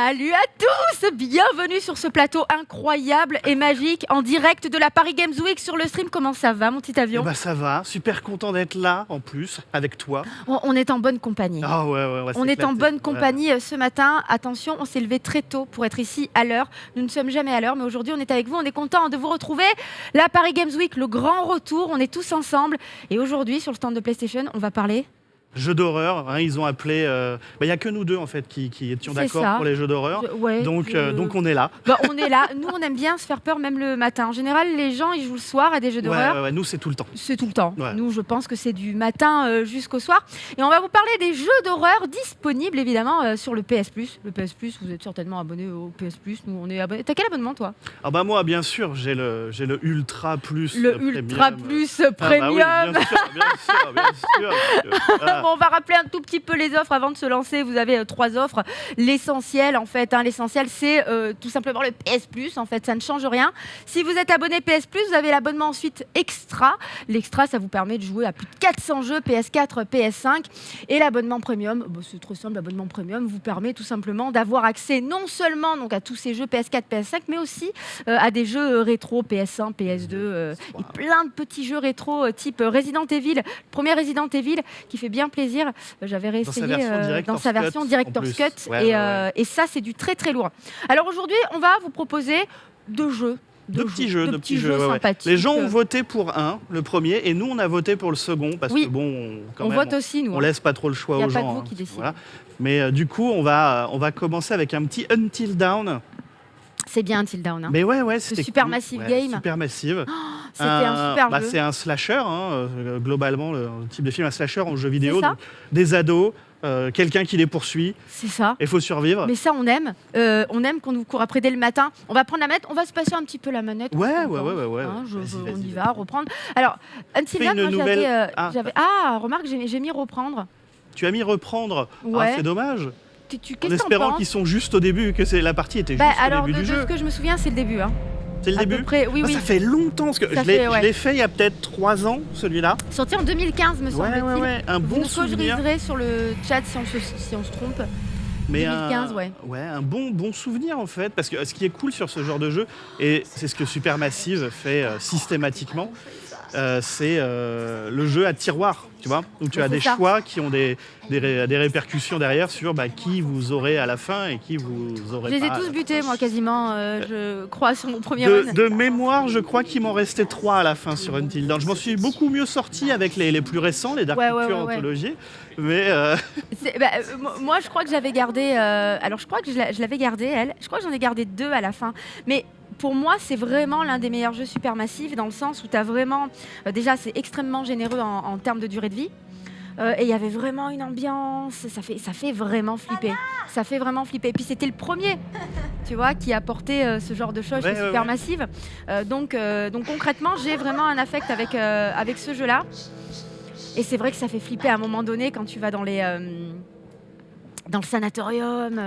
Salut à tous, bienvenue sur ce plateau incroyable et magique en direct de la Paris Games Week sur le stream. Comment ça va mon petit avion? Ça va, super content d'être là en plus avec toi. On est en bonne compagnie. Ah ouais, on est en bonne compagnie ce matin. Attention, on s'est levé très tôt pour être ici à l'heure. Nous ne sommes jamais à l'heure, mais aujourd'hui on est avec vous. On est content de vous retrouver. La Paris Games Week, le grand retour. On est tous ensemble. Et aujourd'hui, sur le stand de PlayStation, on va parler... Jeux d'horreur, hein, ils ont appelé... Il n'y a que nous deux en fait qui étions d'accord pour les jeux d'horreur. Donc on est là. On est là. Nous, on aime bien se faire peur même le matin. En général, les gens, ils jouent le soir à des jeux d'horreur. Ouais, nous, c'est tout le temps. C'est tout le temps. Ouais. Nous, je pense que c'est du matin jusqu'au soir. Et on va vous parler des jeux d'horreur disponibles, évidemment, sur le PS Plus. Le PS Plus, vous êtes certainement abonné au PS Plus. Nous, on est abonnés. T'as quel abonnement, toi? Moi, bien sûr, j'ai le Ultra Plus. Le Ultra Plus Premium. Oui, bien sûr. Bon, on va rappeler un tout petit peu les offres avant de se lancer. Vous avez 3 offres. L'essentiel, en fait, l'essentiel, c'est tout simplement le PS Plus. En fait, ça ne change rien. Si vous êtes abonné PS Plus, vous avez l'abonnement ensuite Extra. L'Extra, ça vous permet de jouer à plus de 400 jeux PS4, PS5. Et l'abonnement Premium, c'est trop simple. L'abonnement Premium vous permet tout simplement d'avoir accès non seulement donc, à tous ces jeux PS4, PS5, mais aussi à des jeux rétro PS1, PS2 et plein de petits jeux rétro type Resident Evil. Le premier Resident Evil qui fait bien plaisir. J'avais réessayé dans sa version Director's Cut. Et ça, c'est du très très lourd. Alors aujourd'hui, on va vous proposer 2 jeux. De petits jeux sympathiques. Les gens ont voté pour le premier, et nous on a voté pour le second parce que on vote aussi nous. On laisse pas trop le choix aux gens. Il n'y a pas que vous qui décidez. Voilà. Mais du coup, on va commencer avec un petit Until Dawn. C'est bien Until Dawn. Mais c'était Supermassive Game. Supermassive. C'était un super jeu. C'est un slasher, globalement, le type de film, un slasher en jeu vidéo. Donc, des ados, quelqu'un qui les poursuit. C'est ça. Il faut survivre. Mais ça, on aime. On aime qu'on nous court après dès le matin. On va prendre la manette, on va se passer un petit peu la manette. Ouais. On y va, reprendre. Alors, Until Dawn, moi j'avais... remarque, j'ai mis reprendre. Tu as mis reprendre. Ouais. C'est dommage. En espérant qu'ils sont juste au début, que la partie était juste au début du jeu. Ce que je me souviens, c'est le début. C'est le début. Oui. Ça fait longtemps, parce que je l'ai fait il y a peut-être 3 ans, celui-là. Sorti en 2015, me semble-t-il. Ouais, un bon souvenir. Je corrigerai sur le chat si on se trompe. Mais 2015, un bon souvenir en fait, parce que ce qui est cool sur ce genre de jeu, et c'est ce que Supermassive fait systématiquement, c'est le jeu à tiroir, tu vois. Donc tu as des choix qui ont des répercussions derrière sur qui vous aurez à la fin et qui vous aurez pas. Je les ai tous butés, moi, quasiment, je crois, sur mon premier run. De mémoire, je crois qu'il m'en restait 3 à la fin sur Until Dawn. Je m'en suis beaucoup mieux sorti avec les plus récents, les Dark Pictures Anthology. Mais moi, je crois que j'avais gardé... alors, je crois que je l'avais gardé, elle. Je crois que j'en ai gardé 2 à la fin. Mais... Pour moi, c'est vraiment l'un des meilleurs jeux Supermassive dans le sens où tu as vraiment... déjà, c'est extrêmement généreux en termes de durée de vie. Et il y avait vraiment une ambiance. Ça fait vraiment flipper. Ça fait vraiment flipper. Et puis, c'était le premier, tu vois, qui apportait ce genre de choses chez Supermassive. Donc, concrètement, j'ai vraiment un affect avec ce jeu-là. Et c'est vrai que ça fait flipper à un moment donné quand tu vas dans le sanatorium,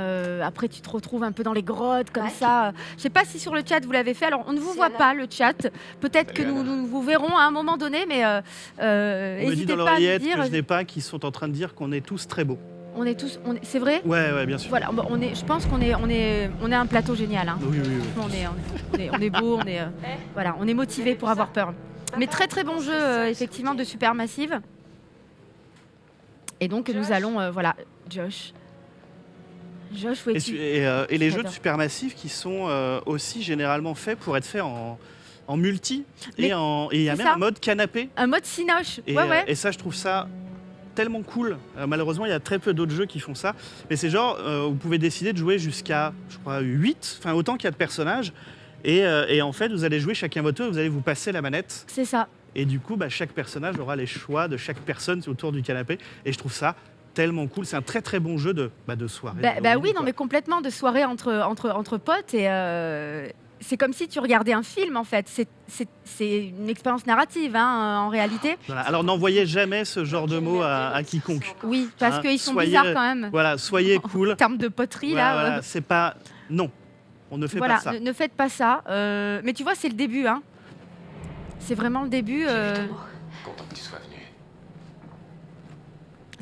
après tu te retrouves un peu dans les grottes comme ça. Je sais pas si sur le chat vous l'avez fait. Alors on ne vous voit pas le chat. Peut-être que nous vous verrons à un moment donné, mais n'hésitez pas à nous dire. Que je n'ai pas qui sont en train de dire qu'on est tous très beaux. On est tous, c'est vrai. Ouais, bien sûr. Voilà, je pense qu'on est un plateau génial. Oui. On est beau, on est motivé pour avoir peur. Mais très très bon jeu effectivement de Supermassive. Et donc nous allons Josh, où es-tu ? Et les jeux de Supermassive qui sont aussi généralement faits pour être faits en multi. Et il y a même un mode canapé. Un mode cinoche. Et ça, je trouve ça tellement cool. Malheureusement, il y a très peu d'autres jeux qui font ça. Mais c'est genre, vous pouvez décider de jouer jusqu'à, je crois, 8, enfin autant qu'il y a de personnages. Et en fait, vous allez jouer chacun votre tour et vous allez vous passer la manette. C'est ça. Et du coup, chaque personnage aura les choix de chaque personne autour du canapé. Et je trouve ça tellement cool. C'est un très très bon jeu de soirée. Mais complètement, de soirée entre potes. Et c'est comme si tu regardais un film, en fait. C'est une expérience narrative, en réalité. Voilà. Alors n'envoyez jamais ce genre de mots à quiconque. Oui, parce qu'ils sont bizarres quand même. Voilà, soyez cool. En termes de poterie, Voilà, c'est pas... Non, on ne fait pas ça. Ne faites pas ça. Mais tu vois, c'est le début, C'est vraiment le début. Content que tu sois venu.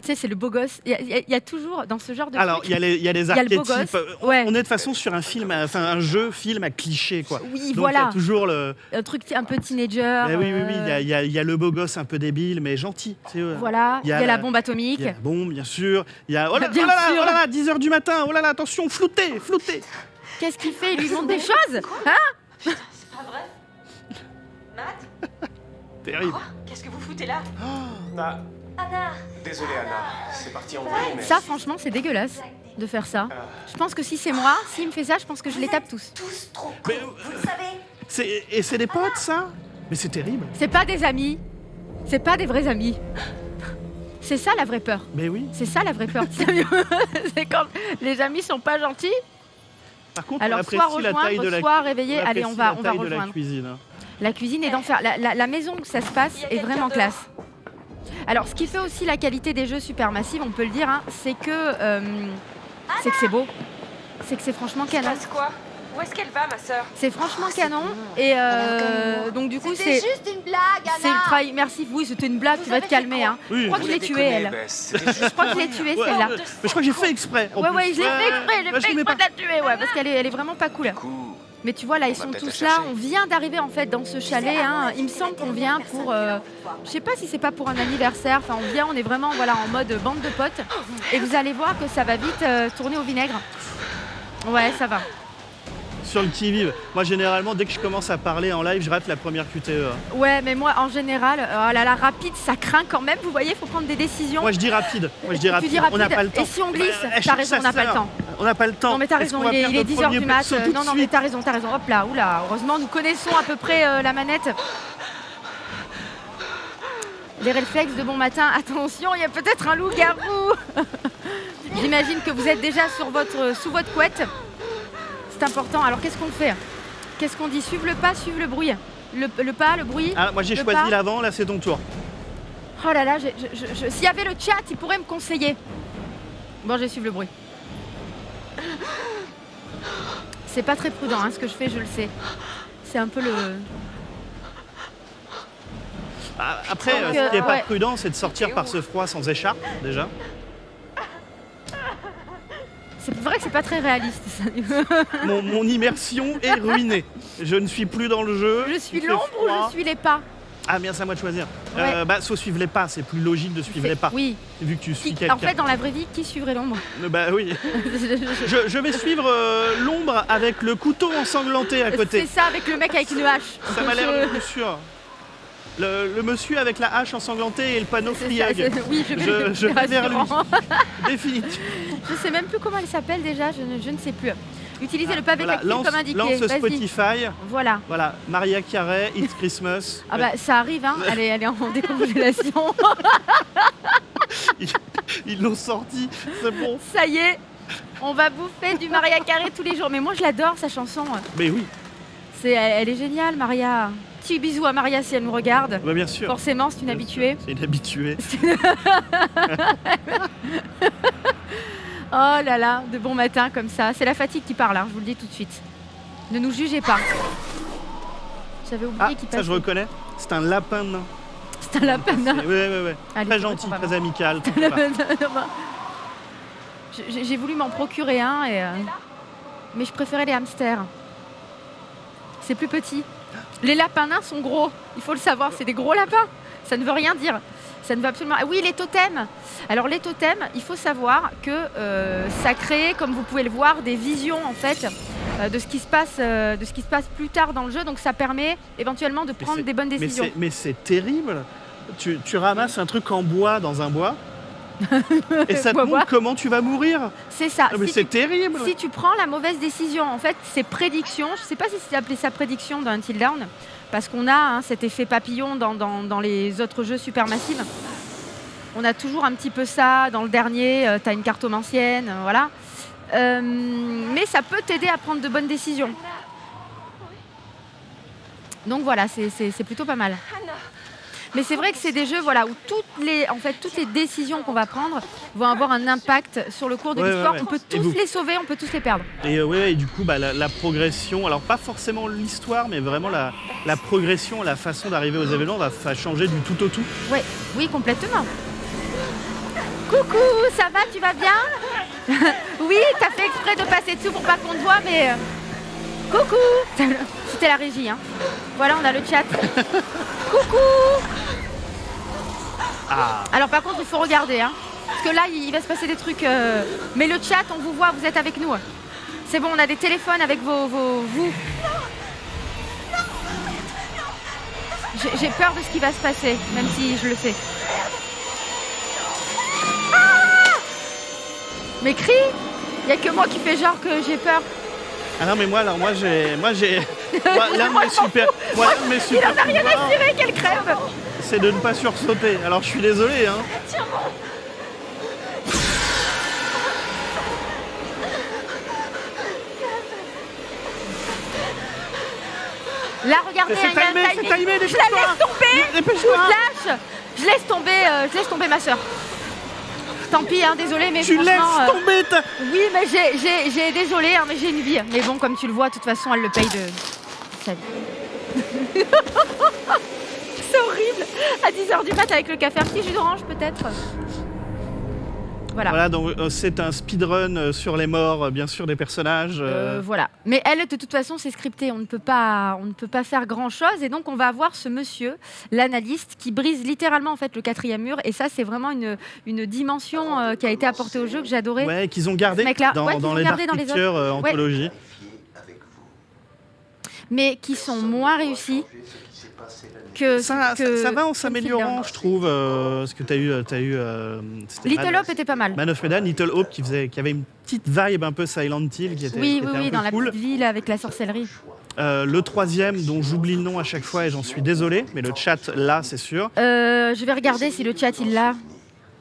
sais, c'est le beau gosse. Il y a toujours, dans ce genre de Alors, truc, il y a les y a le beau archétypes. gosse, On ouais. est de toute façon sur un film, enfin un jeu-film à cliché, quoi. Oui, Donc, il y voilà. a toujours le. Un truc un peu teenager. Mais oui, il y a le beau gosse un peu débile, mais gentil. Voilà, il y a la bombe atomique. Il y a la bombe, bien sûr. Il y a. Oh là, Bien oh là là, sûr. oh là là, 10h du matin. Oh là là, attention, flouté. Qu'est-ce qu'il fait? Il lui montre des choses? Hein? C'est pas vrai. Matt? Terrible. Quoi? Qu'est-ce que vous foutez là? Ah, Anna! désolé Anna, c'est parti en vrille, mais... Ça, franchement, c'est dégueulasse de faire ça. Je pense que si c'est moi, s'il me fait ça, je pense que je les tape tous. Tous trop Mais, cons, vous le savez? Et c'est des potes, ça? Mais c'est terrible. C'est pas des amis. C'est pas des vrais amis. C'est ça la vraie peur. Mais oui. C'est ça la vraie peur. C'est quand les amis sont pas gentils. Par contre, Alors, on soit apprécie la taille de rejoindre, la soit réveiller. Allez, on va apprécie la taille de la rejoindre. cuisine. La cuisine est d'enfer. La maison où ça se passe Il y a est quelqu'un vraiment dehors. classe. Alors, ce qui fait aussi la qualité des jeux Supermassive, on peut le dire, hein, c'est que c'est beau. C'est que c'est franchement Il se canon. passe quoi? Où est-ce qu'elle va, ma sœur? C'est franchement canon. Et donc du coup, C'était c'est juste une blague, c'est le Anna. travail. Merci. Oui, c'était une blague. Tu vas te calmer. Hein. Oui. Je crois que je l'ai tuée, elle. Je crois que je l'ai tuée, Ouais, celle-là. mais je crois que j'ai fait exprès. en Ouais, plus. ouais, je l'ai fait exprès. J'ai Moi, je fait l'aimais exprès de pas. la tuer, ouais, parce qu'elle est vraiment pas cool. Mais tu vois, là, ils va sont peut-être tous la là. chercher. On vient d'arriver en fait dans ce chalet. Hein. Il me semble qu'on vient pour. Je sais pas si c'est pas pour un anniversaire. Enfin, on est vraiment voilà en mode bande de potes. Et vous allez voir que ça va vite tourner au vinaigre. Ouais, ça va. Sur le qui-vive. Moi, généralement, dès que je commence à parler en live, je rate la première QTE. Ouais, mais moi, en général, oh là là, rapide, ça craint quand même. Vous voyez, il faut prendre des décisions. Moi, je dis rapide. Tu dis rapide. On n'a pas le temps. Et si on glisse, elle t'as cherche raison, sa on n'a pas le sœur. temps. On n'a pas le temps. Non, mais t'as Est-ce raison, qu'on va il est perdre notre 10h premier du mat. perso tout de Non, mais suite t'as raison. Hop là, oula. Heureusement, nous connaissons à peu près la manette. Les réflexes de bon matin. Attention, il y a peut-être un loup-garou. J'imagine que vous êtes déjà sous votre couette. C'est important. Alors, qu'est-ce qu'on fait? Qu'est-ce qu'on dit? Suivre le pas, suivre le bruit. Le pas, le bruit. Ah, moi, j'ai le choisi pas. l'avant. Là, c'est ton tour. Oh là là, s'il y avait le chat, il pourrait me conseiller. Bon, je vais suivre le bruit. C'est pas très prudent, hein, ce que je fais, je le sais. C'est un peu le... Ah, après, Donc, ce qui n'est pas ouais. prudent, c'est de sortir par ce froid sans écharpe, déjà. C'est vrai que c'est pas très réaliste. Ça. Mon immersion est ruinée. Je ne suis plus dans le jeu. Je suis il fait l'ombre ou froid. je suis les pas? Ah, bien, c'est à moi de choisir. Ouais. Faut suivre les pas. C'est plus logique de suivre les pas. Oui. Vu que tu suis quelqu'un. En fait, dans la vraie vie, qui suivrait l'ombre? Bah oui. Je vais suivre l'ombre avec le couteau ensanglanté à C'est côté. ça, avec le mec avec une hache. Ça m'a l'air le plus sûr. Le monsieur avec la hache ensanglantée et le panneau C'est free ça, hug. Je vais vers lui. rassurant. Définitivement. Je sais même plus comment elle s'appelle déjà, je ne sais plus. Utilisez le pavé Voilà, tactile comme indiqué. lance Vas-y. Spotify. Voilà. Voilà, Maria Carey, It's Christmas. Ah bah ça arrive, hein. Elle est en décongélation. Ils l'ont sorti, c'est bon. Ça y est, on va bouffer du Maria Carey tous les jours. Mais moi je l'adore sa chanson. Mais oui, Elle est géniale, Maria. Petit bisou à Maria si elle nous regarde. bah bien sûr. Forcément, c'est une Bien habituée. sûr, c'est une habituée. Oh là là, de bon matin comme ça. C'est la fatigue qui parle, hein, je vous le dis tout de suite. Ne nous jugez pas. J'avais oublié Ah, qu'il ça passait. je reconnais. C'est un lapin nain. C'est un lapin nain. Ouais. Allez, Très c'est vrai gentil, qu'on va très voir. amical. J'ai voulu m'en procurer un, mais je préférais les hamsters. C'est plus petit. Les lapins nains sont gros, il faut le savoir, c'est des gros lapins. Ça ne veut rien dire. Ça ne veut absolument... Ah oui, les totems. Alors les totems, il faut savoir que ça crée, comme vous pouvez le voir, des visions en fait de ce qui se passe plus tard dans le jeu. Donc ça permet éventuellement de prendre des bonnes décisions. Mais c'est terrible. Tu ramasses un truc en bois dans un bois et ça te Bois. montre comment tu vas mourir. C'est ça. Ah, mais Si c'est tu- terrible. Si tu prends la mauvaise décision, en fait, c'est prédiction. Je ne sais pas si c'est appelé ça prédiction dans Until Dawn, parce qu'on a cet effet papillon dans les autres jeux Supermassive. On a toujours un petit peu ça. Dans le dernier, tu as une cartomancienne, voilà. Mais ça peut t'aider à prendre de bonnes décisions. Donc voilà, c'est plutôt pas mal. Mais c'est vrai que c'est des jeux voilà, où toutes les décisions qu'on va prendre vont avoir un impact sur le cours de Ouais, l'histoire. ouais. On peut Et tous vous- les sauver, on peut tous les perdre. Et et du coup, la progression, alors pas forcément l'histoire, mais vraiment la progression, la façon d'arriver aux événements va changer du tout au tout. Ouais, oui, complètement. Coucou, ça va, tu vas bien? Oui, t'as fait exprès de passer dessous pour pas qu'on te voit, mais... Coucou. C'était la régie, hein. Voilà, on a le chat. Coucou. Ah. Alors par contre, il faut regarder, hein. Parce que là, il va se passer des trucs... Mais le chat, on vous voit, vous êtes avec nous. C'est bon, on a des téléphones avec vous. J'ai peur de ce qui va se passer, même si je le sais. Mais crie! Il n'y a que moi qui fais genre que j'ai peur. Ah non, mais moi j'ai... Moi, l'un de mes super... Il en a rien à tirer, qu'elle crève! C'est de ne pas sursauter. Alors je suis désolé, hein. Là, regardez, C'est il y a un timé, timing. Je la dépêche-toi. laisse tomber! Dépêche-toi. Je laisse tomber ma soeur. Tant pis, hein, désolé, mais Tu franchement... laisses tomber ta... Oui, mais j'ai désolé, hein, mais j'ai une vie. Mais bon, comme tu le vois, de toute façon, elle le paye de sa vie. C'est horrible. À 10h du mat avec le café, un petit jus d'orange peut-être. Voilà. Donc c'est un speedrun sur les morts, bien sûr, des personnages. Voilà. Mais elle, de toute façon, c'est scripté. On ne peut pas faire grand-chose. Et donc, on va avoir ce monsieur, l'analyste, qui brise littéralement en fait le 4e mur. Et ça, c'est vraiment une dimension qui a été apportée au jeu que j'adorais. Ouais, qu'ils ont gardé dans les Dark Pictures anthologie. Mais qui sont moins réussis que ça va en s'améliorant, je trouve. Parce que t'as eu Little Hope était pas mal. Man of Medan, Little Hope qui avait une petite vibe un peu Silent Hill qui était oui, un peu dans la cool. petite ville avec la sorcellerie. Le 3e, dont j'oublie le nom à chaque fois et j'en suis désolé, mais le chat là, c'est sûr. Je vais regarder si le chat il l'a.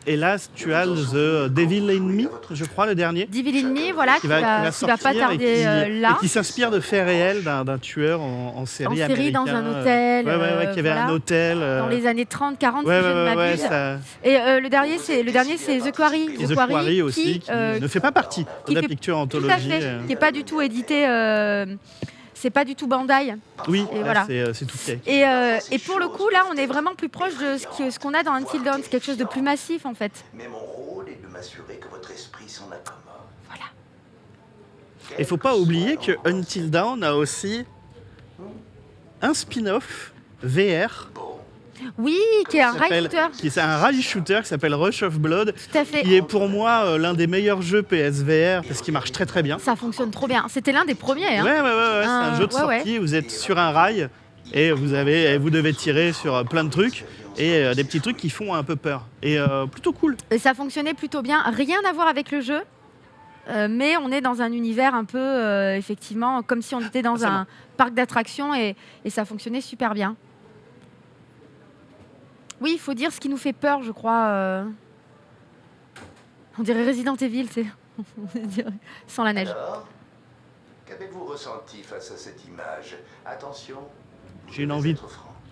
Et là, tu as The Devil in Me, je crois, le dernier. Devil in Me, voilà, qui va pas tarder là. Et qui s'inspire de faits réels d'un tueur en série américain. Dans un hôtel. Qui avait un hôtel. Dans les années 30, 40, si je ne m'abuse. Et le dernier, c'est The Quarry. Et The Quarry aussi, qui ne fait pas partie de la Picture Anthologie. Tout à fait, qui n'est pas du tout édité... C'est pas du tout Bandai. Oui, et voilà. C'est tout fait. Et pour le coup, là, on est vraiment plus proche de ce qu'on a dans Until Dawn. C'est quelque chose de plus massif, en fait. Mais mon rôle est de m'assurer que votre esprit s'en accommode. Voilà. Il faut pas oublier que Until Dawn a aussi un spin-off VR. Oui, qui est un rail shooter. C'est un rail shooter qui s'appelle Rush of Blood. Tout à fait. Qui est pour moi l'un des meilleurs jeux PSVR parce qu'il marche très très bien. Ça fonctionne trop bien. C'était l'un des premiers. Hein. Ouais. C'est un jeu de sortie. Vous êtes sur un rail et vous devez tirer sur plein de trucs et des petits trucs qui font un peu peur. Et plutôt cool. Et ça fonctionnait plutôt bien. Rien à voir avec le jeu. Mais on est dans un univers un peu, effectivement, comme si on était dans un parc d'attractions et ça fonctionnait super bien. Oui, il faut dire ce qui nous fait peur, je crois. On dirait Resident Evil, c'est sans la neige. Alors, qu'avez-vous ressenti face à cette image? Attention, j'ai une envie.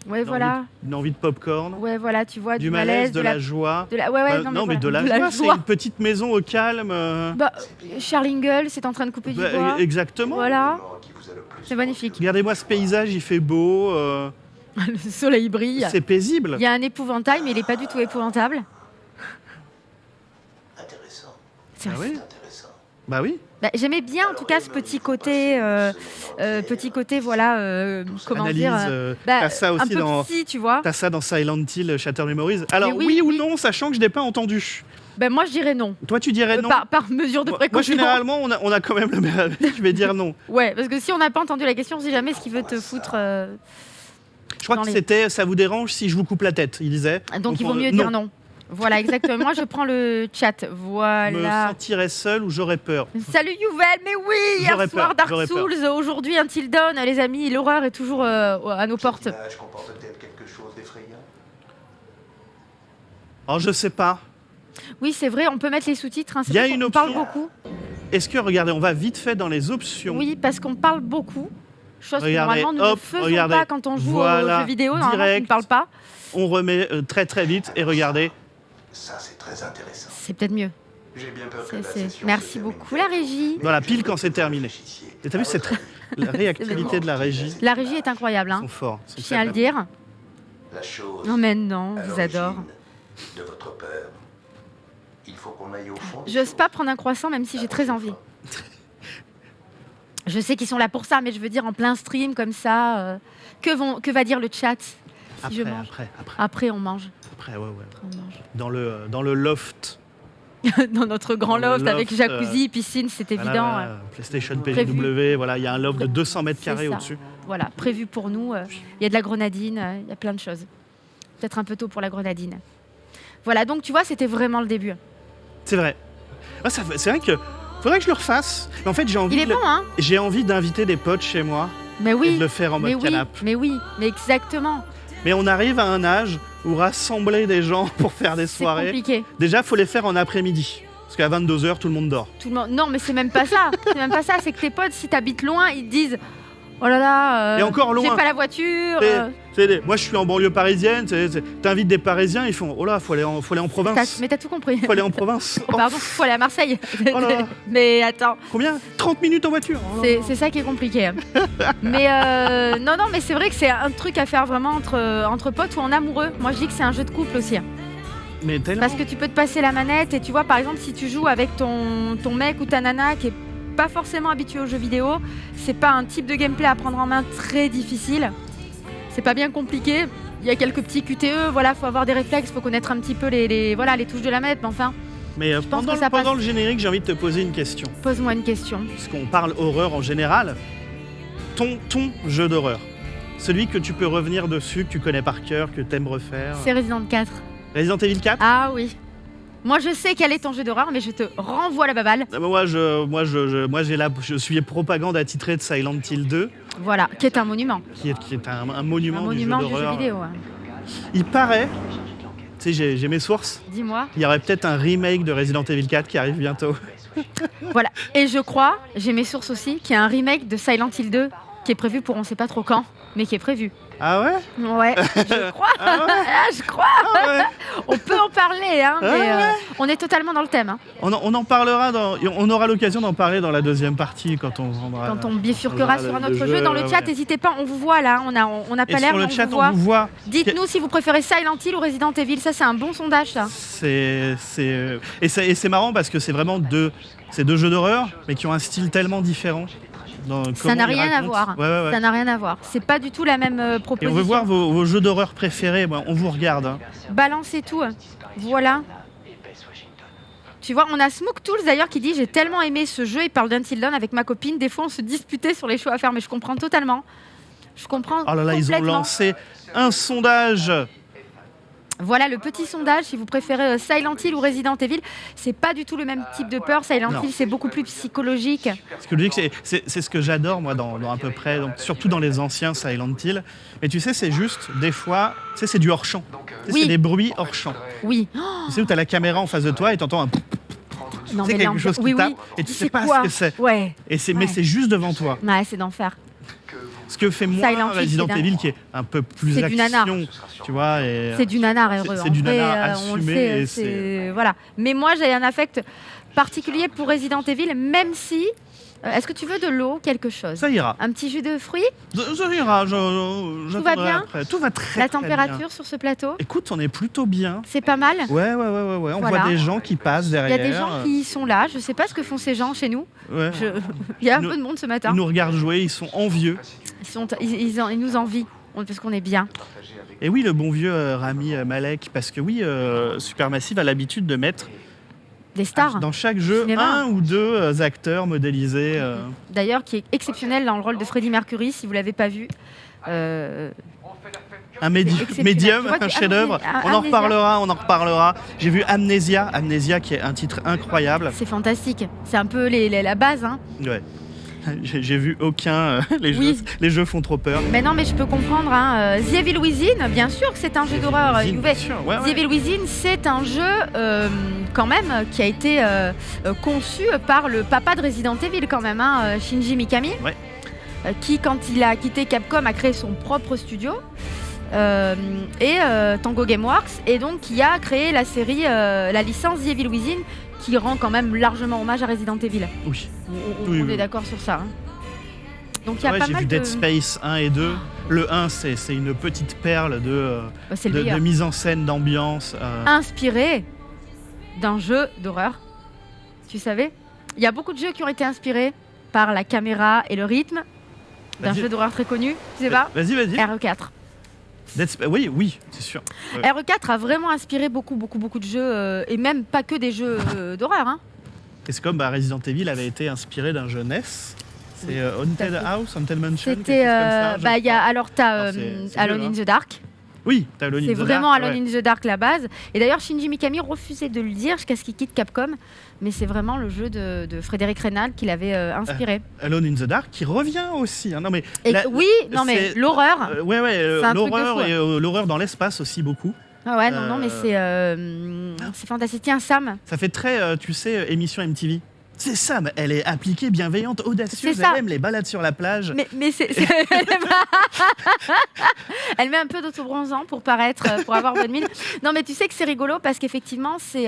Ouais, voilà. Une envie de popcorn. Ouais, voilà, tu vois, du malaise, de la joie. Ouais, mais de la joie, c'est une petite maison au calme. Charlingle, c'est en train de couper du bois. Exactement. Voilà. C'est magnifique. Regardez-moi ce paysage, il fait beau. Le soleil brille. C'est paisible. Il y a un épouvantail, mais il n'est pas du tout épouvantable. Intéressant. C'est intéressant. Bah oui. J'aimais bien en tout cas ce petit côté, voilà, comment analyse, dire, t'as ça aussi un peu dans, psy, tu vois. T'as ça dans Silent Hill, Shattered Memories. Alors oui ou non, sachant que je n'ai pas entendu. Moi je dirais non. Toi tu dirais non. Par mesure de précaution. Moi généralement on a quand même le même avis. Je vais dire non. Ouais, parce que si on n'a pas entendu la question, on sait jamais ce qu'il veut te foutre. Je crois que c'était ça vous dérange si je vous coupe la tête, il disait. Donc il vaut mieux dire non. Voilà, exactement. Moi, je prends le chat. Voilà. Me sentirais seul ou j'aurais peur. Salut Youvel, mais oui, hier soir Dark Souls, aujourd'hui Until Dawn, les amis, l'horreur est toujours à nos portes. L'image comporte-t-elle quelque chose d'effrayant? Oh, je sais pas. Oui, c'est vrai, on peut mettre les sous-titres. Hein, il y a une option. On parle beaucoup. Est-ce que, regardez, on va vite fait dans les options. Oui, parce qu'on parle beaucoup. Chose que regardez, normalement nous ne faisons pas quand on joue aux jeux vidéo. Normalement, on ne parle pas. On remet très très vite et regardez. Ça, c'est très intéressant. C'est peut-être mieux. J'ai bien peur que la session Merci beaucoup, la régie. Voilà, pile quand c'est terminé. Et t'as vu la réactivité de la régie? La régie est incroyable. Hein. Ils sont forts. Je tiens à le dire. La chose non, mais non, on vous adore. De votre peur. Il faut qu'on aille au fond. des J'ose choses. pas prendre un croissant, même si j'ai très envie. Je sais qu'ils sont là pour ça, mais je veux dire en plein stream comme ça. Que va dire le chat si je mange Après, on mange. Après, ouais. On mange. Dans le loft. Dans notre grand Dans le loft avec loft, jacuzzi, piscine, c'est évident. Voilà, PlayStation PGW, voilà, il y a un loft de 200 mètres C'est carrés ça. au-dessus. Voilà, prévu pour nous. Il y a de la grenadine, il y a plein de choses. Peut-être un peu tôt pour la grenadine. Voilà, donc tu vois, c'était vraiment le début. C'est vrai. Ah, c'est vrai que faudrait que je le refasse. Mais en fait, Il est bon, hein? j'ai envie d'inviter des potes chez moi Mais et oui. de le faire en Mais mode oui, canap'. mais exactement. Mais on arrive à un âge où rassembler des gens pour faire des C'est soirées, compliqué. déjà, faut les faire en après-midi. Parce qu'à 22h, tout le monde dort. Tout le monde... Non, mais c'est même pas ça. C'est même pas ça. C'est que tes potes, si t'habites loin, ils te disent oh là là, Et encore loin. j'ai pas la voiture. Moi, je suis en banlieue parisienne. T'invites des Parisiens, ils font oh là, faut aller en province. Mais t'as tout compris. Faut aller en province. Oh, pardon, faut aller à Marseille. Oh là là. Mais attends, Combien 30 minutes en voiture. Oh là là. c'est ça qui est compliqué. Mais non, mais c'est vrai que c'est un truc à faire vraiment entre potes ou en amoureux. Moi, je dis que c'est un jeu de couple aussi. Mais tellement. Parce que tu peux te passer la manette et tu vois, par exemple, si tu joues avec ton mec ou ta nana qui est pas forcément habitué aux jeux vidéo, c'est pas un type de gameplay à prendre en main très difficile. C'est pas bien compliqué. Il y a quelques petits QTE, voilà, faut avoir des réflexes, faut connaître un petit peu les touches de la manette, mais enfin, Mais pense que ça pendant passe. le générique, j'ai envie de te poser une question. pose-moi une question. Parce qu'on parle horreur en général. Ton jeu d'horreur, celui que tu peux revenir dessus, que tu connais par cœur, que t'aimes refaire. C'est Resident 4. Resident Evil 4. Ah oui. Moi, je sais quel est ton jeu d'horreur, mais je te renvoie la baballe. Moi, je suis propagande attitrée de Silent Hill 2, Voilà, qui est un monument. qui est un monument, Un monument du du jeu jeu d'horreur. vidéo. Ouais. Il paraît, tu sais, j'ai mes sources, Dis-moi. il y aurait peut-être un remake de Resident Evil 4 qui arrive bientôt. Voilà. Et je crois, j'ai mes sources aussi, qu'il y a un remake de Silent Hill 2 qui est prévu pour on sait pas trop quand, mais qui est prévu. Ah ouais? Ouais, je crois. Ah ouais? Ah, je crois. Ah ouais. On peut en parler, hein, mais ouais. on est totalement dans le thème. Hein. On en parlera, on aura l'occasion d'en parler dans la deuxième partie quand on vendra. Quand on bifurquera sur un le autre jeu, jeu, dans le ouais, chat, ouais. n'hésitez pas, on vous voit là, on n'a Et pas l'air, sur le mais chat, on vous voit. on vous voit. Dites-nous si vous préférez Silent Hill ou Resident Evil, ça c'est un bon sondage ça. Et c'est marrant parce que c'est vraiment ces deux jeux d'horreur, mais qui ont un style tellement différent. Ça n'a rien à voir. Ouais. Ça n'a rien à voir. C'est pas du tout la même Et proposition. on veut voir vos jeux d'horreur préférés. Bon, on vous regarde. Hein. Balancez tout. Voilà. Tu vois, on a Smoke Tools d'ailleurs qui dit j'ai tellement aimé ce jeu, il parle d'Until Dawn avec ma copine. Des fois on se disputait sur les choix à faire, mais je comprends totalement. Je comprends. Oh là là, ils ont complètement. lancé un sondage. Voilà le petit sondage, si vous préférez Silent Hill ou Resident Evil. C'est pas du tout le même type de peur. Silent Non. Hill, c'est beaucoup plus psychologique. C'est ce que j'adore, moi, dans à peu près, donc, surtout dans les anciens Silent Hill. Mais tu sais, c'est juste, des fois, tu sais, c'est du hors-champ. Tu sais, Oui. c'est des bruits hors-champ. Oui. Tu sais, où tu as la caméra en face de toi et tu entends un... Non, C'est quelque l'ambiance- chose qui oui, tape oui. et tu sais C'est pas quoi ce que c'est. Ouais. Mais Ouais. c'est juste devant toi. Ouais, c'est d'enfer. Ce que fait moins Silent Hill, Resident c'est Evil, qui est un peu plus C'est du nanar. action, tu vois. Et C'est du nanar heureux. c'est du En vrai, nanar on le assumé sait, et c'est- voilà. Mais moi, j'ai un affect particulier pour Resident Evil, même si. Est-ce que tu veux de l'eau, quelque chose? ça ira. Un petit jus de fruits? Ça ira. J'attendrai bien après. Tout va très La très température bien. sur ce plateau? Écoute, on est plutôt bien. C'est pas mal? Ouais. On Voilà. voit des gens qui passent Il y derrière. a des gens qui sont là. Je sais pas ce que font ces gens chez nous. Ouais. Il y a un Nous- peu de monde ce Ils matin. nous regardent jouer, ils sont envieux. Ils nous envient parce qu'on est bien. Et oui, le bon vieux Rami Malek, parce que oui, Supermassive a l'habitude de mettre Des stars. dans chaque jeu Cinéma. un ou deux acteurs modélisés. D'ailleurs, qui est exceptionnel dans le rôle de Freddie Mercury, si vous l'avez pas vu. Un C'est exceptionnel. médium, Tu vois, un chef-d'œuvre. On en reparlera. J'ai vu Amnesia, qui est un titre incroyable. C'est fantastique. C'est un peu la base. Hein. Ouais. J'ai vu aucun. Oui. Les jeux font trop peur. Mais non, mais je peux comprendre. Hein. The Evil Within, bien sûr que c'est un jeu d'horreur. Bien Uwe. sûr, ouais. The Evil Within, c'est un jeu quand même qui a été conçu par le papa de Resident Evil quand même, hein, Shinji Mikami, Ouais. Qui quand il a quitté Capcom a créé son propre studio et Tango Gameworks, et donc qui a créé la série, la licence The Evil Within, qui rend quand même largement hommage à Resident Evil. Oui. On Oui, est oui. d'accord sur ça. Hein. Donc il y a Ouais, pas j'ai mal vu de... Dead Space 1 et 2. Le 1, c'est une petite perle Bah, c'est le de meilleur. mise en scène, d'ambiance. Inspiré d'un jeu d'horreur. Tu savais? Il y a beaucoup de jeux qui ont été inspirés par la caméra et le rythme d'un jeu d'horreur très connu. Tu sais pas? Vas-y. RE4. Oui, c'est sûr. Ouais. RE4 a vraiment inspiré beaucoup de jeux, et même pas que des jeux d'horreur. Hein. Et c'est comme Resident Evil avait été inspiré d'un jeu NES. C'est Haunted House, Haunted Mansion. C'était. T'as c'est Alone vieux, in the Dark. Oui, t'as Alone in the Dark. C'est vraiment Alone in the Dark la base. Et d'ailleurs, Shinji Mikami refusait de le dire jusqu'à ce qu'il quitte Capcom. Mais c'est vraiment le jeu de Frédéric Reynal qui l'avait inspiré. Alone in the Dark qui revient aussi. Hein. Non, mais mais l'horreur. L'horreur et l'horreur dans l'espace aussi beaucoup. Ah ouais, non, mais c'est fantastique. Tiens, Sam. Ça fait très, tu sais, émission MTV. C'est Sam, elle est appliquée, bienveillante, audacieuse, elle aime les balades sur la plage. Mais elle met un peu d'autobronzant pour paraître, pour avoir bonne mine. Non, mais tu sais que c'est rigolo parce qu'effectivement, c'est...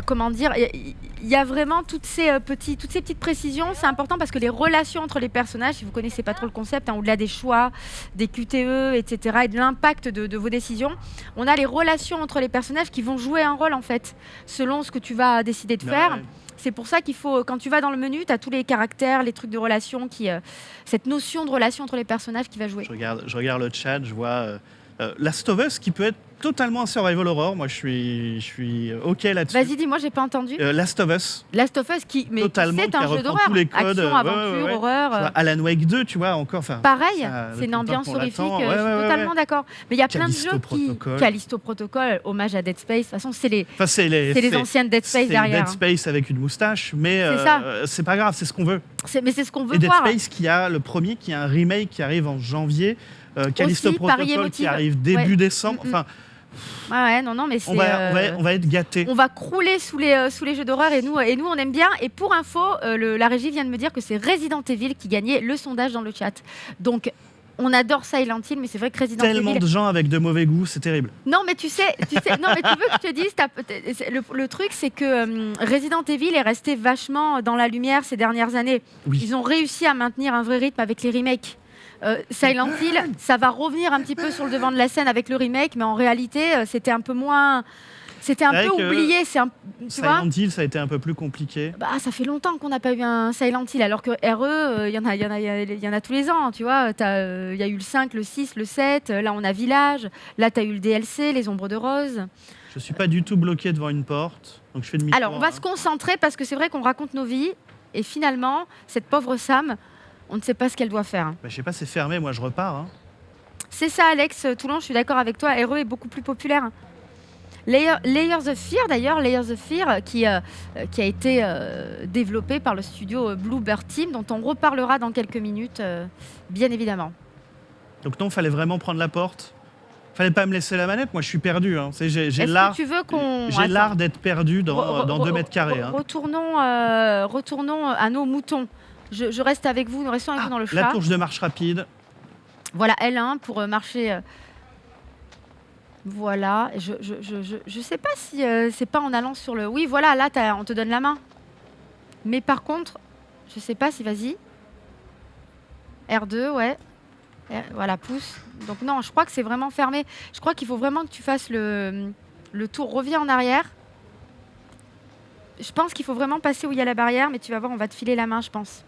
comment dire, il y a vraiment toutes ces petites précisions. C'est important parce que les relations entre les personnages, si vous connaissez pas trop le concept, hein, au-delà des choix, des QTE, etc., et de l'impact de vos décisions, on a les relations entre les personnages qui vont jouer un rôle en fait, selon ce que tu vas décider de faire. Ouais. C'est pour ça qu'il faut, quand tu vas dans le menu, tu as tous les caractères, les trucs de relation, cette notion de relation entre les personnages qui va jouer. Je regarde le chat, je vois Last of Us qui peut être totalement un survival horror. Moi, je suis OK là-dessus. Vas-y, dis-moi, j'ai pas entendu. Last of Us. Last of Us, c'est un jeu d'horreur. Tous les codes, action, aventure, horreur. Alan Wake 2, tu vois, encore. Pareil, c'est une ambiance horrifique. Je suis totalement d'accord. Mais il y a plein de jeux Callisto Protocol, hommage à Dead Space. De toute façon, c'est les anciennes Dead Space derrière. Dead Space avec une moustache, mais c'est pas grave, c'est ce qu'on veut. Mais c'est ce qu'on veut voir. Et Dead Space, qui a le premier, qui a un remake qui arrive en janvier. Callisto Protocol qui arrive début décembre. Enfin. Non, mais c'est. On va être gâtés. On va crouler sous les jeux d'horreur et nous on aime bien. Et pour info, la régie vient de me dire que c'est Resident Evil qui gagnait le sondage dans le chat. Donc on adore Silent Hill, mais c'est vrai que Resident Evil. Tellement de gens avec de mauvais goût, c'est terrible. Non, mais tu veux que je te dise, le truc c'est que Resident Evil est resté vachement dans la lumière ces dernières années. Oui. Ils ont réussi à maintenir un vrai rythme avec les remakes. Silent Hill, ça va revenir un petit peu sur le devant de la scène avec le remake, mais en réalité, c'était un peu moins... C'était un peu oublié. Silent Hill, ça a été un peu plus compliqué. Ça fait longtemps qu'on n'a pas eu un Silent Hill, alors que RE, il y en a tous les ans, tu vois. Il y a eu le 5, le 6, le 7, là on a Village, là tu as eu le DLC, Les Ombres de Rose. Je suis pas du tout bloqué devant une porte, donc je fais demi-tour. Alors, on va se concentrer, parce que c'est vrai qu'on raconte nos vies, et finalement, cette pauvre Sam... On ne sait pas ce qu'elle doit faire. Je sais pas, c'est fermé, moi je repars. Hein. C'est ça, Alex Toulon, je suis d'accord avec toi. RE est beaucoup plus populaire. Layers of Fear, d'ailleurs, qui a été développé par le studio Bluebird Team, dont on reparlera dans quelques minutes, bien évidemment. Donc non, fallait vraiment prendre la porte. Fallait pas me laisser la manette, moi je suis perdu. Hein. J'ai l'art d'être perdu dans 2 mètres carrés. Hein. Retournons à nos moutons. Je reste avec vous, nous restons avec vous dans le chat. La touche de marche rapide. Voilà, L1 pour marcher. Voilà, je sais pas si c'est pas en allant sur le... Oui, voilà, là, on te donne la main. Mais par contre, je sais pas si... Vas-y. R2, ouais. Voilà, pouce. Donc non, je crois que c'est vraiment fermé. Je crois qu'il faut vraiment que tu fasses le tour. Reviens en arrière. Je pense qu'il faut vraiment passer où il y a la barrière, mais tu vas voir, on va te filer la main, je pense.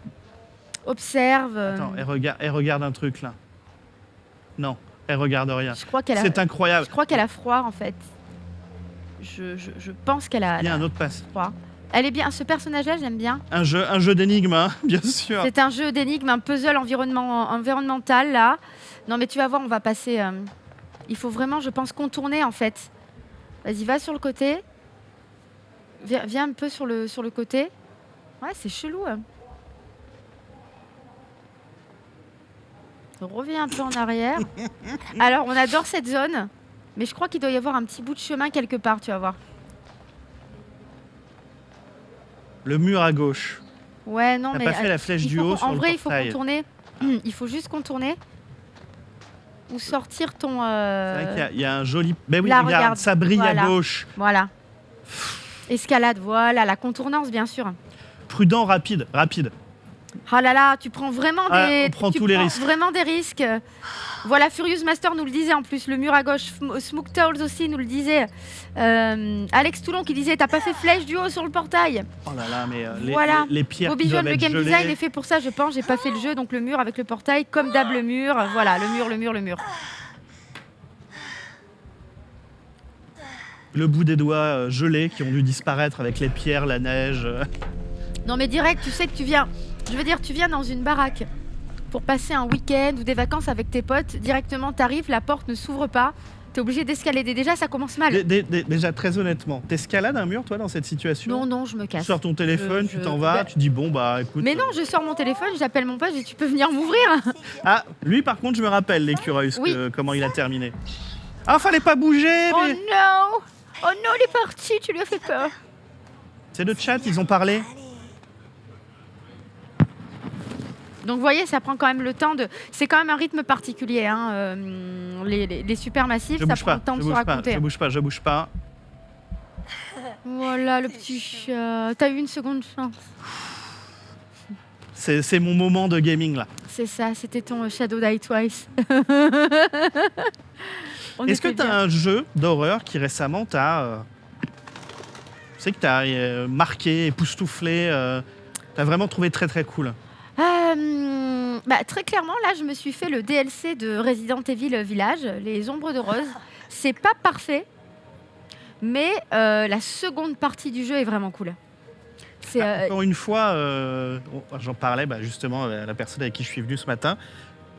Observe. Attends, elle regarde un truc, là. Non, elle regarde rien. C'est incroyable. Je crois qu'elle a froid, en fait. Je pense qu'elle a... Il y a un autre passe. Froid. Elle est bien. Ce personnage-là, j'aime bien. Un jeu d'énigmes, hein, bien sûr. C'est un jeu d'énigmes, un puzzle environnemental, là. Non, mais tu vas voir, on va passer... Il faut vraiment, je pense, contourner, en fait. Vas-y, va sur le côté. Viens un peu sur le côté. Ouais, c'est chelou. Hein. Reviens un peu en arrière. Alors, on adore cette zone, mais je crois qu'il doit y avoir un petit bout de chemin quelque part, tu vas voir. Le mur à gauche. Ouais, non, mais... T'as pas fait la flèche du haut sur le portail. En vrai, il faut contourner. Il faut juste contourner. Ou sortir ton... C'est vrai qu'il y a un joli... Ben oui, là, regarde, ça brille à gauche. Voilà. Escalade, voilà, la contournance, bien sûr. Prudent, rapide. Ah là là, tu prends vraiment on prend tous les risques. Vraiment des risques. Voilà, Furious Master nous le disait en plus, le mur à gauche. Smoke Towers aussi nous le disait. Alex Toulon qui disait t'as pas fait flèche du haut sur le portail. Oh là là, mais voilà. les pierres Bobby qui John, doivent le être game gelées. design est fait pour ça, je pense. J'ai pas fait le jeu, donc le mur avec le portail, comme d'hab le mur. Voilà, le mur. Le bout des doigts gelés qui ont dû disparaître avec les pierres, la neige. Non mais direct, tu sais que tu viens dans une baraque pour passer un week-end ou des vacances avec tes potes. Directement, t'arrives, la porte ne s'ouvre pas. T'es obligé d'escalader. Déjà, ça commence mal. Déjà, très honnêtement, t'escalades un mur, toi, dans cette situation? Non, je me casse. Tu sors ton téléphone, tu t'en vas, tu dis bon, bah écoute. Mais non, je sors mon téléphone, j'appelle mon pote et tu peux venir m'ouvrir. Ah, lui, par contre, je me rappelle, l'écureuil, Oui. comment il a terminé. Ah, fallait pas bouger! Oh mais- non! Oh non, il est parti, tu lui as fait peur. C'est le chat, ils ont parlé. Donc vous voyez, ça prend quand même le temps de... C'est quand même un rythme particulier, hein. Les supermassifs, ça prend le temps de se raconter. Je bouge pas. Voilà le petit chat. T'as eu une seconde chance. C'est mon moment de gaming, là. C'est ça, c'était ton Shadow Die Twice. Est-ce que t'as un jeu d'horreur qui récemment t'a... Tu sais que t'as marqué, époustouflé, t'as vraiment trouvé très très cool? Très clairement, là, je me suis fait le DLC de Resident Evil Village, Les Ombres de Rose. C'est pas parfait, mais la seconde partie du jeu est vraiment cool. Encore une fois, j'en parlais justement à la personne avec qui je suis venu ce matin.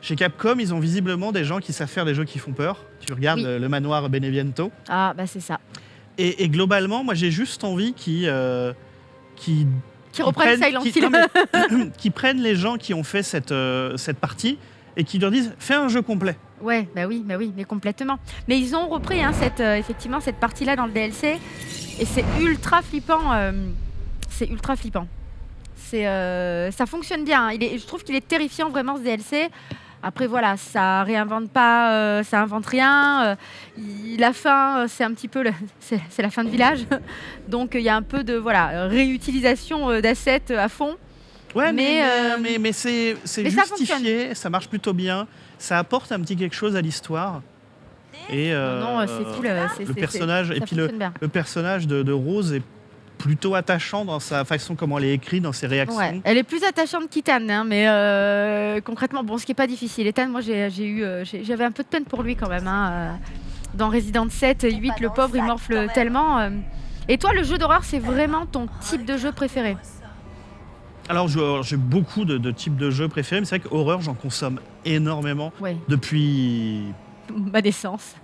Chez Capcom, ils ont visiblement des gens qui savent faire des jeux qui font peur. Tu regardes Oui. le manoir Beneviento. Ah, bah c'est ça. Et globalement, moi, j'ai juste envie qu'ils reprennent Silent Hill. qui prennent les gens qui ont fait cette partie et qui leur disent fais un jeu complet. Ouais, bah oui, mais complètement. Mais ils ont repris effectivement cette partie-là dans le DLC et c'est ultra flippant. Ça fonctionne bien. Je trouve qu'il est terrifiant vraiment ce DLC. Après voilà, ça réinvente pas, ça invente rien. La fin, c'est un petit peu, c'est la fin de Village. Donc il y a un peu de réutilisation d'assets à fond. Ouais, mais c'est mais ça justifié, ça marche plutôt bien, ça apporte un petit quelque chose à l'histoire. Et non, c'est cool. le personnage et puis le personnage de Rose est plutôt attachant dans sa façon comment elle est écrite, dans ses réactions. Ouais. Elle est plus attachante qu'Ethan, hein, mais concrètement, ce qui est pas difficile. Ethan, moi j'avais un peu de peine pour lui quand même. Hein, dans Resident 7 et 8, le pauvre il morfle tellement. Et toi, le jeu d'horreur, c'est vraiment ton type de jeu préféré? Alors j'ai beaucoup de types de jeux préférés, mais c'est vrai qu'horreur, j'en consomme énormément depuis ma naissance.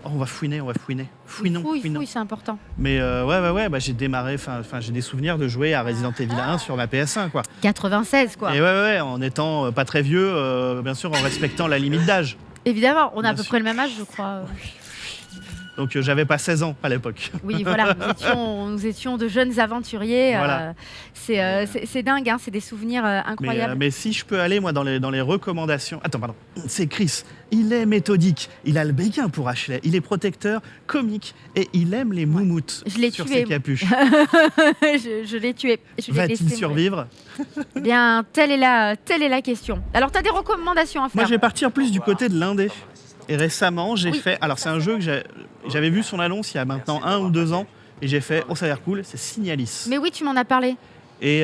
Oh, on va fouiner. Fouinons. Fouille, c'est important. Mais j'ai démarré, j'ai des souvenirs de jouer à Resident Evil 1 sur ma PS1, quoi. 96, quoi. Et en étant pas très vieux, bien sûr, en respectant la limite d'âge. Évidemment, on a à peu près le même âge, je crois. Donc j'avais pas 16 ans à l'époque. Oui, voilà, nous étions de jeunes aventuriers. Voilà. C'est dingue, hein, c'est des souvenirs incroyables. Mais si je peux aller, moi, dans les recommandations... Attends, pardon. C'est Chris. Il est méthodique. Il a le béguin pour Ashley. Il est protecteur, comique et il aime les moumoutes sur ses capuches. je l'ai tué. Va-t-il survivre? Eh bien, telle est la question. Alors, tu as des recommandations à faire? Moi, je vais partir plus du côté de l'indé. Et récemment, j'ai fait... Alors, c'est un jeu que j'avais vu son annonce il y a maintenant 1 ou 2 ans. Et j'ai fait, ça a l'air cool, c'est Signalis. Mais oui, tu m'en as parlé. Et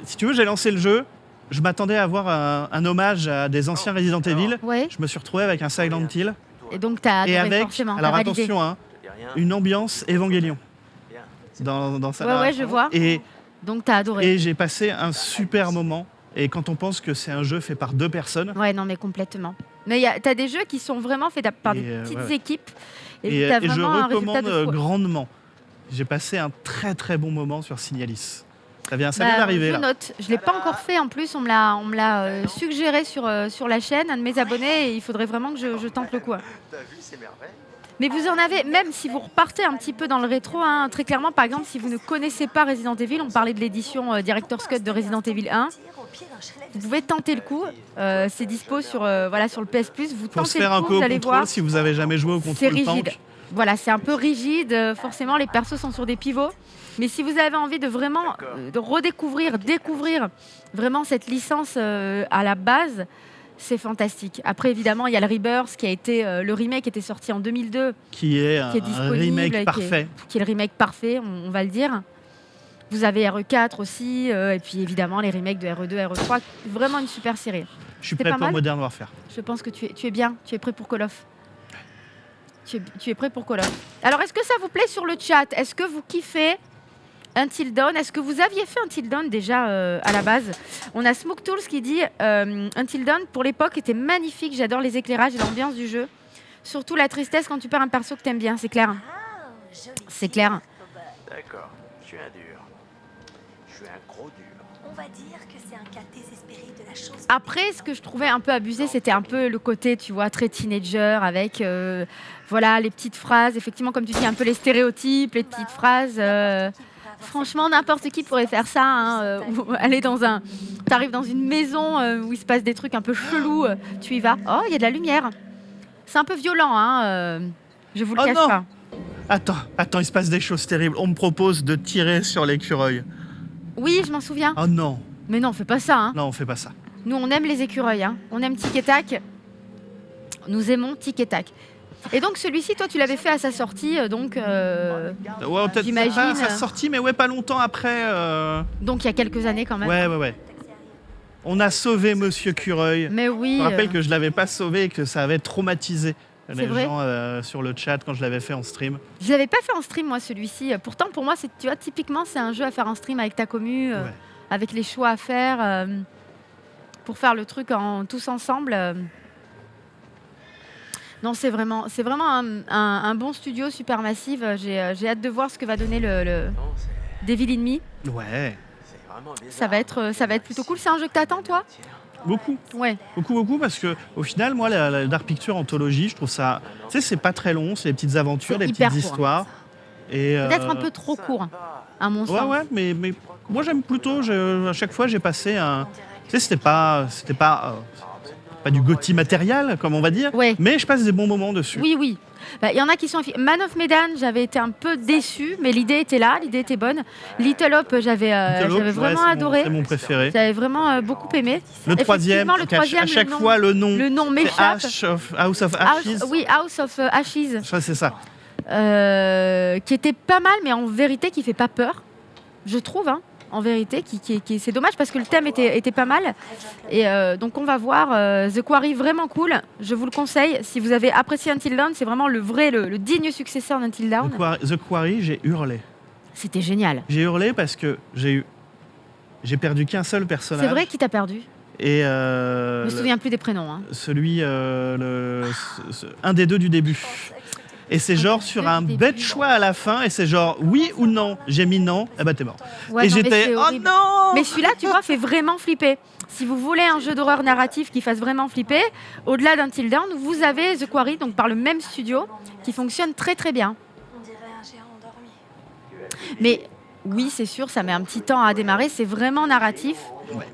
si tu veux, j'ai lancé le jeu. Je m'attendais à avoir un hommage à des anciens Resident Evil. Ouais. Je me suis retrouvé avec un Silent Hill. Et donc, tu as adoré, et avec, forcément. alors attention, hein, une ambiance Évangélion dans sa narration. Ouais, je vois. Et donc, tu as adoré. Et j'ai passé un super moment. Et quand on pense que c'est un jeu fait par 2 personnes... Ouais, non, mais complètement. Mais tu as des jeux qui sont vraiment faits par des petites équipes. Et je recommande grandement. J'ai passé un très très bon moment sur Signalis. Ça vient d'arriver là. Je note. Je ne l'ai pas encore fait en plus. On me l'a suggéré sur la chaîne, un de mes abonnés. Et il faudrait vraiment que je tente le coup. T'as vu, c'est merveille. Mais vous en avez, même si vous repartez un petit peu dans le rétro, hein, très clairement, par exemple, si vous ne connaissez pas Resident Evil, on parlait de l'édition Director's Cut de Resident Evil 1. Vous pouvez tenter le coup. C'est dispo sur le PS Plus. Vous Faut tentez se faire le un coup, peu au vous allez contrôle voir. si vous avez jamais joué au contrôle C'est rigide. tank. voilà, c'est un peu rigide. Forcément, les persos sont sur des pivots. Mais si vous avez envie de vraiment découvrir vraiment cette licence à la base, c'est fantastique. Après, évidemment, il y a le Rebirth qui a été le remake qui était sorti en 2002, Qui est un remake parfait. qui est le remake parfait, on va le dire. Vous avez RE4 aussi, et puis évidemment les remakes de RE2, RE3. Vraiment une super série. Je suis C'est prêt pas pour mal. Modern Warfare. Je pense que tu es bien, tu es prêt pour Call of. Tu es prêt pour Call of. Alors, est-ce que ça vous plaît sur le chat? Est-ce que vous kiffez Until Dawn? Est-ce que vous aviez fait Until Dawn déjà à la base? On a Smoke Tools qui dit Until Dawn, pour l'époque, était magnifique. J'adore les éclairages et l'ambiance du jeu. Surtout la tristesse quand tu perds un perso que t'aimes bien, c'est clair. C'est clair. D'accord, je suis un dur. Je suis un gros dur. On va dire que c'est un cas désespéré de la chose. Après, ce que je trouvais un peu abusé, c'était un peu le côté, tu vois, très teenager, avec voilà, les petites phrases, effectivement, comme tu dis, un peu les stéréotypes, les petites phrases. Franchement, n'importe qui pourrait faire ça. Hein, ou aller t'arrives dans une maison où il se passe des trucs un peu chelous, tu y vas. Oh, il y a de la lumière. C'est un peu violent, hein, je vous le cache non. pas. Attends, il se passe des choses terribles. On me propose de tirer sur l'écureuil. Oui, je m'en souviens. Oh non, Mais non, on fait pas ça. Hein. non, on fait pas ça. Nous, on aime les écureuils. Hein. On aime Tic et Tac. Nous aimons Tic et Tac. Et donc, celui-ci, toi, tu l'avais fait à sa sortie. Donc, Ouais, peut-être J'imagine. pas à sa sortie, mais ouais, pas longtemps après. donc, il y a quelques années quand même. Ouais. On a sauvé Monsieur Cureuil. Mais oui. Je me rappelle que je l'avais pas sauvé et que ça avait traumatisé les vrai gens sur le chat quand je l'avais fait en stream. Je l'avais pas fait en stream, moi, celui-ci. Pourtant, pour moi, tu vois, typiquement, c'est un jeu à faire en stream avec ta commu, Ouais. avec les choix à faire, pour faire le truc tous ensemble. Non, c'est vraiment un bon studio, Supermassive. J'ai hâte de voir ce que va donner le Non, c'est Devil in Me. Ouais, vraiment bizarre. Ça va être plutôt cool. C'est un jeu que t'attends, toi? beaucoup. Ouais. Beaucoup, parce que au final, moi, la Dark Picture Anthologie, je trouve ça. Tu sais, c'est pas très long, c'est des petites aventures, C'est des hyper petites court. histoires. Et, Peut-être un peu trop court, à mon sens. Ouais, mais moi j'aime plutôt. À chaque fois, j'ai passé un. Tu sais, c'était pas du GOTY matériel, comme on va dire, Ouais. mais je passe des bons moments dessus. Oui. Bah, y en a qui sont... Man of Medan, j'avais été un peu déçue, mais l'idée était là, l'idée était bonne. Little Hope, j'avais Little Hope, vraiment ouais, adoré. C'est mon préféré. J'avais vraiment beaucoup aimé. Le troisième, Effectivement, le donc troisième, à chaque le nom- fois, le nom Le nom c'est m'échappe. House of Ashes. House of Ashes, Ça, c'est ça. qui était pas mal, mais en vérité qui fait pas peur, je trouve. Hein, en vérité, c'est dommage parce que le thème était pas mal. Et donc on va voir The Quarry, vraiment cool. Je vous le conseille. Si vous avez apprécié Until Dawn, c'est vraiment le digne successeur d'Until Dawn. The Quarry, j'ai hurlé. C'était génial. J'ai hurlé parce que j'ai perdu qu'un seul personnage. C'est vrai qui t'a perdu. Et Je me souviens plus des prénoms. Hein. celui, un des deux du début. Et c'est genre sur un bête choix à la fin, et c'est genre oui ou non. J'ai mis non, et bah t'es mort. Ouais, et non, mais j'étais c'est oh horrible. non. Mais celui-là, tu vois, fait vraiment flipper. Si vous voulez un jeu d'horreur narratif qui fasse vraiment flipper, au-delà d'Until Dawn, vous avez The Quarry, donc par le même studio, qui fonctionne très très bien. On dirait un géant endormi. Mais oui, c'est sûr, ça met un petit temps à démarrer, c'est vraiment narratif.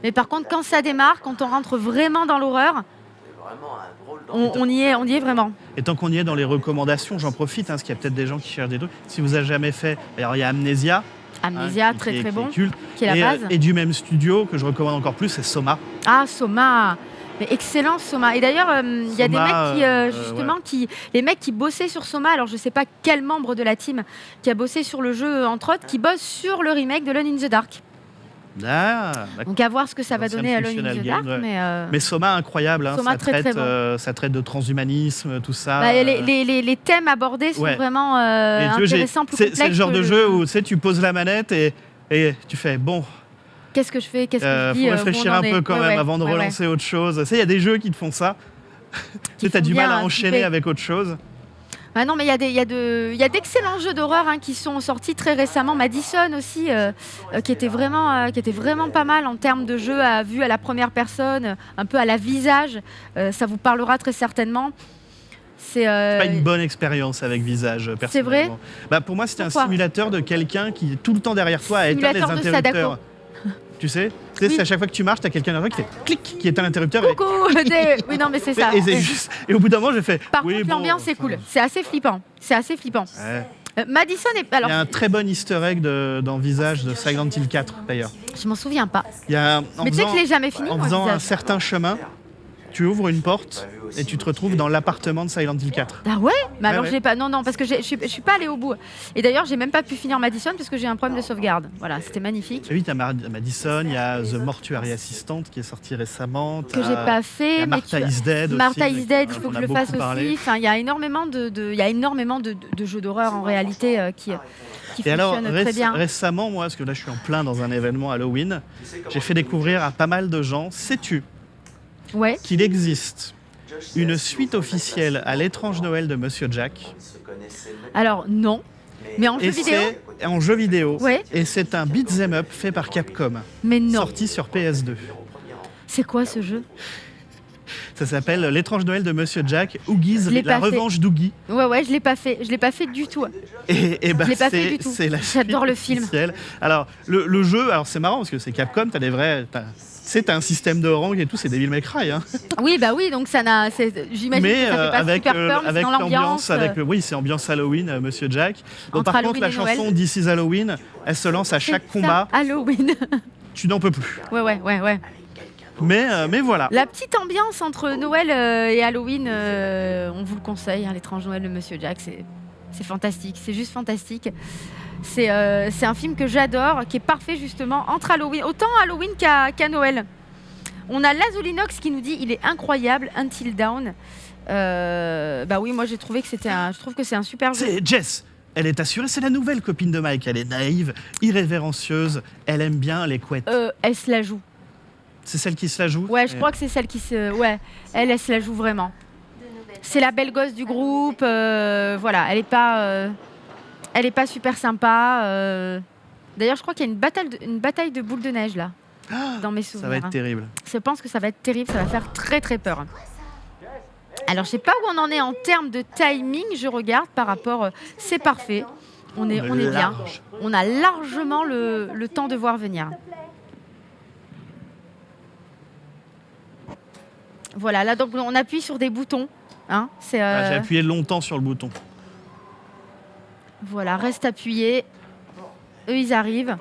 Mais par contre, quand ça démarre, quand on rentre vraiment dans l'horreur, C'est vraiment un drôle on y est vraiment. Et tant qu'on y est dans les recommandations, j'en profite, hein, parce qu'il y a peut-être des gens qui cherchent des trucs. Si vous avez jamais fait, alors il y a Amnesia. Amnesia, hein, très qui très est bon, culte. qui est la et, base. et du même studio que je recommande encore plus, c'est Soma. Ah, Soma. Mais excellent Soma. Et d'ailleurs, il y a des Soma, mecs qui, justement, les mecs qui bossaient sur Soma, alors je sais pas quel membre de la team qui a bossé sur le jeu, entre autres, qui bosse sur le remake de Alone in the Dark. Ah, d'accord. Donc à voir ce que ça va Ancien donner à Alone in Functional the Game, Dark. ouais. Mais Soma, incroyable. Hein, Soma, très, très bon. ça traite de transhumanisme, tout ça. Bah, les thèmes abordés sont ouais. vraiment Et tu vois, intéressants, plus complexes. c'est le genre que de jeu où tu sais, tu poses la manette et tu fais bon. Qu'est-ce que je fais? Qu'est-ce que je dis? Faut réfléchir où on en un peu est. quand Ouais, même ouais. avant de Ouais, relancer autre chose. Tu sais, il y a des jeux qui te font ça. Tu sais, t'as font du mal bien à enchaîner flipper. avec autre chose. Ah non, mais il y a d'excellents jeux d'horreur hein, qui sont sortis très récemment. Madison aussi, qui était vraiment pas mal en termes de jeu vu à la première personne, un peu à la visage. Ça vous parlera très certainement. C'est Pas une bonne expérience avec Visage, personnellement. vrai Bah, pour moi, c'était un Pourquoi simulateur de quelqu'un qui est tout le temps derrière toi à éteindre les Simulateur de interrupteurs. Tu sais, c'est à chaque fois que tu marches, t'as quelqu'un derrière qui fait clic, qui éteint l'interrupteur. Coucou. Oui, non, mais c'est ça. Et au bout d'un moment, j'ai fait. Par contre, l'ambiance est cool. C'est assez flippant. Ouais. Madison est. Alors, il y a un très bon easter egg dans Visage de Silent Hill 4, d'ailleurs. je m'en souviens pas. Mais tu sais que je l'ai jamais fini. En moi, faisant un Visage. certain chemin, tu ouvres une porte et tu te retrouves dans l'appartement de Silent Hill 4. Ah ouais. Mais alors ouais. je l'ai pas. Non, parce que je suis pas allée au bout. Et d'ailleurs, j'ai même pas pu finir Madison parce que j'ai un problème de sauvegarde. Voilà, c'était magnifique. Et oui, t'as Madison, il y a The Mortuary Assistant qui est sorti récemment. Que j'ai pas fait. Il y a mais Martha is Dead Martha aussi, is Dead, il dont faut on que a je le fasse beaucoup parlé. aussi. Enfin, il y a énormément de jeux d'horreur en réalité qui Et alors, fonctionnent très bien. récemment, moi, parce que là je suis en plein dans un événement Halloween, j'ai fait découvrir à pas mal de gens, sais-tu, Ouais. qu'il existe une suite officielle à l'étrange Noël de Monsieur Jack. Alors non, mais en jeu Et vidéo. c'est en jeu vidéo. Ouais. Et c'est un beat'em up fait par Capcom, Mais non. sorti sur PS2. C'est quoi ce jeu? Ça s'appelle L'étrange Noël de Monsieur Jack, Oogie's Je l'ai la pas fait. revanche d'Oogie. Ouais, je l'ai pas fait. Je l'ai pas fait du tout. Et bah, Je l'ai pas fait du tout. c'est la J'adore suite le film. officielle. Alors, le jeu, alors c'est marrant parce que c'est Capcom, t'as des vrais. T'as un système de rang et tout, c'est Devil May Cry. Hein. Oui, bah oui, donc ça n'a. J'imagine Mais que ça fait pas avec, super peur, mais avec c'est dans l'ambiance. oui, c'est ambiance Halloween, Monsieur Jack. Donc, Entre par contre, Halloween la et Noël. chanson This is Halloween, elle se lance à chaque C'est combat. ça, Halloween. Tu n'en peux plus. Ouais. Mais voilà. La petite ambiance entre Noël et Halloween, on vous le conseille, hein, l'étrange Noël de Monsieur Jack, c'est fantastique, c'est juste fantastique. C'est un film que j'adore, qui est parfait justement entre Halloween, autant Halloween qu'à Noël. On a Lazulinox qui nous dit il est incroyable, Until Dawn. Bah oui, moi j'ai trouvé que je trouve que c'est un super jeu. C'est Jess. Elle est assurée, c'est la nouvelle copine de Mike. Elle est naïve, irrévérencieuse, elle aime bien les couettes. Elle se la joue. C'est celle qui se la joue. Ouais, je crois que c'est celle qui se. Ouais, elle se la joue vraiment. C'est la belle gosse du groupe. Voilà, elle est pas super sympa. D'ailleurs, je crois qu'il y a une bataille de boules de neige là, dans mes souvenirs. Ça va être terrible. Je pense que ça va être terrible, ça va faire très très peur. Alors, je sais pas où on en est en termes de timing. Je regarde par rapport. C'est parfait. On est bien. large. On a largement le temps de voir venir. Voilà, là donc on appuie sur des boutons. Hein, J'ai appuyé longtemps sur le bouton. Voilà, reste appuyé. Eux, ils arrivent.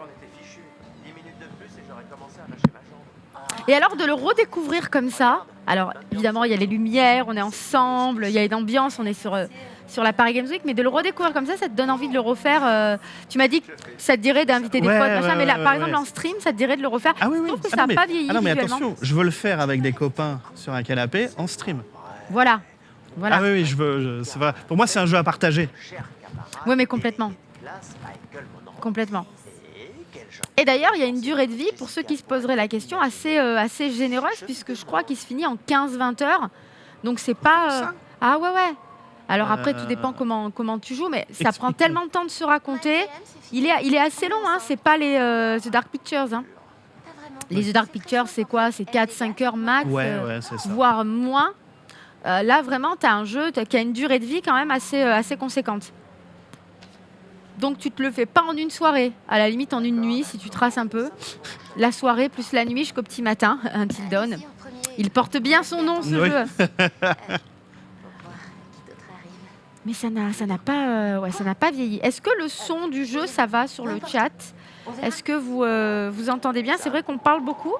Et alors de le redécouvrir comme ça, alors évidemment il y a les lumières, on est ensemble, il y a une ambiance, on est sur la Paris Games Week, mais de le redécouvrir comme ça te donne envie de le refaire. Tu m'as dit que ça te dirait d'inviter des potes, machin, mais là par exemple en stream, ça te dirait de le refaire. Ah oui, Je oui. trouve que Ah ça non, n'a pas vieilli mais visuellement. attention, je veux le faire avec des copains sur un canapé en stream. Voilà. Ah oui, c'est vrai. Pour moi, c'est un jeu à partager. Oui, mais complètement. Complètement. Et d'ailleurs, il y a une durée de vie, pour ceux qui se poseraient la question, assez généreuse, puisque je crois qu'il se finit en 15-20 heures. Donc, c'est pas... Ah ouais. Alors après, tout dépend comment tu joues, mais ça prend tellement de temps de se raconter. Il est assez long, hein. C'est pas les The Dark Pictures. Hein. Les The Dark Pictures, c'est quoi? C'est 4-5 heures max, Ouais, c'est ça. voire moins. Là, vraiment, tu as un jeu qui a une durée de vie quand même assez conséquente. Donc, tu te le fais pas en une soirée. À la limite, en une nuit, si tu traces un peu. La soirée plus la nuit jusqu'au petit matin, Until Dawn. Il porte bien son nom, ce Oui. jeu. Mais ça n'a pas vieilli. Est-ce que le son du jeu, ça va sur le chat? Est-ce que vous entendez bien? C'est vrai qu'on parle beaucoup,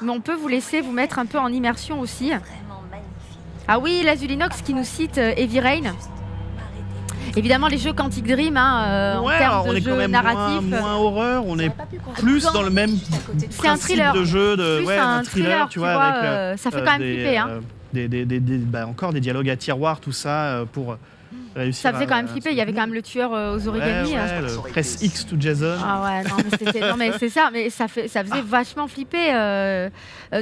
mais on peut vous laisser vous mettre un peu en immersion aussi. Ah oui, Lazulinox qui nous cite Heavy Rain. Évidemment, les jeux Quantic Dream, en termes on de est quand jeux même narratifs. moins horreur, on est plus dans le même C'est un principe thriller. de jeu, Plus un thriller, tu vois, avec ça fait quand même flipper. Hein. Encore des dialogues à tiroir, tout ça, pour réussir. Ça faisait quand même flipper. Il y avait quand même le tueur aux origami. Le press X to Jason. Ah ouais, non mais c'est ça, mais ça faisait vachement flipper.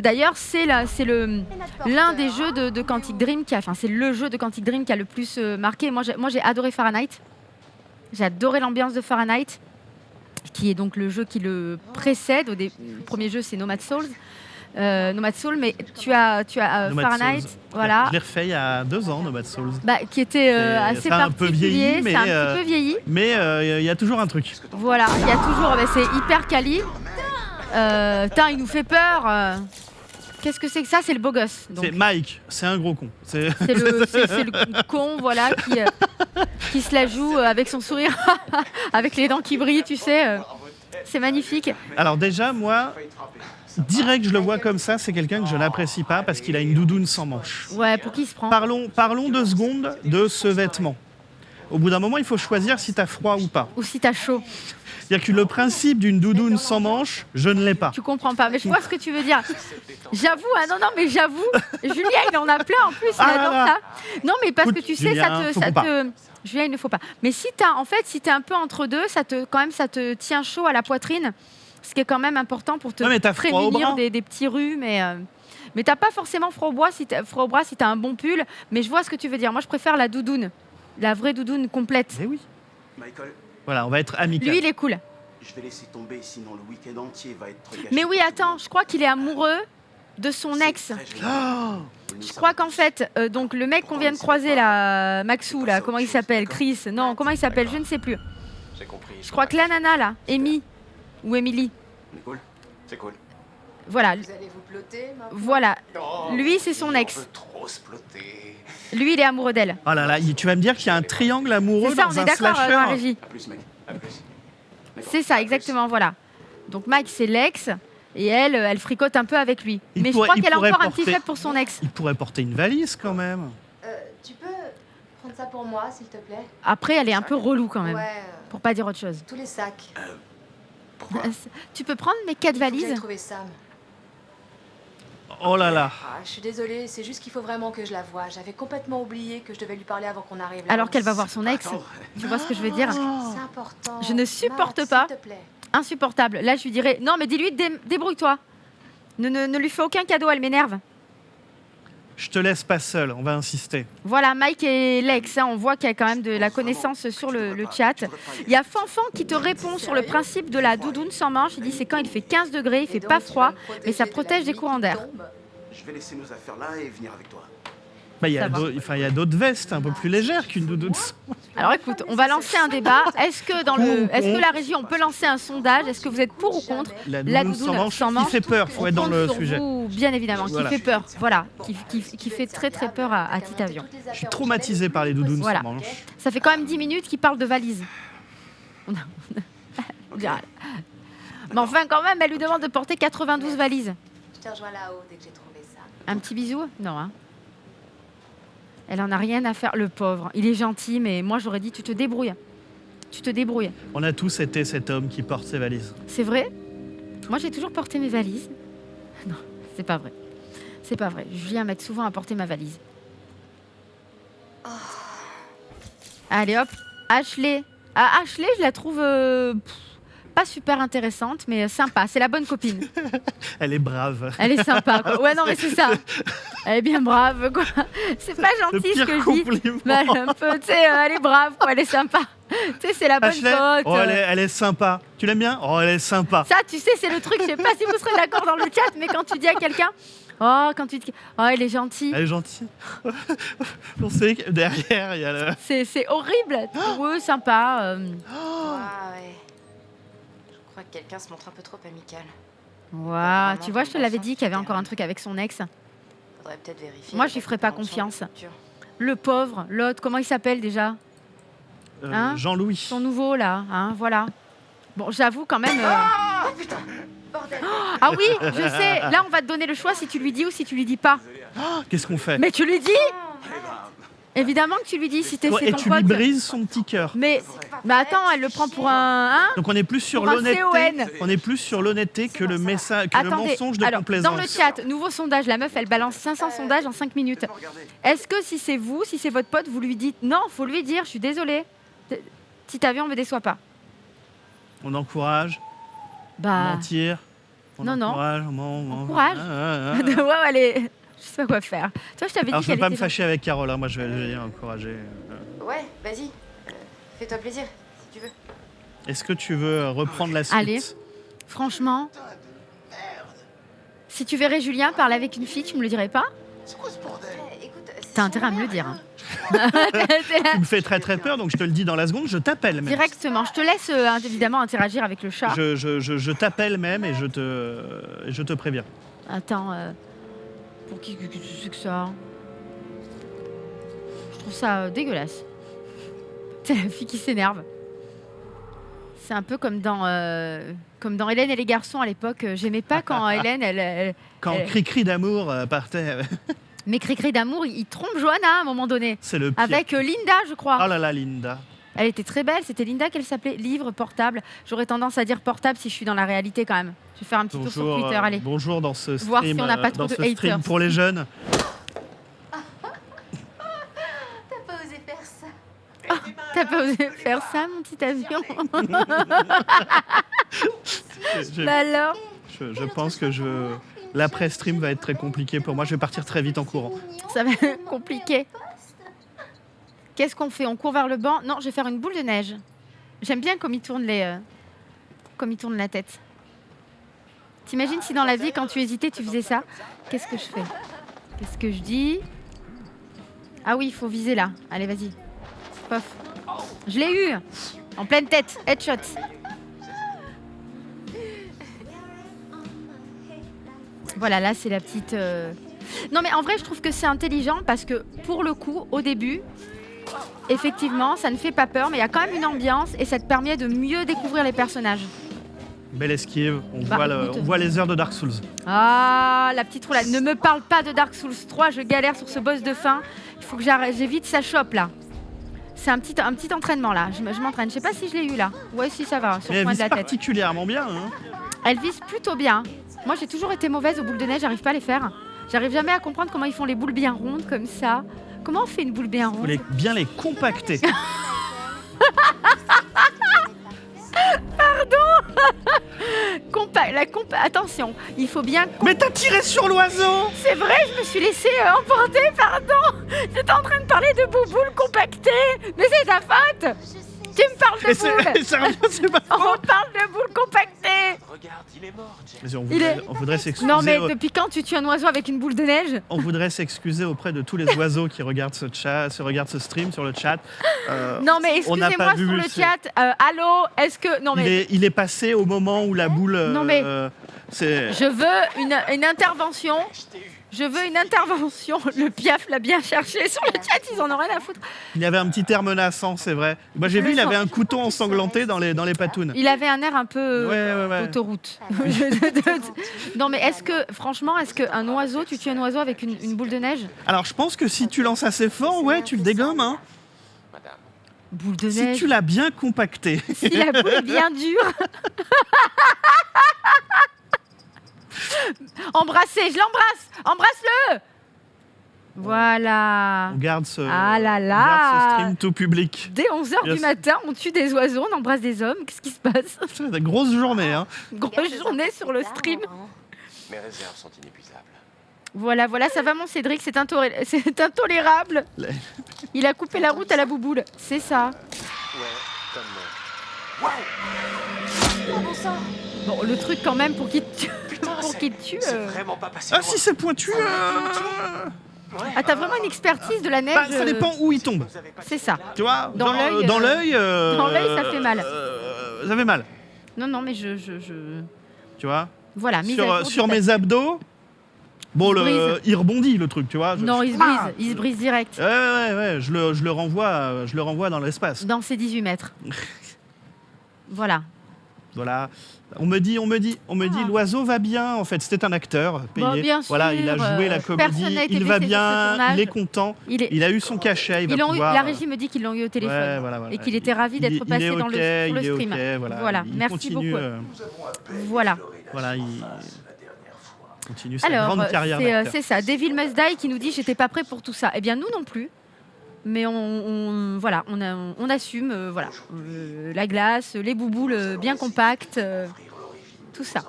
D'ailleurs, c'est l'un des jeux de Quantic Dream c'est le jeu de Quantic Dream qui a le plus marqué. Moi, j'ai adoré Fahrenheit. J'ai adoré l'ambiance de Fahrenheit, qui est donc le jeu qui le précède. Le premier jeu, c'est Nomad Souls. Mais tu as Fahrenheit, Souls. voilà. Je l'ai refait il y a 2 ans, Nomad Souls. Qui était assez ça a un peu particulier, vieilli, mais, c'est un petit peu vieilli. Mais il y a toujours un truc. Voilà, il y a toujours, c'est hyper quali. Putain, il nous fait peur. Qu'est-ce que c'est que ça? C'est le beau gosse. Donc. C'est Mike, c'est un gros con. C'est le con, voilà, qui se la joue avec son sourire, avec les dents qui brillent, tu sais. C'est magnifique. Alors déjà, moi, direct je le vois comme ça, c'est quelqu'un que je n'apprécie pas parce qu'il a une doudoune sans manches. Ouais, pour qui il se prend? Parlons 2 secondes de ce vêtement. Au bout d'un moment, il faut choisir si t'as froid ou pas. Ou si t'as chaud. C'est-à-dire que le principe d'une doudoune sans manches, je ne l'ai pas. Tu comprends pas, mais je vois ce que tu veux dire. J'avoue, non, mais j'avoue, Julien, il en a plein en plus, il adore ça. Non, mais parce que tu sais, Julien, Julien, il ne faut pas. Mais si t'es un peu entre deux, ça te tient chaud à la poitrine, ce qui est quand même important pour te prémunir des petits rhumes. Mais t'as pas forcément froid au bras si t'as un bon pull, mais je vois ce que tu veux dire. Moi, je préfère la doudoune, la vraie doudoune complète. Mais oui. Michael, Voilà, on va être amical. Lui, il est cool. je vais laisser tomber, sinon le week-end entier va être gâché. Mais oui, attends, je crois qu'il est amoureux de son ex. Je crois qu'en fait, donc le mec qu'on vient de croiser là, Maxou là, comment il s'appelle? Chris? Non, comment il s'appelle? Je ne sais plus. J'ai compris. Je crois que la nana là, Amy ou Emily. C'est cool. C'est cool. Voilà. Vous allez vous ploter maintenant? Voilà. Lui, c'est son ex. On veut trop se ploter. Lui, il est amoureux d'elle. Oh là là, tu vas me dire qu'il y a un triangle amoureux C'est ça, on dans est un d'accord dans la slasher. régie. À plus, mec. À plus. C'est ça, exactement, voilà. Donc Mike, c'est l'ex, et elle fricote un peu avec lui. Il Mais pourrait- je crois il qu'elle a pourrait encore un petit porter- faible pour son ex. Il pourrait porter une valise quand même. Tu peux prendre ça pour moi, s'il te plaît? Après, elle est un peu relou quand même, Ouais, pour pas dire autre chose. tous les sacs. Pourquoi? Tu peux prendre mes 4 Faut que j'aille valises? trouver Sam. Oh là là. Ah, je suis désolée, c'est juste qu'il faut vraiment que je la voie. J'avais complètement oublié que je devais lui parler avant qu'on arrive là. Alors qu'elle va voir son ex. Attends. Tu vois ce que je veux dire? C'est important. Je ne supporte Matt, pas. S'il te plaît. Insupportable. Là, je lui dirais, non, mais dis-lui, débrouille-toi. Ne lui fais aucun cadeau, elle m'énerve. Je te laisse pas seul, on va insister. Voilà, Mike et Lex, hein, on voit qu'il y a quand même de la connaissance sur le chat. Il y a Fanfan qui te répond sur le principe de la doudoune sans manche. Il dit c'est quand il fait 15 degrés, il fait Et donc, pas tu froid, vas me mais ça protéger de la protège des nuit courants qui d'air. tombe. Je vais laisser nos affaires là et venir avec toi. Bah, il y Ça a va. il y a d'autres vestes un peu plus légères qu'une doudoune. Alors écoute, on va lancer un débat. Est-ce que la régie, on peut lancer un sondage? Est-ce que vous êtes pour ou contre La la doudoune doudoune sans manche? qui fait peur, faut On être dans compte le sur sujet. vous, bien évidemment, Voilà. qui fait peur. Voilà, qui fait très très peur à Tite-Avion. Je suis traumatisé par les doudounes Voilà. sans manches. Ça fait quand même 10 minutes qu'il parle de valises. On dirait. Mais enfin, quand même, elle lui demande de porter 92 valises. Je te rejoins là-haut dès que j'ai trouvé ça. Un petit bisou? Non, hein. Elle en a rien à faire, le pauvre. Il est gentil, mais moi, j'aurais dit, tu te débrouilles. Tu te débrouilles. On a tous été cet homme qui porte ses valises. C'est vrai? Moi, j'ai toujours porté mes valises. Non, c'est pas vrai. C'est pas vrai. Julien m'aide souvent à porter ma valise. Allez, hop. Ashley. Ah, Ashley, je la trouve pas super intéressante, mais sympa. C'est la bonne copine. Elle est brave. Elle est sympa, quoi. Ouais, non, mais c'est ça. Elle est bien brave, quoi. C'est pas Le gentil ce pire que je dis. compliment. Mais elle est un peu, tu sais, elle est brave, quoi. Elle est sympa. Tu sais, c'est la bonne Ashley, pote. oh, elle est sympa. Tu l'aimes bien? Oh, elle est sympa. Ça, tu sais, c'est le truc. Je sais pas si vous serez d'accord dans le chat, mais quand tu dis à quelqu'un, oh, elle est gentille. Elle est gentille. On sait que derrière, il y a le... C'est horrible. Oui, sympa. Ah ouais. Je crois que quelqu'un se montre un peu trop amical. Ouah, tu vois, je te l'avais dit qu'il y avait encore un truc avec son ex. Faudrait peut-être vérifier. Moi, je lui ferais pas confiance. Le pauvre, l'autre, comment il s'appelle déjà? Hein? Jean-Louis. Son nouveau, là, hein, voilà. Bon, j'avoue quand même... Oh putain, bordel. Ah oui, je sais. Là, on va te donner le choix si tu lui dis ou si tu lui dis pas. Qu'est-ce qu'on fait? Mais tu lui dis. Évidemment que tu lui dis si t'es Ouais, c'est et ton tu pote. lui brises son petit cœur. Mais attends, elle le prend pour un... Hein, Donc on est plus sur pour un l'honnêteté. CON. On est plus sur l'honnêteté que le message, que le Attendez, mensonge de alors, complaisance. dans le chat, nouveau sondage, la meuf, elle balance 500 sondages en 5 minutes. Est-ce que si c'est vous, si c'est votre pote, vous lui dites non, faut lui dire, je suis désolée. Tite-Avion, me déçoit pas. On encourage, Bah, mentir. On non, non. encourage, Encourage. ouais, elle est... Je sais pas quoi faire. Toi, je t'avais Alors dit je veux qu'elle pas me était... fâcher avec Carole, hein. Moi je vais dire encourager. Ouais, vas-y. Fais-toi plaisir, si tu veux. Est-ce que tu veux reprendre la suite? Allez. Franchement, si tu verrais Julien parler avec une fille, tu me le dirais pas? C'est quoi ce bordel? Écoute, T'as intérêt à me le dire. Hein. Tu me fais très très peur, donc je te le dis dans la seconde, je t'appelle même. Directement. Je te laisse évidemment interagir avec le chat. Je t'appelle même et je te préviens. Attends, pour qui c'est que ça? Je trouve ça dégueulasse. C'est la fille qui s'énerve. C'est un peu comme dans Hélène et les garçons à l'époque. J'aimais pas quand Hélène, Quand Cri-Cri d'amour partait. Mais Cri-Cri d'amour, il trompe Johanna à un moment donné. C'est le pire. Avec Linda, je crois. Oh là là, Linda. Elle était très belle. C'était Linda qu'elle s'appelait. Livre, portable. J'aurais tendance à dire portable si je suis dans la réalité quand même. Je vais faire un petit tour sur Twitter. Allez. Bonjour dans ce stream, Voir si on n'a pas trop de stream haters. pour les jeunes. T'as pas osé faire ça. T'as pas osé faire ça, mon petit avion? Bah alors? Je pense que l'après-stream va être très compliqué pour moi. Je vais partir très vite en courant. Ça va être compliqué. Qu'est-ce qu'on fait? On court vers le banc? Non, je vais faire une boule de neige. J'aime bien comme il tourne comme il tourne la tête. T'imagines si dans la vie, quand tu hésitais, tu faisais ça? Qu'est-ce que je fais? Qu'est-ce que je dis? Ah oui, il faut viser là. Allez, vas-y. Pof. Je l'ai eu. En pleine tête. Headshot. Voilà, là, c'est la petite... Non, mais en vrai, je trouve que c'est intelligent parce que, pour le coup, au début, effectivement, ça ne fait pas peur, mais il y a quand même une ambiance et ça te permet de mieux découvrir les personnages. Belle esquive. On écoute. voit les heures de Dark Souls. Ah, la petite roulade. Ne me parle pas de Dark Souls 3, je galère sur ce boss de fin. Il faut que j'évite sa chope, là. C'est un petit entraînement, là. Je m'entraîne. Je sais pas si je l'ai eu, là. Ouais, si, ça va, sur Mais le elle coin de vise la tête. particulièrement bien. Hein. Elle vise plutôt bien. Moi, j'ai toujours été mauvaise aux boules de neige, j'arrive pas à les faire. J'arrive jamais à comprendre comment ils font les boules bien rondes, comme ça. Comment on fait une boule bien ronde? Bien les compacter. Attention, il faut bien... Mais t'as tiré sur l'oiseau! C'est vrai, je me suis laissée emporter, pardon. J'étais en train de parler de boules compactées. Mais c'est ta faute. Tu me parles de boules. C'est pas On parle de boules compactées. Regarde, il est mort, Jack. Mais on voudrait s'excuser. Non mais depuis quand tu tues un oiseau avec une boule de neige? On voudrait s'excuser auprès de tous les oiseaux qui regardent ce stream sur le chat. Non mais on n'a excusez-moi pas vu sur le le- chat. Allô, est-ce que... Non mais Il est passé au moment où la boule. Non, mais- c'est. je veux une intervention. Je t'ai eu. Je veux une intervention. Le Piaf l'a bien cherché sur le chat, ils en ont rien à foutre. Il y avait un petit air menaçant, c'est vrai. Moi j'ai vu, il avait un couteau ensanglanté dans les patounes. Il avait un air un peu Ouais. autoroute. Non mais franchement, est-ce qu'un oiseau, tu tues un oiseau avec une boule de neige? Alors je pense que si tu lances assez fort, ouais, tu le dégommes. Hein. Madame, Boule de Si neige. tu l'as bien compacté. Si la boule est bien dure. Embrassez, je l'embrasse. Embrasse-le. Voilà. On garde ce, Ah là là. on garde ce stream tout public. Dès 11h du Yes. matin, on tue des oiseaux, on embrasse des hommes. Qu'est-ce qui se passe? C'est une grosse journée. Hein. Grosse journée sur le stream. mes réserves sont inépuisables. Voilà, ça va mon Cédric, c'est intolérable. La- Il a coupé la route à la bouboule. C'est ça. Ouais, comme... Oh bon sang. Bon, le truc quand même pour qu'il te tue. Pour qu'il te tue. C'est vraiment pas passé Ah loin. si c'est pointu. Ouais. Ah, t'as vraiment une expertise de la neige. Bah, ça dépend où il tombe. Vous avez passé C'est ça. Tu vois, Dans l'œil, Dans l'œil. dans l'œil, ça fait mal. Ça fait mal. Non, mais Tu vois. Voilà, mise à jour du Sur tapis. mes abdos. Bon, Il se brise. il rebondit le truc, tu vois. Non, il se brise direct. Ouais, je le renvoie dans l'espace. Dans ses 18 mètres. Voilà. Voilà. On me dit, l'oiseau va bien. En fait, c'était un acteur payé. Bon, bien Voilà, sûr, il a joué la personne comédie. n'a été Il va blessé sur ce bien, tournage. il est content. Il a eu son cachet. Il va pouvoir. La régie me dit qu'ils l'ont eu au téléphone. Ouais, voilà. Et qu'il était ravi d'être passé il est dans ok, sur le il est stream. ok, voilà. Il Merci continue, beaucoup. Nous avons à peine Voilà. effleuré la Voilà, il surface la dernière fois. continue sa Alors, grande carrière d'acteur. c'est ça. Devil Must Die qui nous dit j'étais pas prêt pour tout ça. Eh bien, nous non plus. Mais on assume, voilà. La glace, les bouboules bien compactes, tout ça.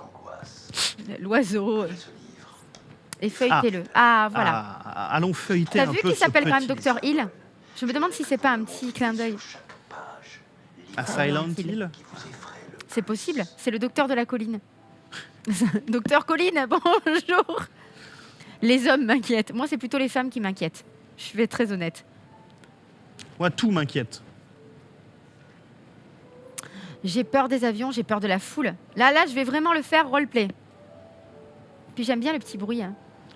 L'oiseau. Et feuilletez-le. Ah, voilà. Ah, allons feuilleter T'as un vu peu qu'il ce s'appelle quand même petit- Dr Hill? Je me demande si c'est pas un petit clin d'œil. À Silent Hill. Hill. C'est possible. C'est le docteur de la colline. Docteur Colline, bonjour. Les hommes m'inquiètent. Moi, c'est plutôt les femmes qui m'inquiètent. Je vais être très honnête. Moi, tout m'inquiète. J'ai peur des avions, j'ai peur de la foule. Là, je vais vraiment le faire roleplay. Puis j'aime bien le petit bruit. Hein,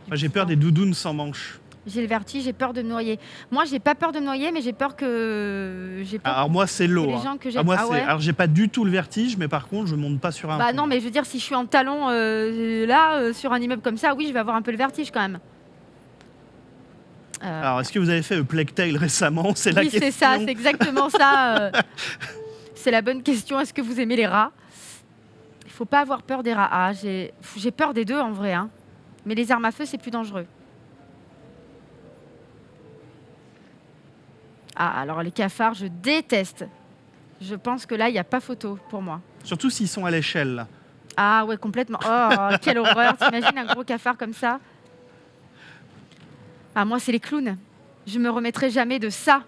Moi, j'ai peur des doudounes sans manches. J'ai le vertige, j'ai peur de me noyer. Moi, j'ai pas peur de me noyer, mais j'ai peur que... Alors moi, c'est l'eau. les gens que j'aime. Moi, Ah ouais. Alors, j'ai pas du tout le vertige, mais par contre, je monte pas sur un Bah pont. non, mais je veux dire, si je suis en talon sur un immeuble comme ça, oui, je vais avoir un peu le vertige quand même. Alors, est-ce que vous avez fait Plague Tale récemment? C'est la Oui, question. c'est ça, c'est exactement ça. C'est la bonne question. Est-ce que vous aimez les rats? Il faut pas avoir peur des rats. Ah, j'ai peur des deux en vrai. Hein. Mais les armes à feu, c'est plus dangereux. Ah, alors les cafards, je déteste. Je pense que là, il n'y a pas photo pour moi. Surtout s'ils sont à l'échelle, là. Ah ouais, complètement. Oh, quelle horreur. T'imagines un gros cafard comme ça? Ah, moi, c'est les clowns. Je me remettrai jamais de ça.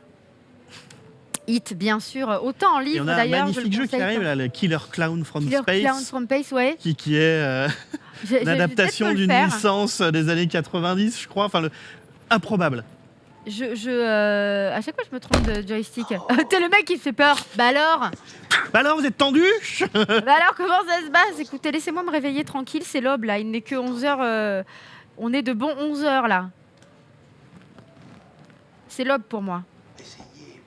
Hit, bien sûr. Autant en Et livre, on a un d'ailleurs. magnifique jeu qui arrive, là, le Killer Clown from Killer Space, Clown from Space, ouais. qui est une adaptation peut-être me le d'une faire. licence des années 90, je crois. Enfin, improbable. À chaque fois, je me trompe de joystick. T'es le mec qui fait peur. Bah alors Vous êtes tendu? Bah alors, comment ça se passe? Écoutez, laissez-moi me réveiller tranquille, c'est l'aube, là. Il n'est que 11h. On est de bon 11h, là. C'est l'aube pour moi. Essayez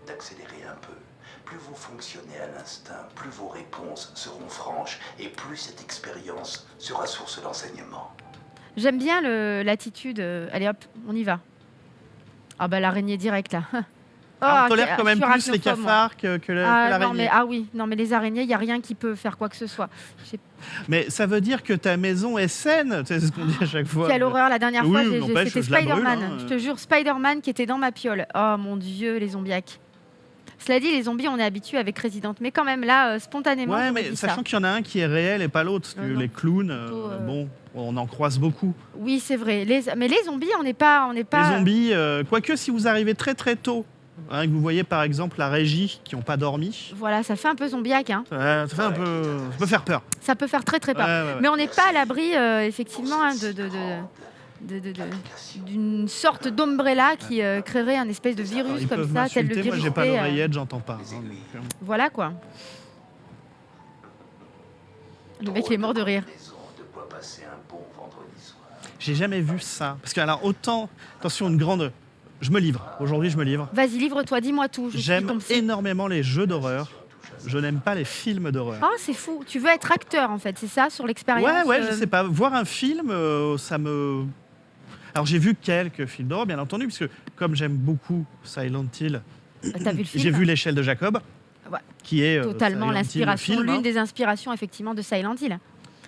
d'accélérer un peu. Plus vous fonctionnez à l'instinct, plus vos réponses seront franches et plus cette expérience sera source d'enseignement. J'aime bien l'attitude. Allez hop, on y va. Ah bah l'araignée directe, là. On tolère quand même je suis plus les arachnophobie, moi. cafards que l'araignée. Non, mais les araignées, il n'y a rien qui peut faire quoi que ce soit. Mais ça veut dire que ta maison est saine, c'est ce qu'on dit à chaque fois. Quelle horreur, la dernière Oui, fois, n'empêche, c'était je la brûle, Spider-Man. hein. Je te jure, Spider-Man qui était dans ma piole. Oh mon Dieu, les zombiacs. Cela dit, les zombies, on est habitué avec Resident. Mais quand même, là, spontanément, Ouais, je me mais dis sachant ça. qu'il y en a un qui est réel et pas l'autre. Parce que Non, les clowns, plutôt, bon, on en croise beaucoup. Oui, c'est vrai. Mais les zombies, on n'est pas... Les zombies, quoique si vous arrivez très très tôt, hein, que vous voyez par exemple la régie qui n'ont pas dormi, Voilà, ça fait un peu zombiaque. Hein. ça fait un peu... Ça peut faire peur. Ça peut faire très très peur. Ouais. Mais on n'est pas à l'abri, effectivement, hein, d'une sorte d'ombrella qui créerait un espèce de Alors, virus ils comme peuvent ça, tel le m'insulter, virus moi j'ai pas T, l'oreillette, j'entends pas. hein, donc, Voilà quoi. Le mec il est mort de rire. De quoi passer un bon vendredi soir. J'ai jamais vu ça. Parce que alors autant, attention, une grande... Je me livre, aujourd'hui je me livre. Vas-y, livre-toi, dis-moi tout. Je suis J'aime comme ça. énormément les jeux d'horreur. Je n'aime pas les films d'horreur. Ah, c'est fou. Tu veux être acteur en fait, c'est ça, sur l'expérience Ouais, je sais pas. Voir un film, ça me... Alors j'ai vu quelques films d'horreur, bien entendu, parce que comme j'aime beaucoup Silent Hill, T'as vu le film? j'ai vu L'échelle de Jacob, Ouais. qui est Totalement Silent Hill, l'inspiration, le film, l'une hein. des inspirations effectivement de Silent Hill.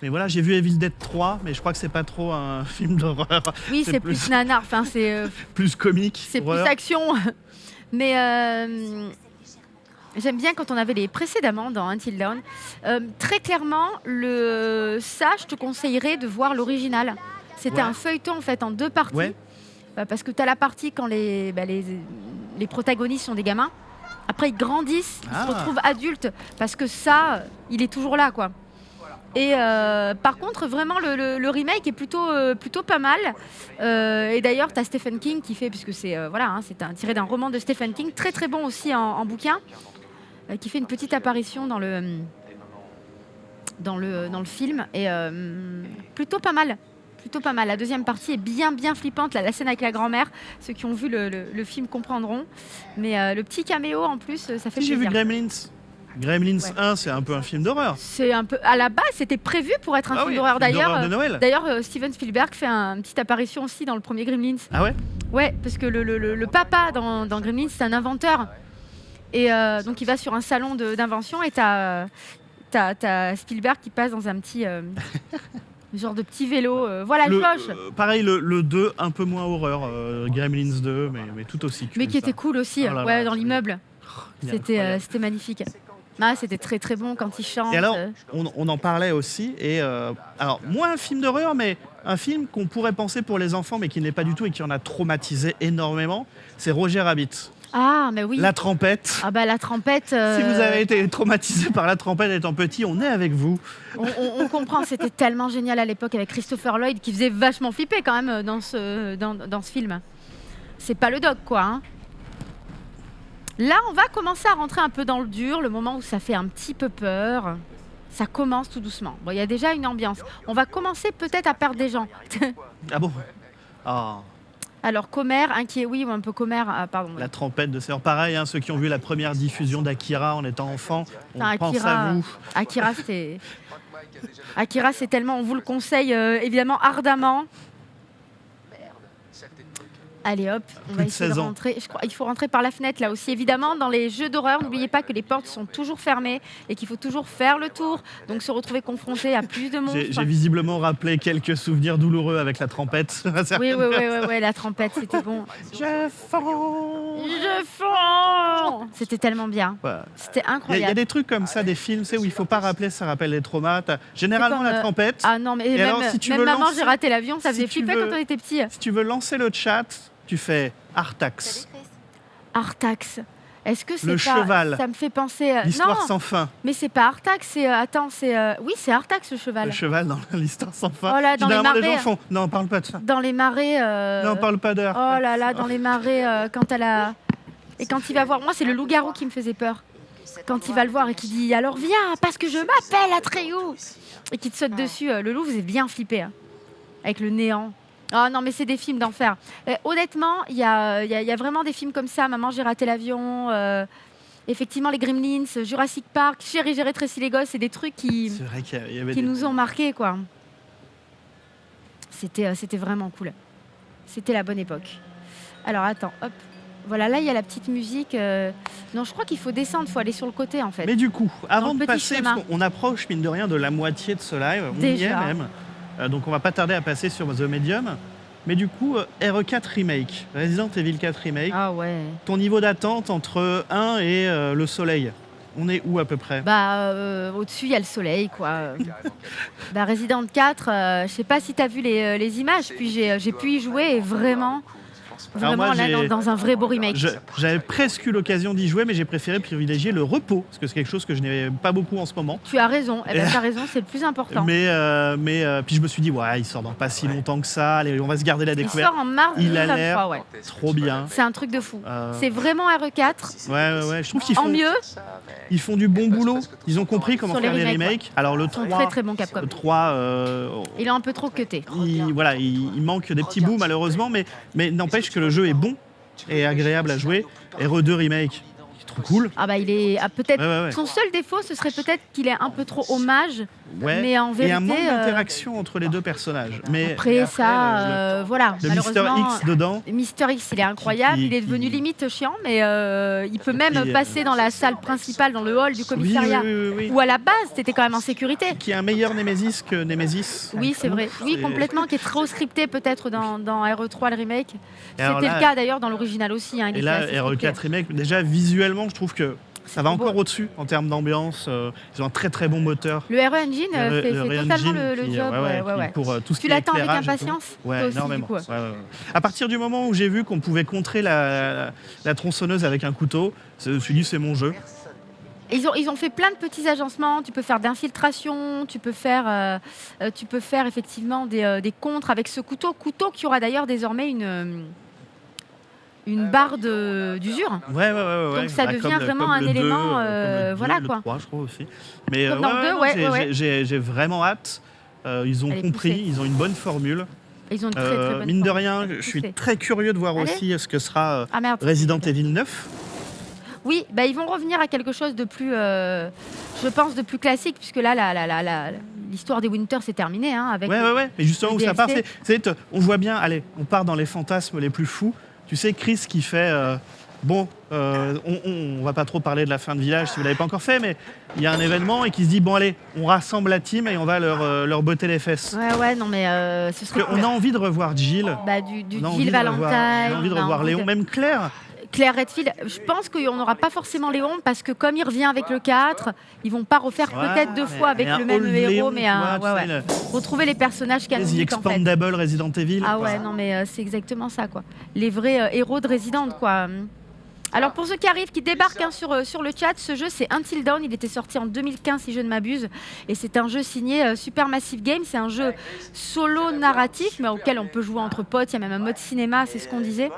Mais voilà, j'ai vu Evil Dead 3, mais je crois que c'est pas trop un film d'horreur. Oui, c'est plus nanar, enfin c'est plus comique. plus horreur. action. Mais j'aime bien quand on avait les précédemment dans Until Dawn. Très clairement, ça, je te conseillerais de voir l'original. C'était Ouais. un feuilleton en fait en 2 parties. Ouais. Parce que tu as la partie quand les protagonistes sont des gamins. Après, ils grandissent, ils se retrouvent adultes. Parce que ça, il est toujours là, quoi. Et par contre, vraiment, le remake est plutôt pas mal. Et d'ailleurs, tu as Stephen King qui fait, puisque c'est tiré d'un roman de Stephen King, très très bon aussi en bouquin, qui fait une petite apparition dans le film. Et plutôt pas mal. Plutôt pas mal. La deuxième partie est bien flippante. Là, la scène avec la grand-mère, ceux qui ont vu le film comprendront. Mais le petit caméo en plus, ça fait J'ai plaisir. vu Gremlins. Gremlins 1, c'est un peu un film d'horreur. C'est un peu à la base, c'était prévu pour être un film d'horreur. d'horreur de Noël. D'ailleurs, Steven Spielberg fait une petite apparition aussi dans le premier Gremlins. Ah ouais? Ouais, parce que le papa dans Gremlins, c'est un inventeur. Et donc il va sur un salon d'invention et t'as Spielberg qui passe dans un petit genre de petit vélo. Voilà, cloche. Pareil, le 2, un peu moins horreur. Gremlins 2, mais tout aussi cool. Mais qui était cool aussi, Oh là là, dans l'immeuble. incroyable. C'était magnifique. Ah, c'était très très bon quand il chante. Et alors, on en parlait aussi. Et alors, moins un film d'horreur, mais un film qu'on pourrait penser pour les enfants, mais qui n'est pas du tout et qui en a traumatisé énormément, c'est Roger Rabbit. Ah, mais oui. La Trempette. Ah bah la Trempette. Si vous avez été traumatisé par La Trempette étant petit, on est avec vous. On comprend, c'était tellement génial à l'époque avec Christopher Lloyd qui faisait vachement flipper quand même dans ce film. C'est pas le doc, quoi. Hein. Là, on va commencer à rentrer un peu dans le dur, le moment où ça fait un petit peu peur. Ça commence tout doucement. Bon, il y a déjà une ambiance. On va commencer peut-être à perdre des gens. Ah bon? Ah, Alors, commère, inquiet, oui, ou un peu commère, pardon. la trompette de Sœur. Pareil, hein, ceux qui ont vu la première diffusion d'Akira en étant enfant, on Enfin, pense à vous. Akira, c'est tellement, on vous le conseille évidemment ardemment. Allez hop, on va de essayer de 16 ans. rentrer. Je crois, il faut rentrer par la fenêtre là aussi. Évidemment, dans les jeux d'horreur, n'oubliez pas que les portes sont toujours fermées et qu'il faut toujours faire le tour. Donc se retrouver confronté à plus de monstres. J'ai visiblement rappelé quelques souvenirs douloureux avec la trompette. Oui, la trompette, c'était bon. Je fonds. Je fonds. C'était tellement bien. Ouais. C'était Il y a incroyable. des trucs comme ça, des films, tu sais, où il faut pas rappeler, ça rappelle les traumas. T'as généralement comme, la trompette. Ah non, mais Et même, alors, si tu même veux maman, lancer- j'ai raté l'avion, ça si faisait tu flipper veux- quand on était petit. Si tu veux lancer le chat, tu fais Artax, Artax. Est-ce que c'est Le pas... cheval. Ça me fait penser... l'histoire non, sans fin. mais c'est pas Artax, c'est... attends, c'est... Oui, c'est Artax, le cheval. Le cheval dans l'histoire sans fin. Oh là, dans les Généralement, les marais. gens font non, parle pas de ça. Dans les marais... Non, parle pas d'heure. Oh là là, dans les marais, quand elle a... Et quand il va voir... Moi, c'est le loup-garou qui me faisait peur. Quand il va le voir et qu'il dit « Alors viens, parce que je m'appelle Atreyu !» Et qu'il te saute dessus. Le loup faisait bien flipper. Hein, avec le néant. Oh non, mais c'est des films d'enfer. Honnêtement, il y a vraiment des films comme ça. Maman, j'ai raté l'avion. Effectivement, les Gremlins, Jurassic Park, Chérie, j'ai rétréci les gosses. C'est des trucs qui C'est vrai qu'il y avait qui des... nous ont marqués, quoi. C'était vraiment cool. C'était la bonne époque. Alors, attends, hop. Voilà, là, il y a la petite musique. Non, je crois qu'il faut descendre, il faut aller sur le côté, en fait. Mais du coup, avant le de petit passer, chemin. parce qu'on approche, mine de rien, de la moitié de ce live, on y Déjà. est même. Donc on va pas tarder à passer sur The Medium. Mais du coup, RE4 Remake, Resident Evil 4 Remake, Ah ouais. ton niveau d'attente entre 1 et le soleil, on est où à peu près? Bah, au-dessus, il y a le soleil, quoi. Bah, Resident 4, je sais pas si tu as vu les images, puis j'ai pu y jouer et vraiment, Alors moi, là, j'ai- dans un vrai beau remake. J'avais presque eu l'occasion d'y jouer, mais j'ai préféré privilégier le repos, parce que c'est quelque chose que je n'ai pas beaucoup en ce moment. Tu as raison, tu as raison, c'est le plus important. Mais puis je me suis dit, ouais, il sort dans pas si longtemps que ça, allez, on va se garder la Il découverte. sort en mars Il a 2023, l'air ouais. trop bien. C'est un truc de fou. Euh, C'est vraiment RE4, Ouais, je trouve qu'ils en font, mieux, ils font du bon boulot. Ils ont compris comment Sur les faire les remakes, remakes. Alors le ils sont 3, très très bons Capcom. le 3 Il est un peu trop cuté. il manque des petits bouts malheureusement, mais n'empêche que le jeu est bon et agréable à jouer. RE2 Remake, c'est trop cool. Ah bah il est peut-être Ouais. son seul défaut, ce serait peut-être qu'il est un peu trop hommage. Ouais. Mais en et un manque vérité, d'interaction entre les deux personnages. Mais Après ça, voilà, le Mister malheureusement. X dedans. Mister X, il est incroyable, Qui- il est devenu qui- limite chiant, mais il peut même Qui, passer dans la salle principale, dans le hall du Oui, commissariat. oui. Où à la base, t'étais quand même en sécurité. Qui est un meilleur Nemesis que Nemesis. Oui, c'est vrai. Oui, C'est- complètement, qui est trop scripté peut-être dans RE3, le remake. Et alors C'était là- le cas d'ailleurs dans l'original aussi. Hein, il Et était là, assez RE4 scripté. Remake, déjà visuellement, je trouve que ça va trop beau. encore au-dessus en termes d'ambiance. Ils ont un très très bon moteur. Le RE Engine fait Real totalement Engine le qui, job. qui, Ouais. pour tout ce Tu qui est l'attends avec éclairage et tout. impatience Ouais, toi aussi, énormément. du coup. Ouais. À partir du moment où j'ai vu qu'on pouvait contrer la tronçonneuse avec un couteau, je me suis dit c'est mon jeu. Ils ont fait plein de petits agencements. Tu peux faire d'infiltration, tu peux faire effectivement des contres avec ce couteau qui aura d'ailleurs désormais une barre d'usure. Ouais. Donc ça devient comme vraiment un le 2, élément, comme le 2, voilà, le quoi. 3, je crois aussi. Mais Comme dans le 2, ouais. j'ai vraiment hâte. Ils ont Elle est compris, poussée. ils ont une bonne formule. Ils ont une très très bonne Mine de forme. rien, Elle est je suis poussée. très curieux de voir Allez. aussi ce que sera Ah merde. Resident Evil 9. Oui, bah, ils vont revenir à quelque chose de plus, je pense, de plus classique, puisque là, l'histoire des Winter c'est terminé. Hein, avec Ouais. Mais justement, le où ça part, DLC. on voit bien, allez, on part dans les fantasmes les plus fous. Tu sais, Chris qui fait. On va pas trop parler de la fin de village si vous l'avez pas encore fait, mais il y a un événement et qui se dit bon, allez, on rassemble la team et on va leur botter les fesses. Ouais, non, mais ce serait Parce qu'on a envie de revoir Jill. bah, du On a envie Jill de revoir- Valentine. on a envie de on a revoir envie Léon, de- même Claire. Claire Redfield, je pense qu'on n'aura pas forcément Léon, parce que comme il revient avec le 4, ils vont pas refaire peut-être deux fois avec mais un le même old héros, Léon, mais tu vois, tu sais, le- retrouver les personnages The canoniques en fait. Expandable Resident Evil. Ah quoi. ouais, non mais c'est exactement ça quoi. Les vrais héros de Resident quoi. Alors pour ceux qui arrivent, qui débarquent hein, sur le chat, ce jeu c'est Until Dawn, il était sorti en 2015 si je ne m'abuse, et c'est un jeu signé Supermassive Games, c'est un jeu solo narratif mais auquel on peut jouer entre potes, il y a même un mode cinéma, c'est ce qu'on disait.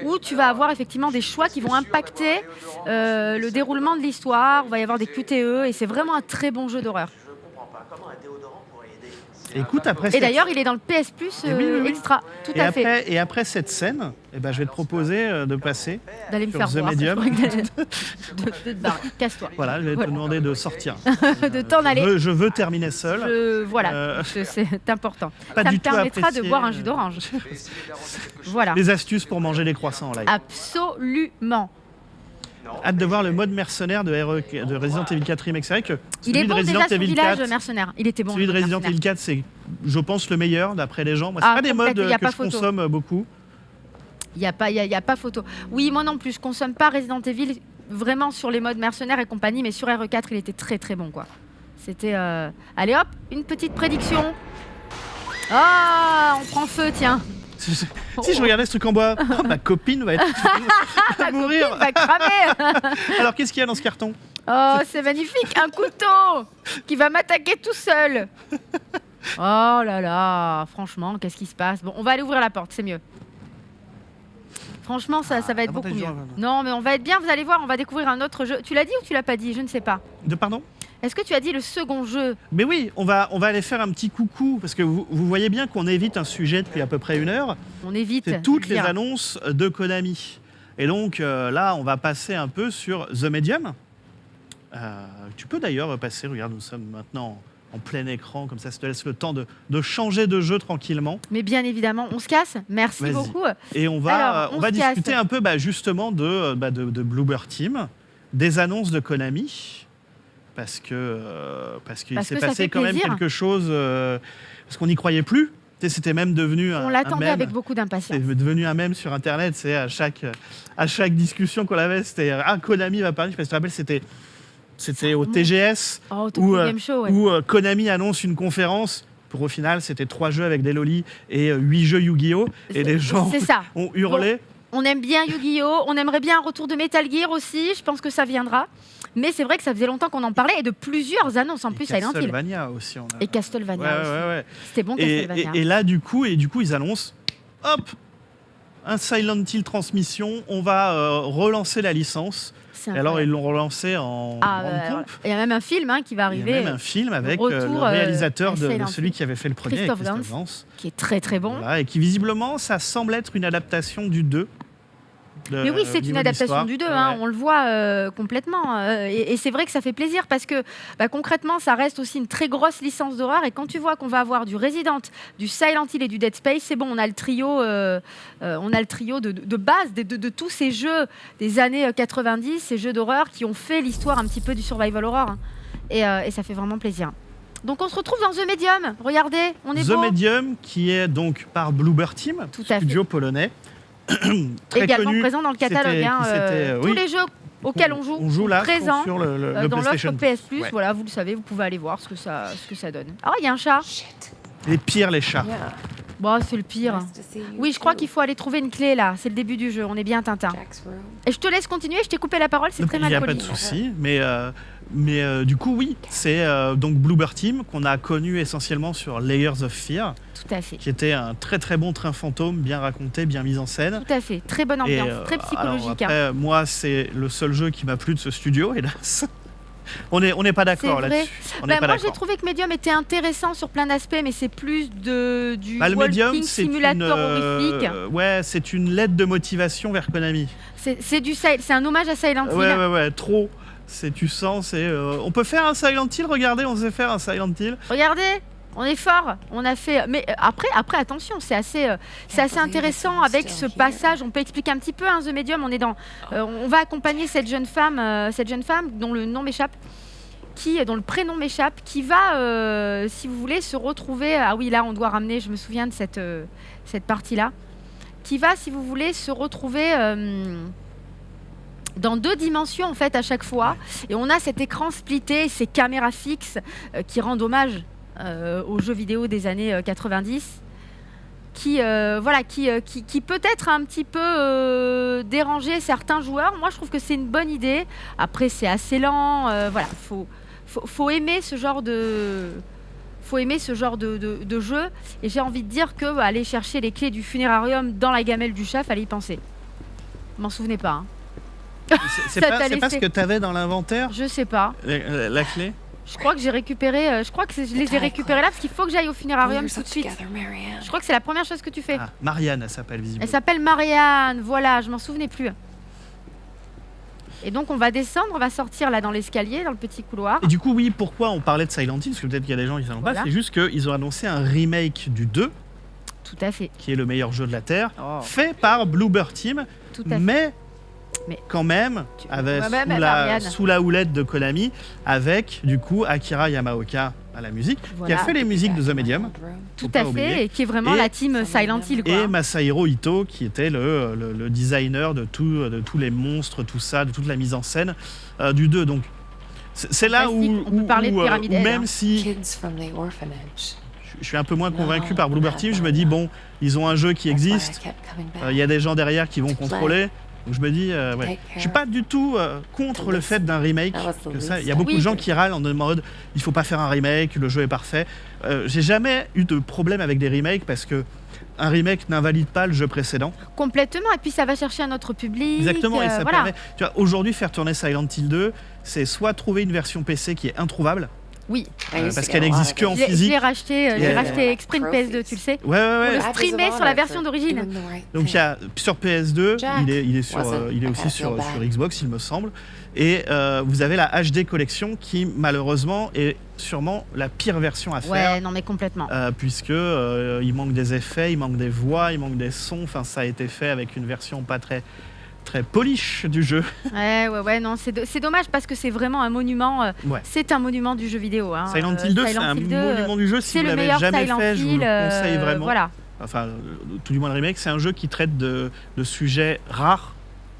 où tu vas avoir effectivement des choix qui vont impacter le déroulement de l'histoire. Il va y avoir des QTE et c'est vraiment un très bon jeu d'horreur. Je comprends pas comment un déodorant pourrait aider. Écoute, après Et cette- d'ailleurs, il est dans le PS Plus oui. Extra, tout à fait. Et après cette scène, je vais te proposer de passer. D'aller me sur faire The voir. Medium. De te barrer. Casse-toi. Voilà, je vais te demander de sortir. De t'en aller. Je veux terminer seul. Voilà, c'est important. Pas Ça du me tout permettra de apprécié, boire un jus d'orange. Voilà, Les astuces pour manger des croissants en live. absolument. Hâte de voir le mode mercenaire de Resident Evil 4 Remake. C'est vrai que Il celui est de bon Resident déjà son Evil village 4, mercenaire. Il était bon. celui de le Resident mercenaire. Evil 4, c'est, je pense, le meilleur d'après les gens. Moi, c'est Ah, pas des modes complètement, y a que pas je photo. consomme beaucoup. Il n'y a pas photo. Oui, moi non plus, je consomme pas Resident Evil vraiment sur les modes mercenaires et compagnie, mais sur RE4, il était très très bon, quoi. C'était... Allez hop, une petite prédiction. Ah, on prend feu, tiens. Si je regardais ce truc en bois, ma copine va La mourir. copine va cramer. Alors, qu'est-ce qu'il y a dans ce carton? Oh, c'est magnifique, un couteau qui va m'attaquer tout seul. Oh là là, franchement, qu'est-ce qui se passe? Bon, on va aller ouvrir la porte, c'est mieux. Franchement, ça va être beaucoup avantage mieux. du jeu, Non, mais on va être bien, vous allez voir, on va découvrir un autre jeu. Tu l'as dit ou tu l'as pas dit? Je ne sais pas. Pardon? Est-ce que tu as dit le second jeu? Mais oui, on va aller faire un petit coucou, parce que vous voyez bien qu'on évite un sujet depuis à peu près 1 heure. On évite. C'est toutes les Bien. annonces de Konami. Et donc là, on va passer un peu sur The Medium. Tu peux d'ailleurs passer, regarde, nous sommes maintenant en plein écran, comme ça te laisse le temps de changer de jeu tranquillement. Mais bien évidemment, on se casse. Merci Vas-y. beaucoup. Et on va, Alors, on on va se casse. discuter un peu justement de Bloober Team, des annonces de Konami, parce qu'il Parce s'est que ça passé fait quand même plaisir. quelque chose, parce qu'on n'y croyait plus. Tu sais, c'était même devenu On un l'attendait mème. avec beaucoup d'impatience. C'est devenu un mème sur Internet. C'est à chaque discussion qu'on avait, c'était Konami va parler. Je sais pas si tu te rappelles, c'était au TGS Oh, où, Tokyo Game Show, ouais. où Konami annonce une conférence. Pour au final, c'était 3 jeux avec des lolis et 8 jeux Yu-Gi-Oh! Et les gens C'est ça. ont hurlé. On aime bien Yu-Gi-Oh! On aimerait bien un retour de Metal Gear aussi. Je pense que ça viendra. Mais c'est vrai que ça faisait longtemps qu'on en parlait et de plusieurs annonces en plus à Silent Hill. Castlevania aussi. On a... Et Castlevania Ouais, aussi. ouais. C'était bon, Castlevania. Et là, du coup, ils annoncent, hop, un Silent Hill transmission. On va relancer la licence. C'est Et alors, incroyable. ils l'ont relancé en Ah, grande voilà. pompe. Il y a même un film qui va Il y arriver, a même un film avec retour, le réalisateur à de Silent celui Hill. qui avait fait le premier, avec Christophe Christophe Gans. qui est très très bon. Voilà, et qui visiblement, ça semble être une adaptation du 2. Mais oui, c'est une adaptation du 2, hein, on le voit complètement. Et c'est vrai que ça fait plaisir parce que concrètement, ça reste aussi une très grosse licence d'horreur. Et quand tu vois qu'on va avoir du Resident, du Silent Hill et du Dead Space, c'est bon, on a le trio, de base de tous ces jeux des années 90, ces jeux d'horreur qui ont fait l'histoire un petit peu du survival horror. Hein. Et ça fait vraiment plaisir. Donc on se retrouve dans The Medium. Regardez, on est The beau. Medium, qui est donc par Bloober Team, Tout à studio polonais. Très Également connu. présent dans le catalogue. C'était- Hein, c'était, tous oui. les jeux auxquels on joue là présents sur le dans l'offre PlayStation PS Plus. Ouais. Voilà, vous le savez, vous pouvez aller voir ce que ça donne. Ah, il y a un chat. Les pires, les chats. Bon, c'est le pire. Oui, je crois qu'il faut aller trouver une clé là. C'est le début du jeu. On est bien Tintin. Et je te laisse continuer. Je t'ai coupé la parole. C'est très Il mal n'y a pas poli. de souci, mais du coup, oui, c'est donc Bloober Team qu'on a connu essentiellement sur Layers of Fear, Tout à fait. qui était un très très bon train fantôme, bien raconté, bien mis en scène. Tout à fait. Très bonne ambiance. Et, très psychologique. alors, après, moi, c'est le seul jeu qui m'a plu de ce studio, hélas. On n'est pas d'accord C'est vrai. là-dessus. On n'est pas moi, j'ai d'accord. trouvé que Medium était intéressant sur plein d'aspects, mais c'est plus du Le Medium, walking c'est simulator horrifique. c'est une lettre de motivation vers Konami. C'est un hommage à Silent Hill. Ouais, trop. Tu sens, on peut faire un Silent Hill, regardez, on sait faire un Silent Hill. Regardez, on est fort. On a fait. Mais après, attention, c'est assez intéressant avec ce passage. On peut expliquer un petit peu. The Medium, on va accompagner cette jeune femme dont le nom m'échappe, dont le prénom m'échappe, qui va, si vous voulez, se retrouver. Ah oui, là, on doit ramener. Je me souviens de cette partie-là, qui va, si vous voulez, se retrouver. Dans 2 dimensions en fait à chaque fois, et on a cet écran splitté, ces caméras fixes qui rendent hommage aux jeux vidéo des années 90, qui peut-être un petit peu déranger certains joueurs. Moi je trouve que c'est une bonne idée. Après c'est assez lent, faut aimer ce genre de jeu, et j'ai envie de dire que aller chercher les clés du funérarium dans la gamelle du chat, fallait y penser. Je m'en souvenais pas. Hein. C'est Ça pas, t'a c'est pas laissé- ce que t'avais dans l'inventaire, Je sais pas. la clé. Je crois que j'ai récupéré. Je crois que je les ai récupérés là parce qu'il faut que j'aille au funérarium tout de suite. Je crois que c'est la première chose que tu fais. Ah, Marianne, elle s'appelle Elle visiblement. s'appelle Marianne. Voilà, je m'en souvenais plus. Et donc on va descendre, on va sortir là dans l'escalier, dans le petit couloir. Et du coup, oui, pourquoi on parlait de Silent Hill? Parce que peut-être qu'il y a des gens qui ne savent Voilà. pas. C'est juste qu'ils ont annoncé un remake du 2, Tout à fait. qui est le meilleur jeu de la Terre, Oh. fait par Bloober Team, Tout à fait. mais Mais- quand même, avec, Ouais, mais sous, Marianne. sous la houlette de Konami, avec du coup Akira Yamaoka à la musique, Voilà. qui a fait les musiques de The Medium, Tout faut pas à fait, oublier. et qui est vraiment Et- la team Silent Hill. Quoi. et Masahiro Ito, qui était le designer de tous les monstres, tout ça, de toute la mise en scène du 2. Donc, c'est là où, Fantastique. On peut parler de où, Pyramid Head, même hein. si Kids from the orphanage. je suis un peu moins convaincu par Bloober Team, je me dis, bon, ils ont un jeu qui existe, il y a des gens derrière qui vont contrôler. Donc je me dis, ouais. Je suis pas du tout contre le fait d'un remake. Que ça. Il y a beaucoup de gens qui râlent en mode, il faut pas faire un remake, le jeu est parfait. J'ai jamais eu de problème avec des remakes parce que un remake n'invalide pas le jeu précédent. Complètement, et puis ça va chercher un autre public. Exactement, et ça voilà. permet. Tu vois, aujourd'hui, faire tourner Silent Hill 2, c'est soit trouver une version PC qui est introuvable, Oui, parce qu'elle n'existe que en je physique. l'ai racheté, j'ai Yeah. racheté exprès une PS2, tu le sais. Ouais, ouais, ouais. Le streamer sur la version d'origine. Donc il y a sur PS2, Jack il est aussi sur Xbox, il me semble. Et vous avez la HD collection qui malheureusement est sûrement la pire version à faire. Ouais, non mais complètement. Puisque il manque des effets, il manque des voix, il manque des sons. Enfin, ça a été fait avec une version pas très polish du jeu. Ouais, non, c'est dommage parce que c'est vraiment un monument. Ouais. C'est un monument du jeu vidéo. Hein. Silent Hill 2, c'est Silent un Hill 2, monument du jeu. Si c'est vous le l'avez meilleur jamais Silent fait, je vous Hill. le conseille vraiment. Voilà. Enfin, tout du moins le remake, c'est un jeu qui traite de sujets rares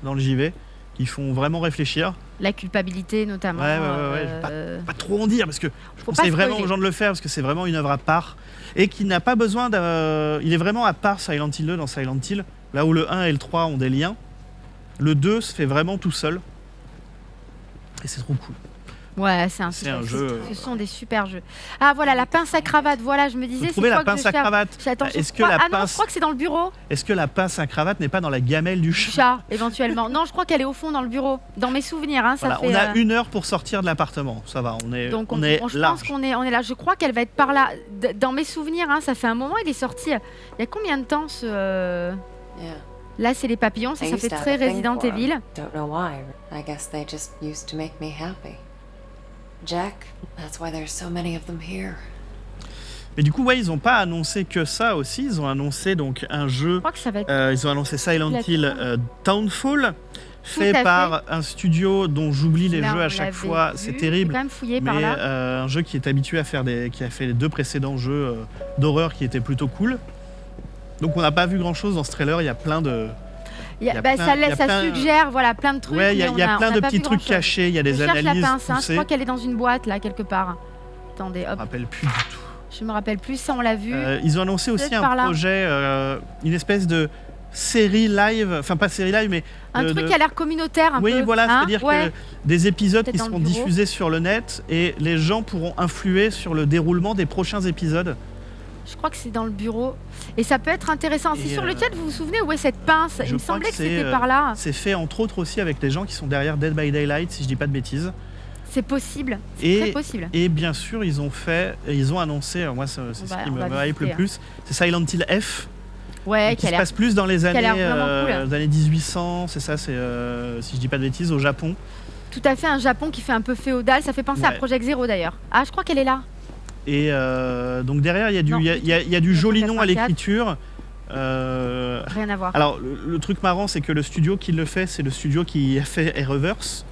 dans le JV, qui font vraiment réfléchir. La culpabilité notamment. Ouais. Pas trop en dire parce que je Faut conseille pas vraiment spoiler. aux gens de le faire parce que c'est vraiment une œuvre à part et qui n'a pas besoin il est vraiment à part Silent Hill 2 dans Silent Hill, là où le 1 et le 3 ont des liens. Le 2 se fait vraiment tout seul et c'est trop cool. Ouais, c'est un jeu. Ce sont des super jeux. Ah voilà, la pince à cravate. Voilà, je me disais. Faut trouver c'est la quoi que pince je à cherche cravate. Attends, Est-ce que crois- la Ah non, pince- je crois que c'est dans le bureau. Est-ce que la pince à cravate n'est pas dans la gamelle du Du chat? chat, éventuellement. Non, je crois qu'elle est au fond dans le bureau. Dans mes souvenirs, hein, ça Voilà, fait. on a 1 heure pour sortir de l'appartement. Ça va, on est Donc on est je pense large. qu'on est là. Je crois qu'elle va être par là. Dans mes souvenirs, hein, ça fait un moment. Il est sorti. Il y a combien de temps ce Yeah. Là, c'est les papillons. Ça I fait used to have très a thing Resident for 'em. Evil. Don't know why. I guess they just used to make me happy. Jack, that's why there's so many of them here. Mais du coup, ouais, ils n'ont pas annoncé que ça aussi. Ils ont annoncé donc un jeu. Je crois que ça va être. Ils ont annoncé Silent Hill Townfall, Tout à fait par un studio dont j'oublie les Là, jeux on à chaque l'avait fois. vu. C'est J'ai terrible. quand même fouillé Mais par là. un jeu qui est habitué à faire qui a fait les 2 précédents jeux d'horreur qui étaient plutôt cool. Donc on n'a pas vu grand chose dans ce trailer. Il y a plein de. Il y a- il y a bah, plein- ça il y a laisse, ça plein- suggère, voilà, plein de trucs. Ouais, il y a, mais il y a on plein on de pas petits vu trucs grand-chose. cachés. Il y a des Je cherche la analyses pince, hein. Je poussées. crois qu'elle est dans une boîte là quelque part. Attendez, Je me hop, rappelle plus du tout. je me rappelle plus. Ça, on l'a vu. Ils ont annoncé aussi Peut-être par un là. projet, une espèce de série live, enfin pas série live, mais Un de- truc qui a l'air communautaire un peu. oui, voilà, hein. c'est-à-dire Ouais. que des épisodes Peut-être qui dans le seront bureau. diffusés sur le net et les gens pourront influer sur le déroulement des prochains épisodes. Je crois que c'est dans le bureau. Et ça peut être intéressant. Si Et, sur le chat, vous vous souvenez où est cette pince? je Il me crois semblait que que c'était c'est, par là. C'est fait entre autres aussi avec les gens qui sont derrière Dead by Daylight, si je dis pas de bêtises. C'est possible. C'est Et- très possible. Et bien sûr, ils ont annoncé, alors moi c'est ce va- qui on me va hype le visiter, plus, c'est Silent Hill F, Ouais, qui qui a se l'air. passe plus dans les a années, l'air vraiment cool. les années 1800, c'est ça, c'est si je dis pas de bêtises, au Japon. Tout à fait un Japon qui fait un peu féodal. Ça fait penser à Ouais. Project Zero d'ailleurs. Ah, je crois qu'elle est là. Et donc derrière, il y a du, Non, il y a- il y a- il y a du joli nom à 84. l'écriture. Rien à voir. Alors le truc marrant, c'est que le studio qui le fait, c'est le studio qui a fait Reverse,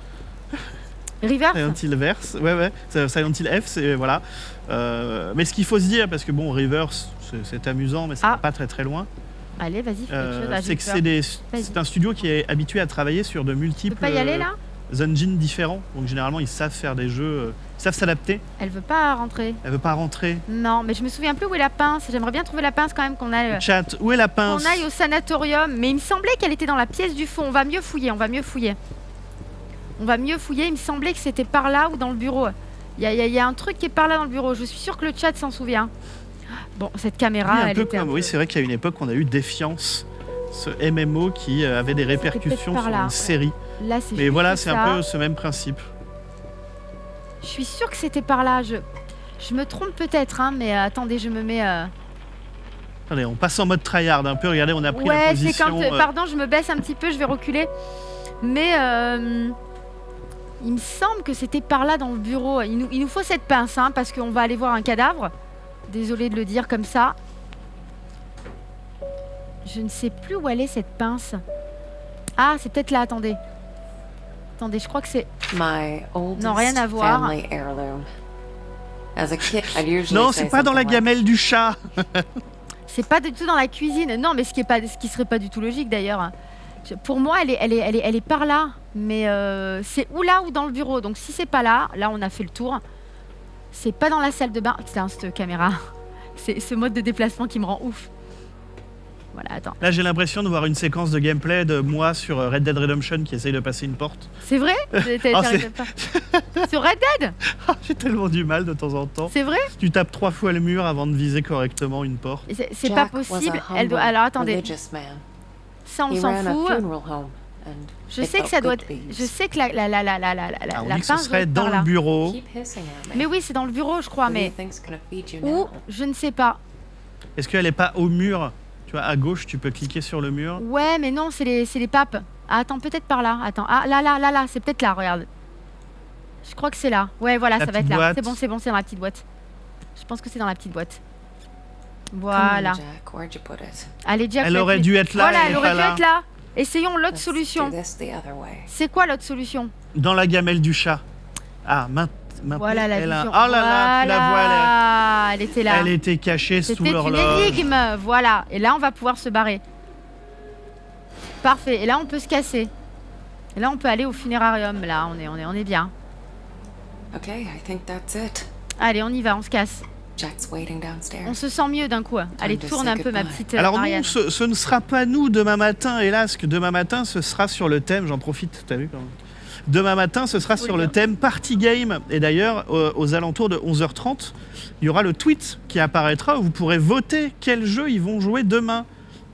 River. Silent Hill Verse. Ouais, Silent Hill F, c'est voilà. Mais ce qu'il faut se dire, parce que bon, Reverse, c'est amusant, mais ça Ah. va pas très très loin. Allez, vas-y, fais quelque chose. Ah, j'ai C'est que peur. c'est un studio qui est habitué à travailler sur de Tu peux multiples pas y aller là? engines différents. Donc généralement, ils savent faire des jeux, ils savent s'adapter. Elle veut pas rentrer. Elle veut pas rentrer. Non, mais je me souviens plus où est la pince. J'aimerais bien trouver la pince quand même qu'on a. Chat, où est la pince? On aille au sanatorium, mais il me semblait qu'elle était dans la pièce du fond. On va mieux fouiller, on va mieux fouiller. On va mieux fouiller, il me semblait que c'était par là ou dans le bureau. Il y a un truc qui est par là dans le bureau, je suis sûre que le chat s'en souvient. Bon, cette caméra, Oui, un elle peu était comme, oui, c'est vrai qu'il y a une époque, on a eu Défiance ce MMO qui avait des répercussions par sur là. une série. Là, c'est Mais juste voilà, c'est ça. un peu ce même principe. Je suis sûre que c'était par là. Je me trompe peut-être, hein, mais attendez, je me mets... Attendez, on passe en mode tryhard un peu. Regardez, on a pris la Ouais, c'est position. quand... Pardon, je me baisse un petit peu, je vais reculer. Mais il me semble que c'était par là dans le bureau. Il nous faut cette pince, hein, parce qu'on va aller voir un cadavre. Désolée de le dire comme ça. Je ne sais plus où elle est, cette pince. Ah, c'est peut-être là, attendez. Attendez, je crois que c'est... My oldest Non, rien à voir. family heirloom. As a kid, I'd usually Non, say c'est pas dans la something like, gamelle du chat. C'est pas du tout dans la cuisine. Non, mais ce qui serait pas du tout logique d'ailleurs. Pour moi, elle est par là. Mais c'est ou là ou dans le bureau. Donc si c'est pas là, là on a fait le tour. C'est pas dans la salle de bain. Putain, cette caméra. C'est ce mode de déplacement qui me rend ouf. Voilà, attends. Là, j'ai l'impression de voir une séquence de gameplay de moi sur Red Dead Redemption qui essaye de passer une porte. C'est vrai c'est- Sur Red Dead. J'ai tellement du mal de temps en temps. C'est vrai. Tu tapes 3 fois le mur avant de viser correctement une porte. C'est pas Jack was a possible. humble, Elle doit... Alors attendez. religious man. Ça, on He s'en ran a fout. funeral home, and Je it sais que felt ça doit good être... to be Je used. sais que la Alors, on dit que ce pince doit serait être dans par le là. bureau. Keep hissing at me. Mais oui, c'est dans le bureau, je crois. Who do you Mais think's gonna feed you où now? je ne sais pas. Est-ce qu'elle est pas au mur? Tu vois, à gauche, tu peux cliquer sur le mur. Ouais, mais non, c'est les papes. Ah, attends, peut-être par là. Attends. Ah, là, c'est peut-être là, regarde. Je crois que c'est là. Ouais, voilà, La ça va être petite là. boîte. C'est bon, c'est dans la petite boîte. Je pense que c'est dans la petite boîte. Come Voilà. on, Jack, where'd you put it? Allez, Jack. Elle aurait dû être là. Voilà, elle elle est aurait pas dû là. être là. Essayons l'autre Let's solution. do this the other way. C'est quoi l'autre solution? Dans la gamelle du chat. Ah, maintenant, Voilà la elle a... vision. Oh là là, tu la vois, Voilà, elle était là. elle était cachée sous C'était une l'horloge. énigme, voilà. Et là, on va pouvoir se barrer. Parfait. Et là, on peut se casser. Et là, on peut aller au funérarium. Là, on est bien. Okay, I think that's it. Allez, on y va, on se casse. Jack's waiting downstairs. On se sent mieux d'un coup. Allez, to tourne say un peu, ma goodbye. petite Alors Marianne. non, ce ne sera pas nous demain matin, hélas, que demain matin, ce sera sur le thème, j'en profite, t'as vu quand même. Demain matin, ce sera sur le thème Party Game. Et d'ailleurs, aux alentours de 11h30, il y aura le tweet qui apparaîtra où vous pourrez voter quel jeu ils vont jouer demain.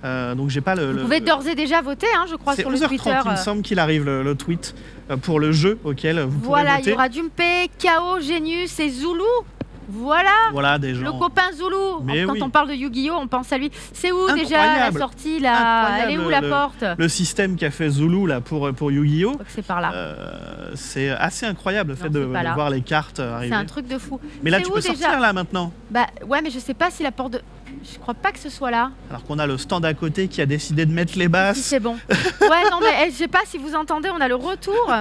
Donc j'ai pas le... Vous pouvez d'ores et déjà voter, hein, je crois, C'est sur le 11h30, Twitter. il me semble qu'il arrive le tweet pour le jeu auquel vous Voilà, pourrez il y voter. aura Dumpé, Kao, Genius et Zulu. Voilà. Voilà, des Le gens... copain Zulu. Mais Quand oui. on parle de Yu-Gi-Oh, on pense à lui. C'est où déjà la Incroyable. sortie là? Incroyable, Elle est où la porte? Le système qu'a fait Zulu là, pour Yu-Gi-Oh! Je crois que c'est par là. C'est assez incroyable le fait Non, de c'est pas là. voir les cartes C'est arriver. un truc de fou. Mais là, C'est tu où peux déjà sortir là maintenant. Bah ouais, mais je sais pas si la porte de... Je crois pas que ce soit là. Alors qu'on a le stand à côté qui a décidé de mettre les Si basses. c'est bon. Ouais, non mais je sais pas si vous entendez, on a le retour.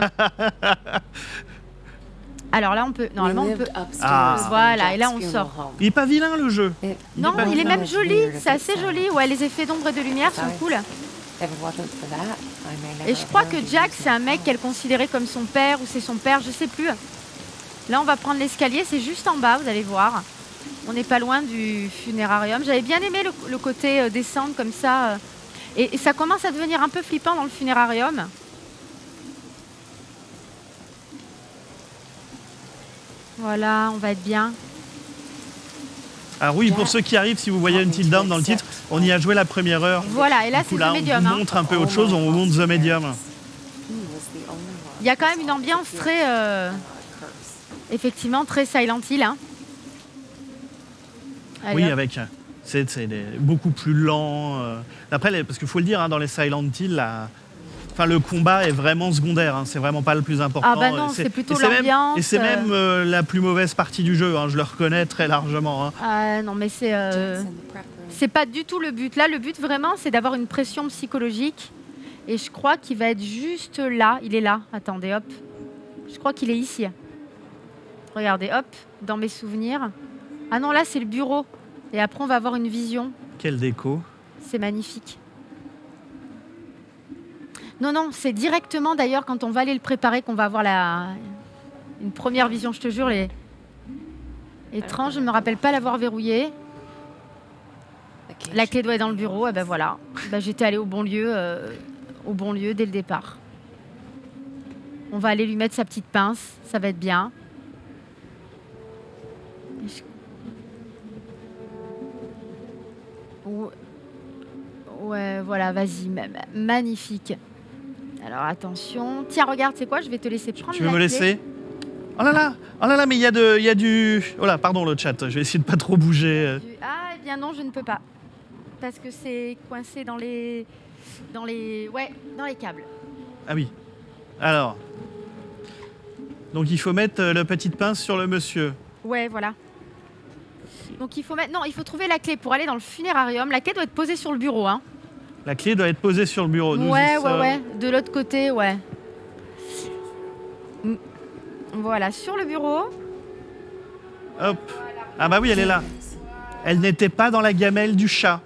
Alors là, on peut... We Normalement, on lived peut... upstairs Ah. from Voilà, et là, Jack's on funeral sort. home. Il est pas vilain le jeu. It Non, pas il est bon. même was joli. weird C'est if assez it joli. sounded. Ouais, les effets d'ombre et de lumière sont Besides, cool. If it wasn't for that, I may never Et je have crois learned que to Jack, use c'est un my mec phone. qu'elle considérait comme son père ou c'est son père, je sais plus. Là, on va prendre l'escalier, c'est juste en bas, vous allez voir. On n'est pas loin du funérarium. J'avais bien aimé le côté descendre comme ça. Et ça commence à devenir un peu flippant dans le funérarium. Voilà, on va être bien. Alors oui, pour ceux qui arrivent, si vous voyez une petite down dans le titre, on y a joué la première heure. Voilà, et là, Du coup, c'est là, The on Medium. vous hein. montre un peu autre chose, on vous montre The Medium. He was the only one Il y a quand même une ambiance très... curse. effectivement, très Silent Hill. Hein. Allez, Oui, hop. avec... beaucoup plus lent. Après, parce qu'il faut le dire, hein, dans les Silent Hill, enfin, le combat est vraiment secondaire, hein, c'est vraiment pas le plus important. Ah bah non, c'est plutôt et c'est même- l'ambiance, Et c'est même la plus mauvaise partie du jeu, hein, je le reconnais très largement. Hein. Ah, non, mais c'est... Jack's in the prep room. C'est pas du tout le but. Là, le but vraiment, c'est d'avoir une pression psychologique. Et je crois qu'il va être juste là. Il est là. Attendez, hop. Je crois qu'il est ici. Regardez, hop, dans mes souvenirs. Ah non, là, c'est le bureau. Et après, on va avoir une vision. Quelle déco. C'est magnifique. Non, non, c'est directement d'ailleurs quand on va aller le préparer qu'on va avoir une première vision. Je te jure, les étrange, je ne me rappelle pas l'avoir verrouillé. The cage. La clé doit être dans le bureau, et ben voilà. Ben, j'étais allée au bon lieu dès le départ. On va aller lui mettre sa petite pince, ça va être bien. Et Ouais, voilà, vas-y, magnifique. Alors attention. Tiens, regarde, c'est quoi? Je vais te laisser prendre Tu veux la me clé. laisser? Oh là là, mais il y a du... Oh là, pardon le chat, je vais essayer de pas trop bouger. Ah, eh bien non, je ne peux pas. Parce que c'est coincé dans les câbles. Ah oui. Alors. Donc il faut mettre la petite pince sur le monsieur. Ouais, voilà. Donc il faut mettre... Non, il faut trouver la clé pour aller dans le funérarium. La clé doit être posée sur le bureau, hein. La clé doit être posée sur le bureau. Nous Ouais, y sommes. ouais. De l'autre côté, ouais. Voilà, sur le bureau. Hop. Ah bah oui, elle est là. Elle n'était pas dans la gamelle du chat.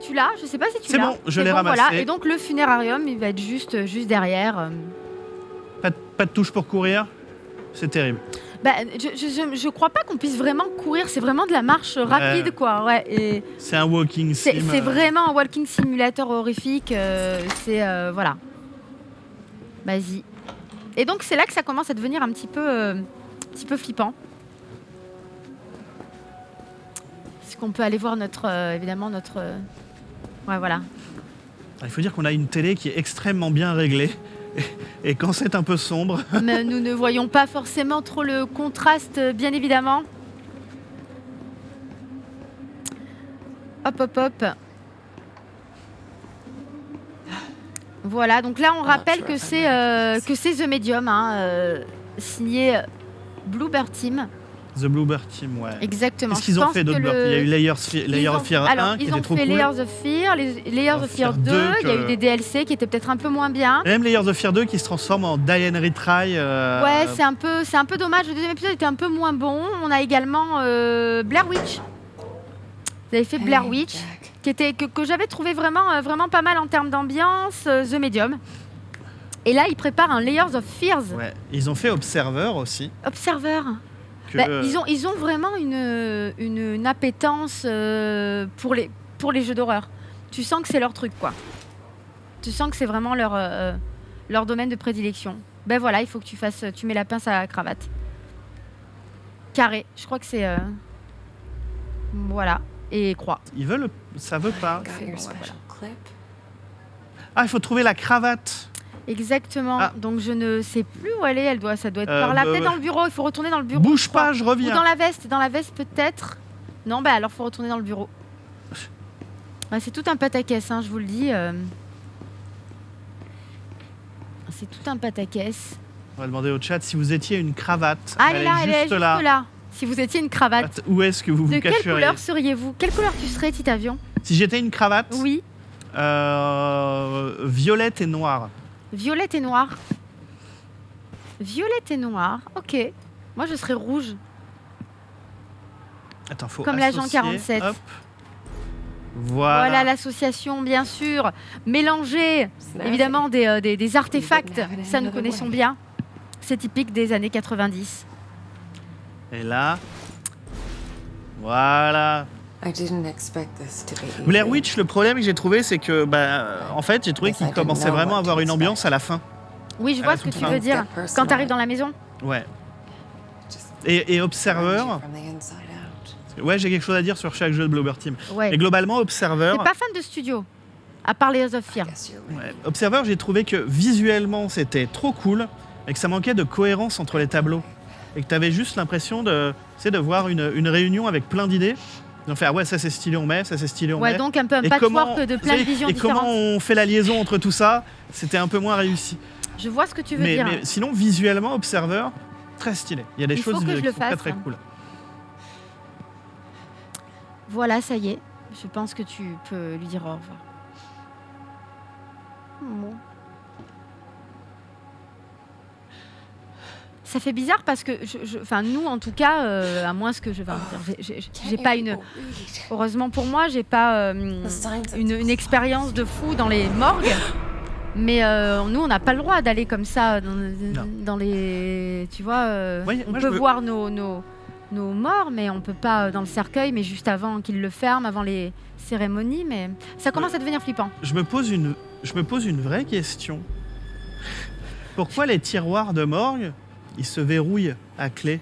Tu l'as? Je sais pas si tu C'est l'as. bon, je l'ai ramassé. Voilà. Et donc le funérarium, il va être juste derrière. Pas de touche pour courir. C'est terrible. Bah, je crois pas qu'on puisse vraiment courir. C'est vraiment de la marche rapide, quoi. Ouais. Et C'est un walking sim. c'est vraiment un walking simulator horrifique. Voilà. Vas-y. Et donc c'est là que ça commence à devenir un petit peu flippant. Est-ce qu'on peut aller voir évidemment notre... Ouais, voilà. Il faut dire qu'on a une télé qui est extrêmement bien réglée. Et quand c'est un peu sombre... Mais nous ne voyons pas forcément trop le contraste, bien évidemment. Hop, hop, hop. Voilà, donc là on rappelle que c'est The Medium, hein, signé Bluebird Team. The Bluebird Team, ouais. Exactement. Qu'est-ce qu'ils ont fait d'autre? Il y a eu Layers of Fear 1 qui était trop cool. Ils ont fait Layers of Fear, Layers of Fear 2, il y a eu des DLC qui étaient peut-être un peu moins bien. Et même Layers of Fear 2 qui se transforme en Die and Retry. Ouais, c'est un peu dommage. Le deuxième épisode était un peu moins bon. On a également Blair Witch. Vous avez fait Blair Witch, que j'avais trouvé vraiment pas mal en termes d'ambiance, The Medium. Et là, ils préparent un Layers of Fears. Ouais, ils ont fait Observer aussi. Observer. Ils ont vraiment une appétence pour les jeux d'horreur. Tu sens que c'est leur truc, quoi. Tu sens que c'est vraiment leur domaine de prédilection. Ben voilà, il faut que tu mets la pince à la cravate. Carré, je crois que c'est... Voilà, et croix. Ils veulent... Ça veut pas. Voilà. Ah, il faut trouver la cravate. Exactement. Ah. Donc je ne sais plus où elle est. Ça doit être par là. Peut-être dans le bureau. Il faut retourner dans le bureau. Bouge pas, je reviens. Ou dans la veste. Dans la veste peut-être. Non, bah alors faut retourner dans le bureau. Ouais, c'est tout un pataquès, hein, je vous le dis. C'est tout un pataquès. On va demander au chat si vous étiez une cravate. Ah, elle est juste là. là. Si vous étiez une cravate. Où est-ce que vous vous cacheriez? De quelle couleur seriez-vous? Quelle couleur tu serais, Titavion? Si j'étais une cravate? Oui. Violette et noire. Violette et noire. Violette et noire, ok. Moi, je serais rouge. Attends, faut comme l'agent 47. Hop. Voilà l'association, bien sûr. Mélanger, évidemment, des artefacts. Ça, nous connaissons bien. C'est typique des années 90. Et là, voilà. Blair Witch, le problème que j'ai trouvé, c'est que, en fait, j'ai trouvé qu'il commençait vraiment à avoir une ambiance à la fin. Oui, je vois ce que tu veux dire. Quand tu arrives dans la maison. Ouais. Et Observer. Ouais, j'ai quelque chose à dire sur chaque jeu de Bluebird Team. Ouais. Et globalement, Observer. T'es pas fan de studio, à part Layers of Fear. Ouais. Observer, j'ai trouvé que visuellement, c'était trop cool, et que ça manquait de cohérence entre les tableaux. Et que t'avais juste l'impression de voir une réunion avec plein d'idées. Ils ont fait, ah ouais, ça c'est stylé, on met, ça c'est stylé, on met. Ouais, donc un peu un patchwork de plein de visions différentes. Et comment on fait la liaison entre tout ça, c'était un peu moins réussi. Je vois ce que tu veux dire. Mais sinon, visuellement, Observer, très stylé. Il y a des choses qui sont très très cool. Voilà, ça y est. Je pense que tu peux lui dire au revoir. Bon. Ça fait bizarre parce que, nous en tout cas, à moins que j'ai pas une... Heureusement pour moi, j'ai pas une expérience de fou dans les morgues. Mais nous, on n'a pas le droit d'aller comme ça dans les... Tu vois, on peut voir nos morts, mais on peut pas dans le cercueil, mais juste avant qu'ils le ferment, avant les cérémonies. Mais ça commence à devenir flippant. Je me pose une vraie question. Pourquoi les tiroirs de morgue, ils se verrouillent à clé?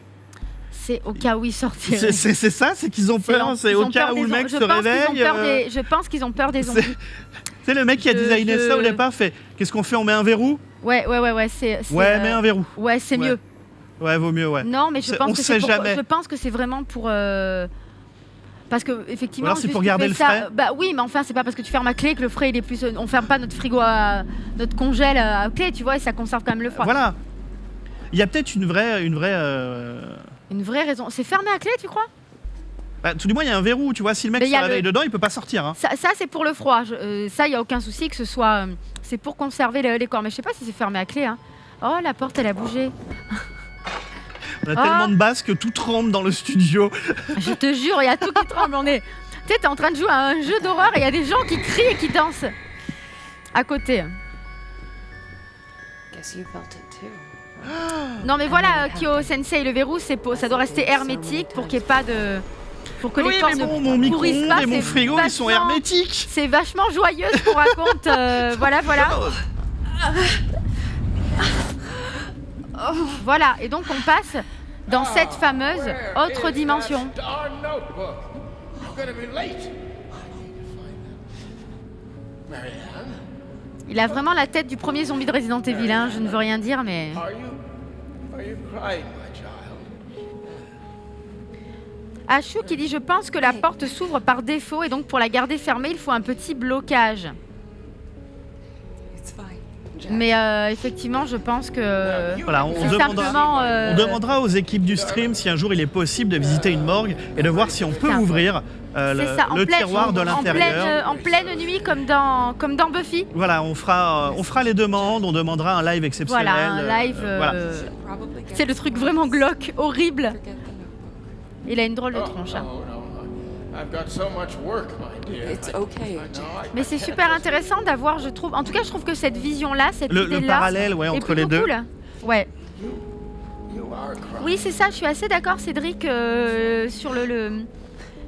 C'est au cas où ils sortiraient. C'est ça, c'est qu'ils ont peur, c'est au cas où le mec se réveille. Je pense qu'ils ont peur des zombies. C'est le mec qui a designé ça au départ, fait qu'est-ce qu'on fait, on met un verrou? Ouais, mets un verrou. Ouais, c'est mieux. Ouais, vaut mieux, ouais. Non, mais je pense que c'est vraiment pour... Parce que effectivement, alors c'est pour garder le frais. Bah oui, mais enfin, c'est pas parce que tu fermes à clé que le frais il est plus. On ferme pas notre frigo notre congèle à clé, tu vois, et ça conserve quand même le froid. Voilà. Il y a peut-être une vraie raison. C'est fermé à clé, tu crois? Bah, tout du moins, il y a un verrou, tu vois. Si le mec se réveille dedans, il peut pas sortir. Hein. Ça c'est pour le froid. Ça, il y a aucun souci que ce soit. C'est pour conserver les corps. Mais je sais pas si c'est fermé à clé. Hein. Oh, la porte, elle a bougé. On a tellement de basses que tout tremble dans le studio. Je te jure, il y a tout qui tremble. Tu sais, t'es en train de jouer à un jeu d'horreur et il y a des gens qui crient et qui dansent à côté. Non mais voilà, Kyo Sensei, le verrou, ça doit rester hermétique pour qu'il n'y ait pas de... Pour que les corps ne pourrissent pas. Et mon frigo, ils sont hermétiques. C'est vachement joyeux ce qu'on raconte. Voilà. Voilà, et donc on passe dans cette fameuse autre dimension. Il a vraiment la tête du premier zombie de Resident Evil, hein. Je ne veux rien dire, mais... Ashu qui dit « Je pense que la porte s'ouvre par défaut et donc pour la garder fermée, il faut un petit blocage. » Mais effectivement, je pense que voilà, on demandera aux équipes du stream si un jour il est possible de visiter une morgue et de voir si on peut ouvrir le tiroir de l'intérieur. En pleine nuit, comme dans Buffy. Voilà, on fera les demandes, on demandera un live exceptionnel. Voilà, un live. C'est le truc vraiment glauque, horrible. Il a une drôle de tronche. Hein. Mais c'est super intéressant d'avoir, je trouve. En tout cas, je trouve que cette vision-là, cette idée-là, le parallèle, entre les deux. Cool. Ouais. Oui, c'est ça. Je suis assez d'accord, Cédric, sur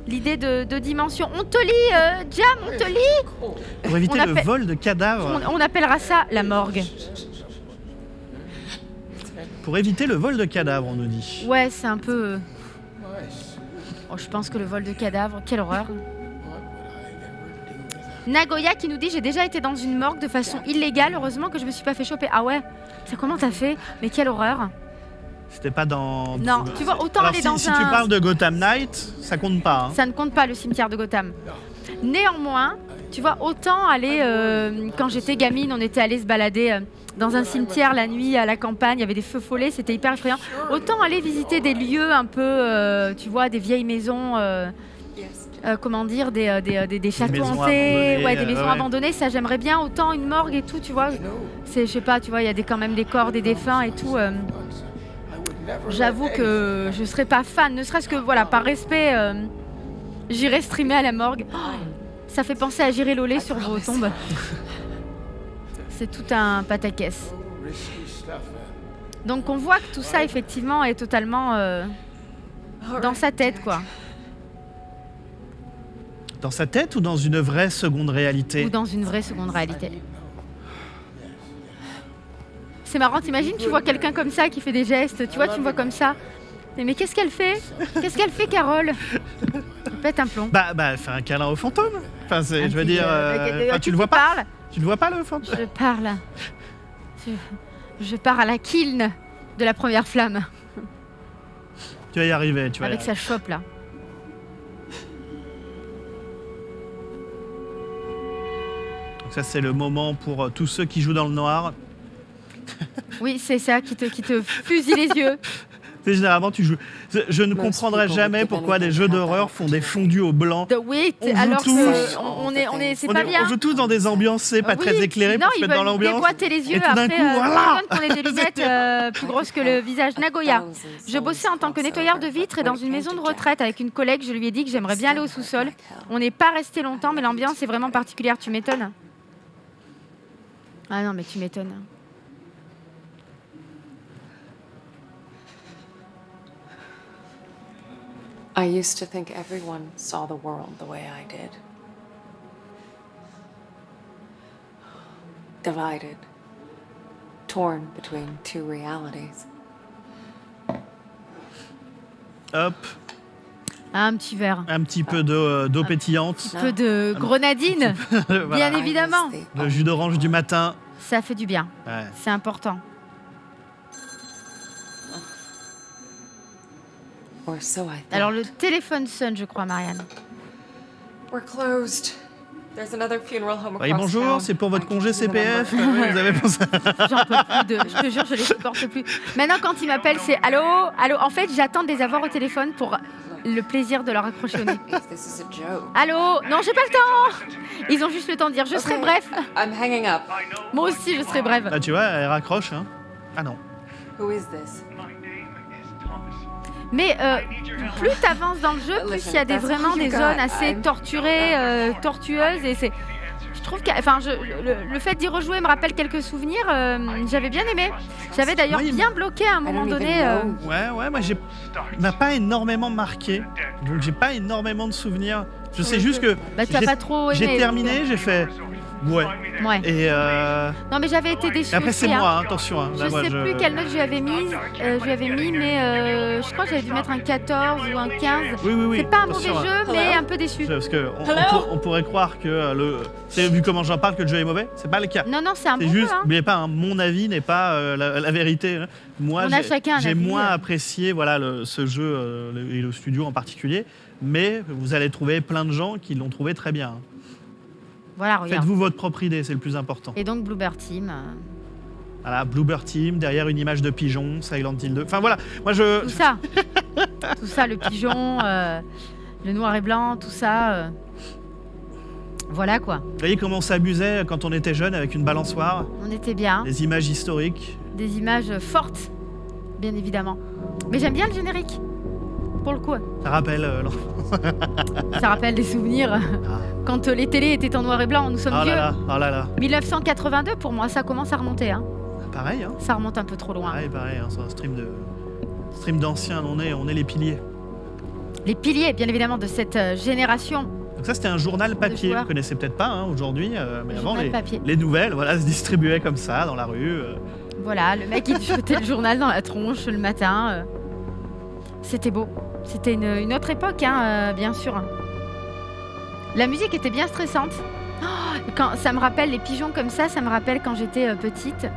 l'idée de dimension. On te lit, Jam, on te lit. Pour éviter le vol de cadavres. On appellera ça la morgue. Pour éviter le vol de cadavres, on nous dit. Ouais, c'est un peu. Oh, je pense que le vol de cadavres, quelle horreur. Nagoya qui nous dit « J'ai déjà été dans une morgue de façon illégale, heureusement que je me suis pas fait choper. » Ah ouais, ça comment t'as fait? Mais quelle horreur. C'était pas dans... Non, tu vois, autant aller dans si tu parles de Gotham Knight, ça compte pas. Hein. Ça ne compte pas, le cimetière de Gotham. Néanmoins, tu vois, autant aller... quand j'étais gamine, on était allé se balader... dans un cimetière la nuit à la campagne, il y avait des feux follets, c'était hyper effrayant. Autant aller visiter des lieux un peu, tu vois, des vieilles maisons, comment dire, des châteaux hantés, des maisons abandonnées, ça j'aimerais bien. Autant une morgue et tout, tu vois. Je sais pas, tu vois, il y a quand même des corps, des défunts et tout. J'avoue que je serais pas fan, ne serait-ce que, voilà, par respect, j'irais streamer à la morgue. Oh, ça fait penser à J'irai Lolé sur vos tombes. C'est tout un pataquès. Donc on voit que tout ça effectivement est totalement dans sa tête, quoi. Dans sa tête ou dans une vraie seconde réalité? Ou dans une vraie seconde réalité. C'est marrant, t'imagines, tu vois quelqu'un comme ça qui fait des gestes, tu vois, tu me vois comme ça. Mais qu'est-ce qu'elle fait? Qu'est-ce qu'elle fait, Carole? Pète un plomb. Bah, fais un câlin au fantôme. Enfin, je veux dire, tu le vois pas? Tu le vois pas, le fantôme? Je parle. Je pars à la kiln de la première flamme. Tu vas y arriver, tu vas. Avec sa chope, là. Donc ça, c'est le moment pour tous ceux qui jouent dans le noir. Oui, c'est ça qui te fusille les yeux. Généralement, tu joues. Je ne comprendrai jamais pourquoi des jeux d'horreur font des fondus au blanc. Oui, alors que c'est pas bien. On joue tous dans des ambiances pas très éclairées pour se mettre dans l'ambiance. Ils déboîter les yeux et tout d'un après. Coup, voilà. Qu'on ait des lunettes plus grosses que le visage. Nagoya. Je bossais en tant que nettoyeur de vitres et dans une maison de retraite avec une collègue. Je lui ai dit que j'aimerais bien aller au sous-sol. On n'est pas resté longtemps, mais l'ambiance est vraiment particulière. Tu m'étonnes. Ah non, mais tu m'étonnes. I used to think everyone saw the world the way I did. Divided, torn between two realities. hop, Un petit verre. un petit peu d'eau pétillante, Un peu de grenadine, voilà, bien évidemment. le jus d'orange du matin. Ça fait du bien. Ouais. C'est important. Or so I thought. Alors le téléphone sonne, je crois, Marianne. We're closed. There's another funeral home Oui, across bonjour, town. c'est pour votre I can congé give you the number. CPF. Vous avez pensé J'en peux plus de. Je te jure, je les supporte plus. Maintenant, quand ils m'appellent, c'est allô, allô. En fait, j'attends de les avoir au téléphone pour le plaisir de leur accrocher au nez. If this is a joke. Allô, non, j'ai pas le temps. Ils ont juste le temps de dire je serai Okay, bref. I'm hanging up. Moi aussi, je serai brève. Ah, tu vois, elle raccroche. Hein. Ah non. Who is this? Mais plus t'avances dans le jeu, plus il y a vraiment des zones assez torturées, tortueuses, et c'est. Je trouve que, enfin, le fait d'y rejouer me rappelle quelques souvenirs. J'avais bien aimé. J'avais d'ailleurs Oui, bien bloqué à un moment donné. Ouais, moi, m'a pas énormément marqué. Donc, j'ai pas énormément de souvenirs. Je sais juste que Bah, tu as pas trop aimé. j'ai terminé, j'ai fait. Ouais. Ouais. Et Non, mais j'avais été déçue. après, c'est aussi, moi, hein. hein, attention. Hein. Je Là, moi, sais plus quelle note je lui avais mis, mais je crois que j'avais dû mettre un 14 ou un 15. Oui. C'est pas un mauvais attention, hein. jeu, mais un peu déçu. Parce que on pourrait croire que c'est vu comment j'en parle que le jeu est mauvais. C'est pas le cas. Non, c'est un C'est bon juste, jeu. Hein. n'oubliez pas, hein, mon avis n'est pas la vérité. Hein. Moi, On a chacun un j'ai avis, moins apprécié ce jeu et le studio en particulier, mais vous allez trouver plein de gens qui l'ont trouvé très bien. Voilà, regarde. Faites-vous votre propre idée, c'est le plus important. Et donc Bluebird Team. Voilà, Bluebird Team, derrière une image de pigeon, Silent Hill 2. Enfin voilà, moi je. Tout ça. Tout ça, le pigeon, le noir et blanc, tout ça. Voilà quoi. Vous voyez comment on s'amusait quand on était jeune avec une balançoire, On était bien. des images historiques. Des images fortes, bien évidemment. Mais j'aime bien le générique. Pour le coup. Ça rappelle. Ça rappelle des souvenirs. Quand les télés étaient en noir et blanc, nous sommes Oh vieux. là là. 1982, pour moi, ça commence à remonter. Hein. Pareil, hein. Ça remonte un peu trop loin. Pareil, hein, c'est un stream d'anciens, on est les piliers. Les piliers, bien évidemment, de cette génération. Donc ça, c'était un journal papier. joueurs. Vous connaissez peut-être pas hein, aujourd'hui, mais Le avant, journal papier. les nouvelles se distribuaient comme ça dans la rue. Voilà, le mec, il jetait le journal dans la tronche le matin. C'était beau. C'était une autre époque, hein, bien sûr. La musique était bien stressante. Quand ça me rappelle les pigeons comme ça me rappelle quand j'étais petite.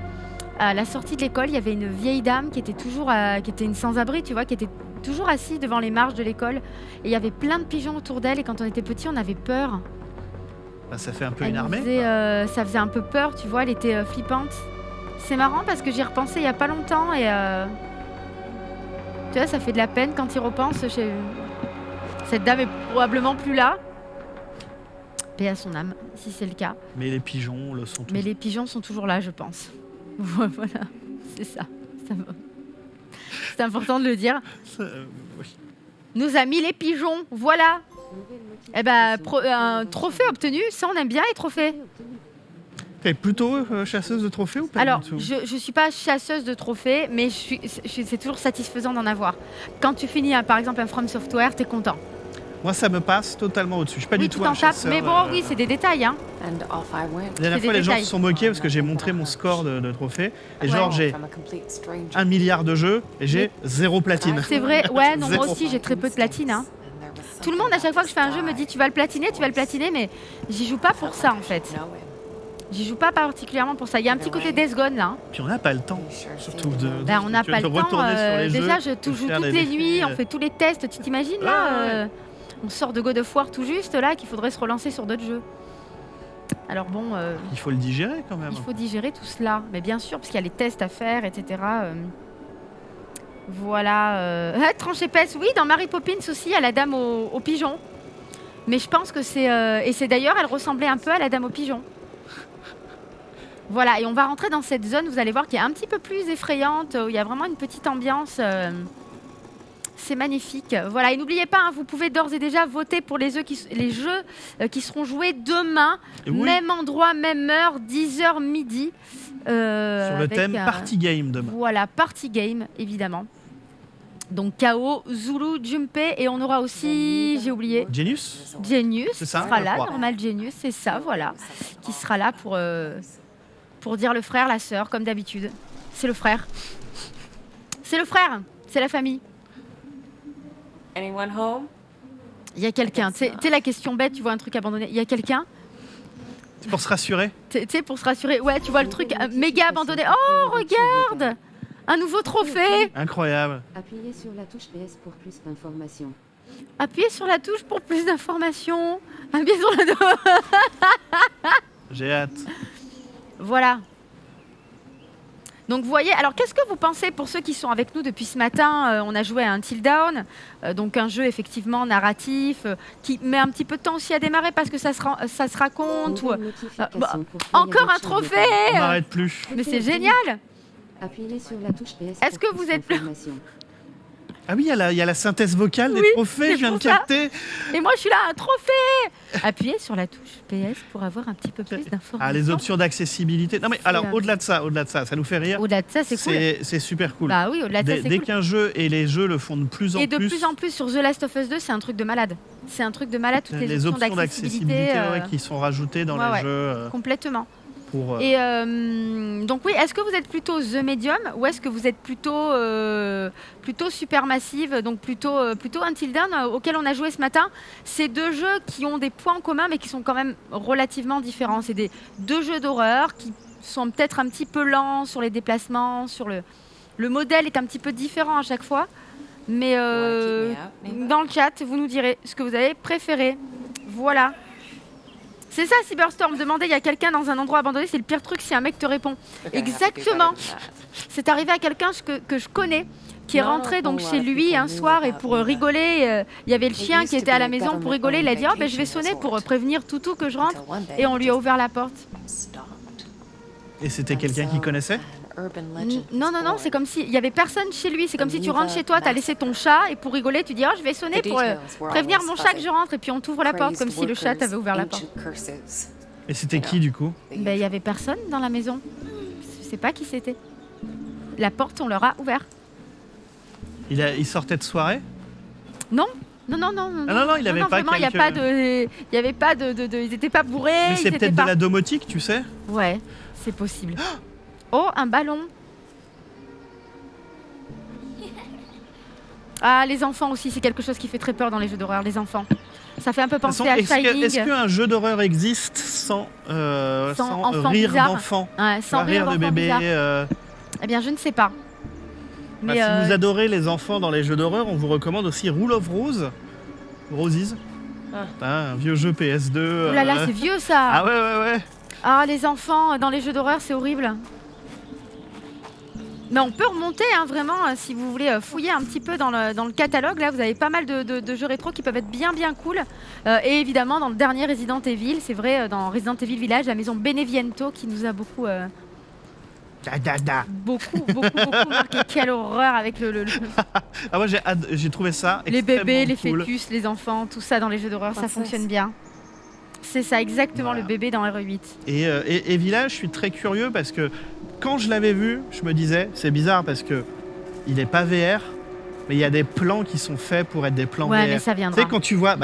À la sortie de l'école, il y avait une vieille dame qui était qui était une sans-abri, tu vois, qui était toujours assise devant les marches de l'école. Et il y avait plein de pigeons autour d'elle. Et quand on était petit, on avait peur. Bah, ça fait un peu Elle une nous armée. ça faisait un peu peur, tu vois. Elle était flippante. C'est marrant parce que j'y repensé il y a pas longtemps et tu vois, ça fait de la peine quand il repense. Cette dame est probablement plus là. Paix à son âme, si c'est le cas. Mais les pigeons le sont tous. Mais les pigeons sont toujours là, je pense. Voilà, c'est ça. C'est important de le dire. Oui. Nos amis les pigeons, voilà. Eh ben, un trophée obtenu, ça on aime bien les trophées. T'es plutôt chasseuse de trophées ou pas Alors, du tout je suis pas chasseuse de trophées, mais c'est toujours satisfaisant d'en avoir. Quand tu finis, par exemple, un From Software, t'es content. Moi, ça me passe totalement au-dessus. Je suis pas Oui, du tu tout t'en un tapes, chasseur. mais bon, oui, c'est des détails, hein. And off I went. La dernière c'est fois, des les gens détails. se sont moqués parce que j'ai montré mon score de trophées. Et genre, j'ai From a complete stranger. 1 milliard de jeux et j'ai 0 platine. C'est vrai, ouais, non, moi Zéro. aussi, j'ai très peu de platine, hein. Tout le monde, à chaque fois que je fais un jeu, me dit tu vas le platiner, mais j'y joue pas pour ça, en fait. J'y joue pas particulièrement pour ça. Il y a un petit côté Death Gone, là. Puis on n'a pas le temps, surtout de. Ben, on n'a pas le temps. retourner sur les Déjà, jeux, je de joue faire toutes des les défis, nuits, on fait tous les tests. Tu t'imagines, là on sort de God of War tout juste, là, qu'il faudrait se relancer sur d'autres jeux. Alors bon, Il faut le digérer quand même. il faut digérer tout cela. Mais bien sûr, parce qu'il y a les tests à faire, etc. Voilà. Tranche épaisse, oui, dans Mary Poppins aussi, il y a la dame au pigeon. Mais je pense que c'est... et c'est d'ailleurs, elle ressemblait un peu à la dame au pigeon. Voilà, et on va rentrer dans cette zone, vous allez voir, qui est un petit peu plus effrayante, où il y a vraiment une petite ambiance. C'est magnifique. Voilà, et n'oubliez pas, hein, vous pouvez d'ores et déjà voter pour les jeux qui seront joués demain. Et oui. Même endroit, même heure, 10h midi. Sur le thème Party Game demain. Voilà, Party Game, évidemment. Donc KO, Zulu, Junpei, et on aura aussi, j'ai oublié, Genius Genius, C'est qui ça, sera je là, crois. normal Genius, c'est ça, voilà, qui sera là pour dire le frère, la sœur, comme d'habitude. C'est le frère. C'est le frère, c'est la famille. Anyone home? Il y a quelqu'un. Tu sais, la question bête, tu vois un truc abandonné. Il y a quelqu'un. C'est pour se rassurer. Tu sais, pour se rassurer. Ouais, tu vois le truc méga abandonné. Oh, regarde! Un nouveau trophée! Incroyable. Appuyez sur la touche PS pour plus d'informations. Appuyez sur la touche pour plus d'informations. Appuyez sur la touche. J'ai hâte. Voilà. Donc vous voyez, alors qu'est-ce que vous pensez pour ceux qui sont avec nous depuis ce matin? On a joué à Until Dawn, donc un jeu effectivement narratif, qui met un petit peu de temps aussi à démarrer parce que ça se raconte. Encore un trophée! On n'arrête plus. Mais c'est génial! Appuyez sur la touche PS. Est-ce que vous êtes Ah oui, il y a la synthèse vocale des trophées, je viens de capter. Et moi je suis là, un trophée! Appuyez sur la touche PS pour avoir un petit peu plus d'informations. Ah, les options d'accessibilité. Non mais alors au-delà de ça, ça nous fait rire. Au-delà de ça, c'est cool. C'est super cool. Bah oui, au-delà de ça, c'est Dès cool. qu'un jeu, et les jeux le font de plus en plus. Et de plus en plus sur The Last of Us 2, c'est un truc de malade. C'est un truc de malade, toutes les options d'accessibilité qui sont rajoutées dans les jeux. Complètement. Pour, Et donc oui, est-ce que vous êtes plutôt The Medium ou est-ce que vous êtes plutôt Supermassive, donc plutôt Until Dawn auquel on a joué ce matin? C'est deux jeux qui ont des points en commun mais qui sont quand même relativement différents. C'est deux jeux d'horreur qui sont peut-être un petit peu lents sur les déplacements, sur le modèle est un petit peu différent à chaque fois. Mais dans le chat, vous nous direz ce que vous avez préféré. Voilà. C'est ça, Cyberstorm. Demander, il y a quelqu'un dans un endroit abandonné, c'est le pire truc si un mec te répond. Exactement. C'est arrivé à quelqu'un que je connais, qui est rentré donc chez lui un soir et pour rigoler, il y avait le chien qui était à la maison pour rigoler. Il a dit oh, ben, je vais sonner pour prévenir Toutou que je rentre. Et on lui a ouvert la porte. Et c'était quelqu'un qui connaissait? Non, c'est comme si il y avait personne chez lui. C'est comme si tu rentres chez toi, tu as laissé ton chat et pour rigoler, tu dis oh, je vais sonner pour prévenir mon chat que je rentre et puis on t'ouvre la porte comme si le chat t'avait ouvert la porte. Et c'était qui du coup? Ben il y avait personne dans la maison. Je sais pas qui c'était. La porte, on leur a ouvert. Il sortait de soirée? Non, il avait pas vraiment, il y avait pas de ils étaient pas bourrés. Mais c'est peut-être de la domotique, tu sais? Ouais, c'est possible. Oh, un ballon. Ah, les enfants aussi, c'est quelque chose qui fait très peur dans les jeux d'horreur, les enfants. Ça fait un peu penser à Shining. Est-ce qu'un jeu d'horreur existe sans rire d'enfant, sans rire de bébé Eh bien, je ne sais pas. Mais si vous adorez les enfants dans les jeux d'horreur, on vous recommande aussi Rule of Roses. Un vieux jeu PS2. Oh là là, c'est vieux ça. Ah ouais. Ah, les enfants dans les jeux d'horreur, c'est horrible. Mais on peut remonter, vraiment, si vous voulez fouiller un petit peu dans le catalogue. Là, vous avez pas mal de jeux rétro qui peuvent être bien cool. Et évidemment, dans le dernier Resident Evil, c'est vrai, dans Resident Evil Village, la maison Beneviento qui nous a beaucoup marqué. Quelle horreur avec le... Ah moi, j'ai trouvé ça les bébés, les cool. fœtus, les enfants, tout ça dans les jeux d'horreur, ça fonctionne bien. C'est ça, exactement, le bébé dans RE8. Et Village, je suis très curieux parce que quand je l'avais vu, je me disais, c'est bizarre parce que il n'est pas VR, mais il y a des plans qui sont faits pour être des plans VR. Ouais, mais ça viendra. Tu sais, quand tu vois,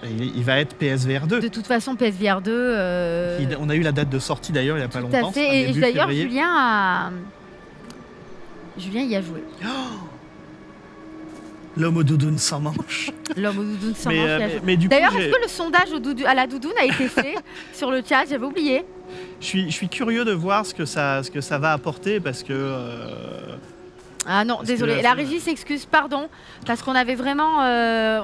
il va être PSVR 2. De toute façon, PSVR 2... On a eu la date de sortie d'ailleurs il n'y a pas longtemps. Tout à fait, et d'ailleurs, Julien y a joué. Oh, l'homme au doudoune sans manche. L'homme au doudoune sans manche. D'ailleurs, est-ce que le sondage à la doudoune a été fait sur le chat? J'avais oublié. Je suis curieux de voir ce que ça va apporter parce que... Ah non, désolé. La régie s'excuse, pardon, parce qu'on avait vraiment...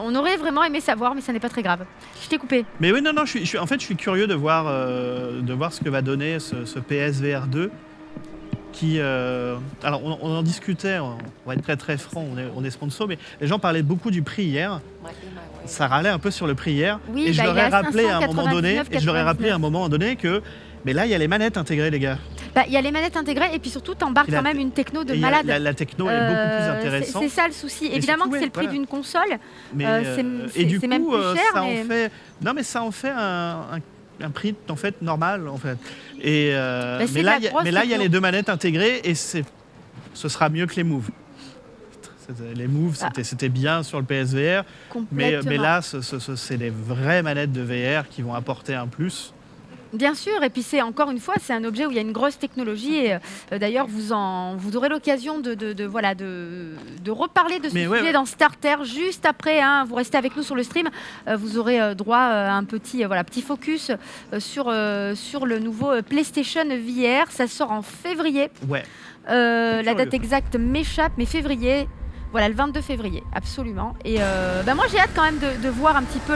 on aurait vraiment aimé savoir, mais ça n'est pas très grave. Je t'ai coupé. Mais oui, non, je suis curieux de voir ce que va donner ce PSVR 2. Alors, on en discutait, on va être très très franc, on est sponsor, mais les gens parlaient beaucoup du prix hier. Ça râlait un peu sur le prix hier. Oui, et je leur ai rappelé à un moment donné que... Mais là, il y a les manettes intégrées, les gars. Il y a les manettes intégrées et puis surtout, t'embarques quand même une techno de malade. La techno, elle est beaucoup plus intéressante. C'est ça le souci. Évidemment que c'est le prix d'une console. Mais c'est même plus cher. Ça en fait un prix en fait normal en fait. Mais là, il y a les deux manettes intégrées et ce sera mieux que les Move. Les Move, c'était bien sur le PSVR, mais là, c'est des vraies manettes de VR qui vont apporter un plus. Bien sûr, et puis c'est encore une fois, c'est un objet où il y a une grosse technologie. Et d'ailleurs, vous aurez l'occasion de reparler de ce sujet dans Starter juste après. Hein, vous restez avec nous sur le stream. Vous aurez droit à un petit focus sur le nouveau PlayStation VR. Ça sort en février. Ouais. La date exacte m'échappe, mais février. Voilà, le 22 février, absolument. Et moi, j'ai hâte quand même de voir un petit peu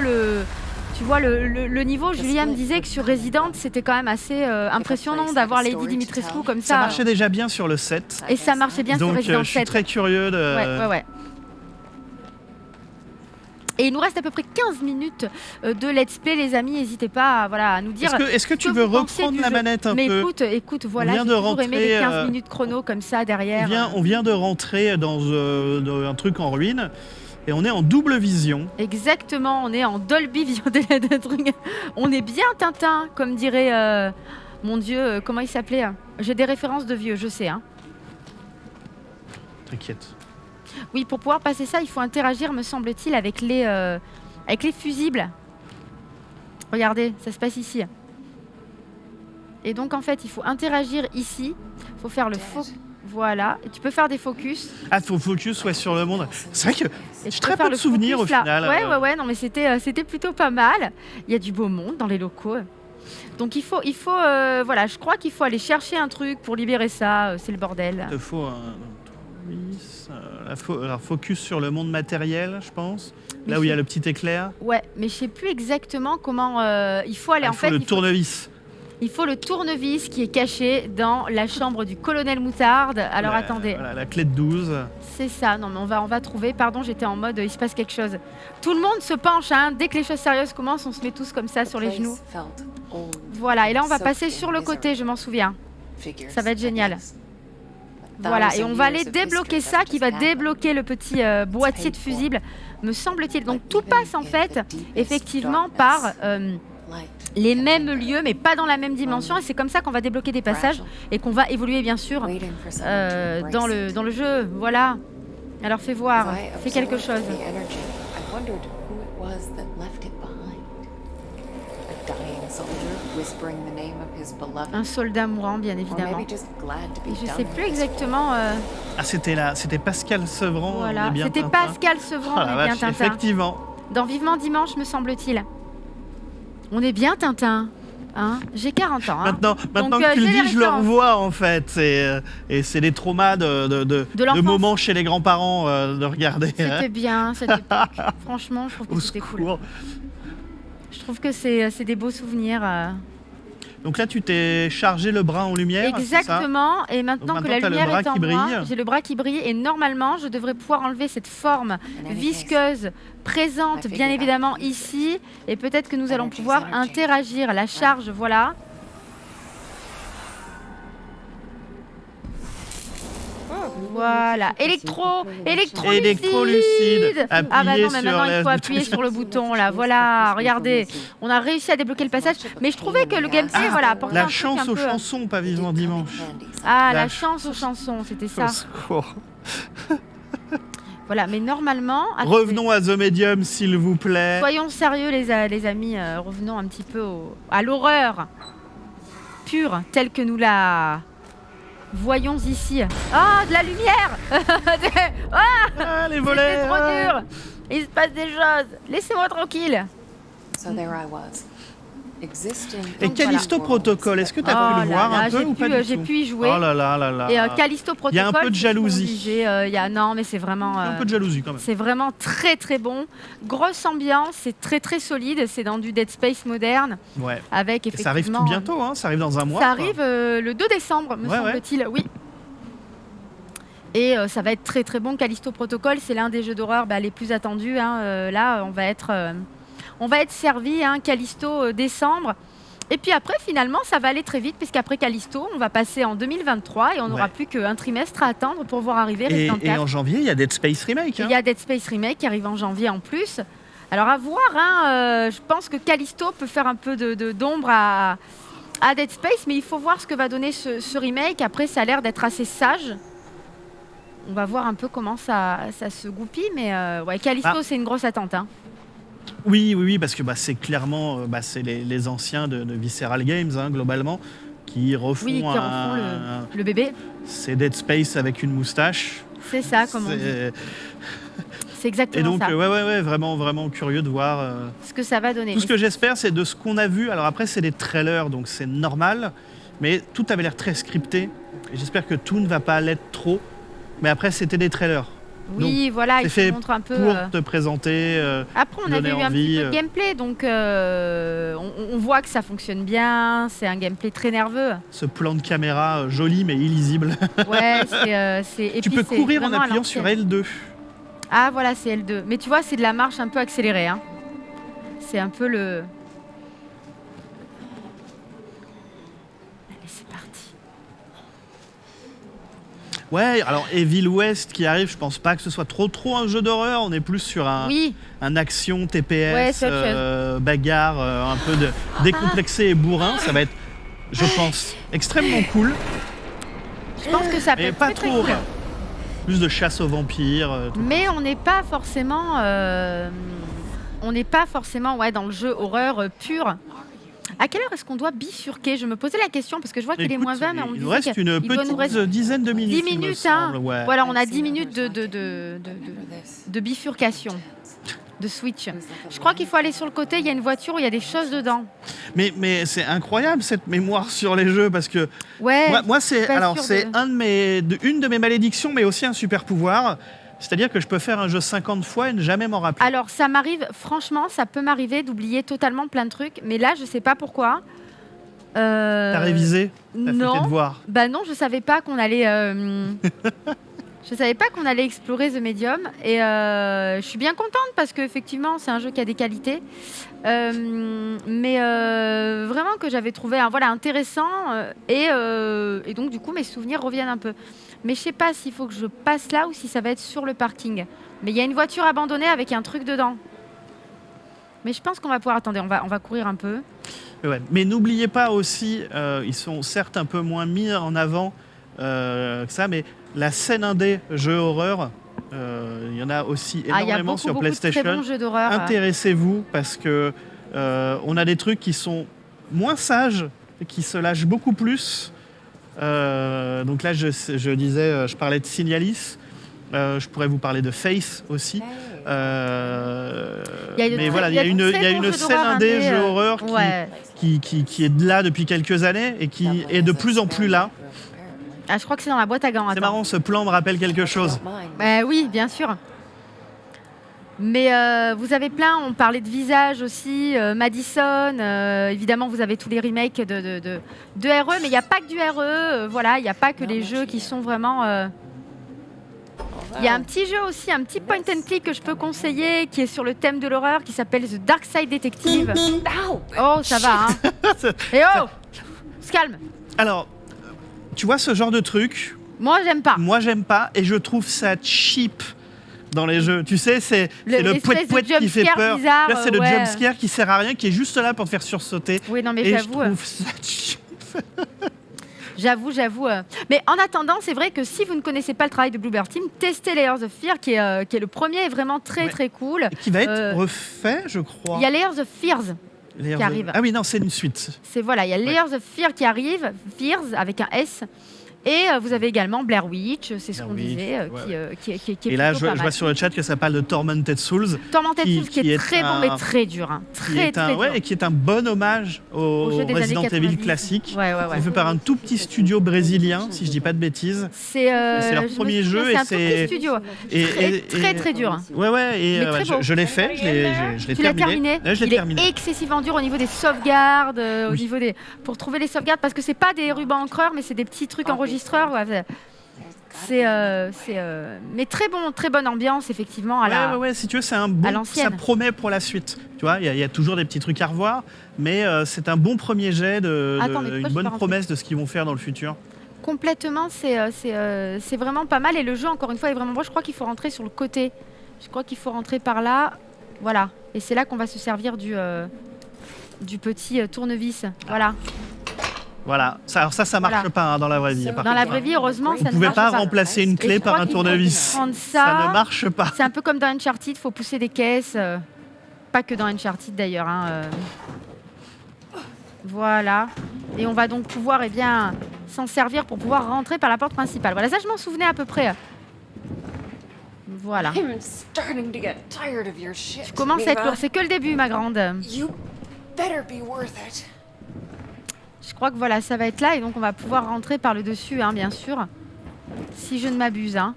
tu vois, le niveau. Julien me disait que sur Resident, c'était quand même assez impressionnant d'avoir Lady Dimitrescu comme ça. Ça marchait déjà bien sur le 7. Et ça marchait bien sur Resident 7. Donc, je suis très curieux de... Ouais. Et il nous reste à peu près 15 minutes de let's play, les amis. N'hésitez pas à nous dire. Est-ce que tu veux reprendre la manette un peu ? Mais écoute, voilà, j'ai toujours aimé les 15 minutes chrono comme ça derrière. On vient de rentrer dans un truc en ruine. Et on est en double vision. Exactement, on est en Dolby Vision. On est bien Tintin, comme dirait... mon Dieu, comment il s'appelait ? J'ai des références de vieux, je sais. Hein. T'inquiète. Oui, pour pouvoir passer ça, il faut interagir, me semble-t-il, avec les fusibles. Regardez, ça se passe ici. Et donc, en fait, il faut interagir ici. Il faut faire le faux... Voilà, et tu peux faire des focus. Ah, faut focus sur le monde. C'est vrai que j'ai très peu de souvenirs au final. Ouais, non mais c'était plutôt pas mal. Il y a du beau monde dans les locaux. Donc il faut je crois qu'il faut aller chercher un truc pour libérer ça, c'est le bordel. Il faut un focus sur le monde matériel, je pense. Là où il y a le petit éclair. Ouais, mais je sais plus exactement comment il faut aller. Le tournevis. Il faut le tournevis qui est caché dans la chambre du colonel Moutarde. Alors attendez. Voilà, la clé de 12. C'est ça. Non, mais on va trouver. Pardon, j'étais en mode il se passe quelque chose. Tout le monde se penche. Hein. Dès que les choses sérieuses commencent, on se met tous comme ça sur les genoux. Voilà. Et là, on va passer sur le côté. Je m'en souviens. Ça va être génial. Voilà. Et on va aller débloquer ça, qui va débloquer le petit boîtier de fusible, me semble-t-il. Donc tout passe en fait, effectivement, par les mêmes lieux, mais pas dans la même dimension. Et c'est comme ça qu'on va débloquer des passages et qu'on va évoluer, bien sûr, dans le jeu. Voilà. Alors fais voir, fais quelque chose. Un soldat mourant, bien évidemment. Et je sais plus exactement... Ah, c'était Pascal Sevran. Voilà, c'était Pascal Sevran, mais bien Tintin. Effectivement. Dans Vivement Dimanche, me semble-t-il. On est bien Tintin. Hein, j'ai 40 ans. Hein. Maintenant que tu le dis, je le revois en fait. Et c'est des traumas de moments chez les grands-parents de regarder. C'était bien, cette époque. Franchement, je trouve que c'était cool. Je trouve que c'est des beaux souvenirs. Donc là, tu t'es chargé le bras en lumière. Exactement. Et maintenant que la lumière est en moi, j'ai le bras qui brille. Et normalement, je devrais pouvoir enlever cette forme visqueuse présente, bien évidemment, ici. Et peut-être que nous allons pouvoir interagir. La charge, voilà. Voilà, électrolucide. Ah bah non, mais maintenant il faut appuyer sur le bouton là. Voilà, regardez, on a réussi à débloquer le passage. Mais je trouvais que le gameplay, voilà, apportait la chance aux chansons, pas Vivement Dimanche. Ah, la chance aux chansons, c'était ça. Voilà, mais normalement... Revenons à The Medium, s'il vous plaît. Soyons sérieux, les amis. Revenons un petit peu à l'horreur pure, telle que nous la voyons ici. Ah, de la lumière. Les volets. C'est trop dur. Il se passe des choses. Laissez-moi tranquille. Et Callisto Protocol, est-ce que tu as pu le voir un peu ou pas du tout ? J'ai pu y jouer. Oh là là là là. Et Callisto Protocol, il y a un peu de jalousie. Non, mais c'est vraiment... un peu de jalousie quand même. C'est vraiment très très bon. Grosse ambiance, c'est très très solide. C'est dans du Dead Space moderne. Ouais. Avec effectivement... Ça arrive tout bientôt, hein, ça arrive dans un mois. Ça arrive le 2 décembre, me semble-t-il. Oui. Et ça va être très très bon. Callisto Protocol, c'est l'un des jeux d'horreur les plus attendus. Hein. Là, on va être servi, hein, Callisto décembre. Et puis après, finalement, ça va aller très vite, puisqu'après Callisto, on va passer en 2023 et on n'aura plus qu'un trimestre à attendre pour voir arriver Resident 4. Et en janvier, il y a Dead Space Remake. Il y a Dead Space Remake qui arrive en janvier en plus. Alors à voir, hein, je pense que Callisto peut faire un peu d'ombre à Dead Space, mais il faut voir ce que va donner ce remake. Après, ça a l'air d'être assez sage. On va voir un peu comment ça se goupille, mais Callisto, c'est une grosse attente. Hein. Oui, parce que c'est clairement c'est les anciens de Visceral Games, hein, globalement, qui refont, Oui, qui refont le bébé. C'est Dead Space avec une moustache. C'est ça, comme on dit. C'est exactement Et donc, ça. vraiment, vraiment curieux de voir ce que ça va donner. Tout ce que j'espère, c'est de ce qu'on a vu. Alors après, c'est des trailers, donc c'est normal, mais tout avait l'air très scripté. Et j'espère que tout ne va pas l'être trop. Mais après, c'était des trailers. Oui, donc, voilà, c'est ils fait te montrent un peu. Pour te présenter. Après, on avait eu un petit peu de gameplay, donc on voit que ça fonctionne bien. C'est un gameplay très nerveux. Ce plan de caméra joli mais illisible. Ouais, c'est. Tu peux courir en appuyant sur L2. Ah, voilà, c'est L2. Mais tu vois, c'est de la marche un peu accélérée. Hein. C'est un peu le. Allez, c'est parti. Ouais, alors Evil West qui arrive, je pense pas que ce soit trop un jeu d'horreur. On est plus sur un action TPS, bagarre, un peu décomplexé et bourrin. Ça va être, je pense, extrêmement cool. Je pense que ça peut être pas très trop. cool. Plus de chasse aux vampires. Mais on n'est pas forcément, dans le jeu horreur pur. À quelle heure est-ce qu'on doit bifurquer? Je me posais la question parce que je vois qu'il est moins 20, mais on me nous reste une petite dizaine de minutes. 10 minutes, hein. Ouais. Voilà, on a 10 minutes de bifurcation, de switch. Je crois qu'il faut aller sur le côté, il y a une voiture où il y a des choses dedans. Mais c'est incroyable cette mémoire sur les jeux parce que moi c'est une de mes malédictions, mais aussi un super pouvoir. C'est-à-dire que je peux faire un jeu 50 fois et ne jamais m'en rappeler. Alors, ça m'arrive, franchement, ça peut m'arriver d'oublier totalement plein de trucs. Mais là, je sais pas pourquoi. T'as révisé? T'as fait tes devoirs? Bah non, je savais pas qu'on allait... Je savais pas qu'on allait explorer The Medium. Et je suis bien contente parce qu'effectivement, c'est un jeu qui a des qualités. Mais vraiment que j'avais trouvé intéressant. Et donc, du coup, mes souvenirs reviennent un peu. Mais je sais pas s'il faut que je passe là ou si ça va être sur le parking. Mais il y a une voiture abandonnée avec un truc dedans. Mais je pense qu'on va pouvoir... Attendez, on va courir un peu. Ouais. Mais n'oubliez pas aussi, ils sont certes un peu moins mis en avant que ça, mais la scène indé jeu horreur, il y en a aussi énormément sur PlayStation. De très bons jeux d'horreur. Intéressez-vous parce que on a des trucs qui sont moins sages, qui se lâchent beaucoup plus. Donc là, je disais, je parlais de Signalis. Je pourrais vous parler de Faith aussi. Mais voilà, il y a une scène indé jeu horreur qui est là depuis quelques années et qui est de plus en plus là. Ah, je crois que c'est dans la boîte à gants. C'est marrant, ce plan me rappelle quelque chose. Oui, bien sûr. Mais vous avez plein, on parlait de Visage aussi, Madison, évidemment vous avez tous les remakes de RE, mais il n'y a pas que du RE, il n'y a pas que les jeux qui sont vraiment... Il y a un petit jeu aussi, un petit point and click que je peux conseiller, qui est sur le thème de l'horreur, qui s'appelle The Dark Side Detective. Oh, ça va, hein. Et oh, se calme. Alors, tu vois ce genre de truc? Moi, j'aime pas. Moi, j'aime pas, et je trouve ça cheap dans les jeux. Tu sais, c'est le pouet-pouet qui fait peur. Bizarre, là, c'est le jumpscare qui sert à rien, qui est juste là pour te faire sursauter. Oui, non, mais et j'avoue. Je trouve ça cheap. J'avoue. Mais en attendant, c'est vrai que si vous ne connaissez pas le travail de Bloober Team, testez Layers of Fear, qui est le premier, est vraiment très cool. Et qui va être refait, je crois. Il y a Layers of Fears qui arrive. Ah oui, non, c'est une suite. Il y a Layers of Fear qui arrive, Fears avec un S. Et vous avez également Blair Witch, c'est ce qu'on disait, qui est et là, je vois sur le chat que ça parle de Tormented Souls. Tormented Souls qui est très bon, mais très dur. Hein. Très dur. Et qui est un bon hommage au Resident Evil classique. C'est fait par un tout petit studio brésilien, si je dis pas de bêtises. C'est leur premier jeu. C'est un tout petit studio. Très dur. Et je l'ai fait, je l'ai terminé. Tu l'as terminé? Je l'ai terminé. Il est excessivement dur au niveau des sauvegardes, pour trouver les sauvegardes, parce que c'est pas des rubans encreurs, mais c'est des petits trucs enregistreurs. Mais très bonne ambiance effectivement si tu veux, c'est un bon, ça promet pour la suite. Tu vois, il y a toujours des petits trucs à revoir, mais c'est un bon premier jet une bonne promesse de ce qu'ils vont faire dans le futur. Complètement, c'est vraiment pas mal et le jeu encore une fois est vraiment bon. Je crois qu'il faut rentrer sur le côté. Je crois qu'il faut rentrer par là, voilà. Et c'est là qu'on va se servir du petit tournevis, voilà. Voilà, ça marche pas dans la vraie vie. Dans la vraie vie, heureusement, ça ne marche pas. Vous ne pouvez pas remplacer une clé par un tournevis. Ça ne marche pas. C'est un peu comme dans Uncharted, il faut pousser des caisses. pas que dans Uncharted d'ailleurs. Hein, Voilà. Et on va donc pouvoir s'en servir pour pouvoir rentrer par la porte principale. Voilà, ça je m'en souvenais à peu près. Voilà. I'm starting to get tired of your shit. Tu commences à être lourd. C'est que le début, ma grande. You better be worth it. Je crois que voilà, ça va être là et donc on va pouvoir rentrer par le dessus, hein, bien sûr. Si je ne m'abuse. Hein.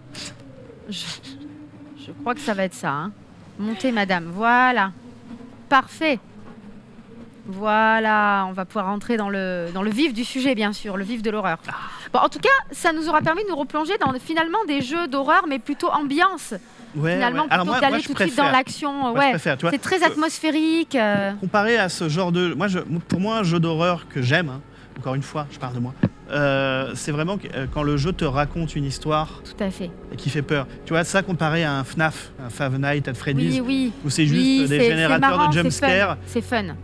Je crois que ça va être ça. Hein. Montez, madame. Voilà. Parfait. Voilà, on va pouvoir rentrer dans le vif du sujet, bien sûr, le vif de l'horreur. Bon, en tout cas, ça nous aura permis de nous replonger dans finalement des jeux d'horreur, mais plutôt ambiance. Finalement, plutôt que d'aller tout de suite dans l'action. Ouais, c'est très atmosphérique. Comparé à ce genre de... Pour moi, un jeu d'horreur que j'aime, hein, encore une fois, je parle de moi, c'est vraiment quand le jeu te raconte une histoire. Tout à fait. Et qui fait peur. Tu vois, ça comparé à un FNAF, un Five Nights at Freddy's, où c'est juste des générateurs de jumpscares. C'est fun.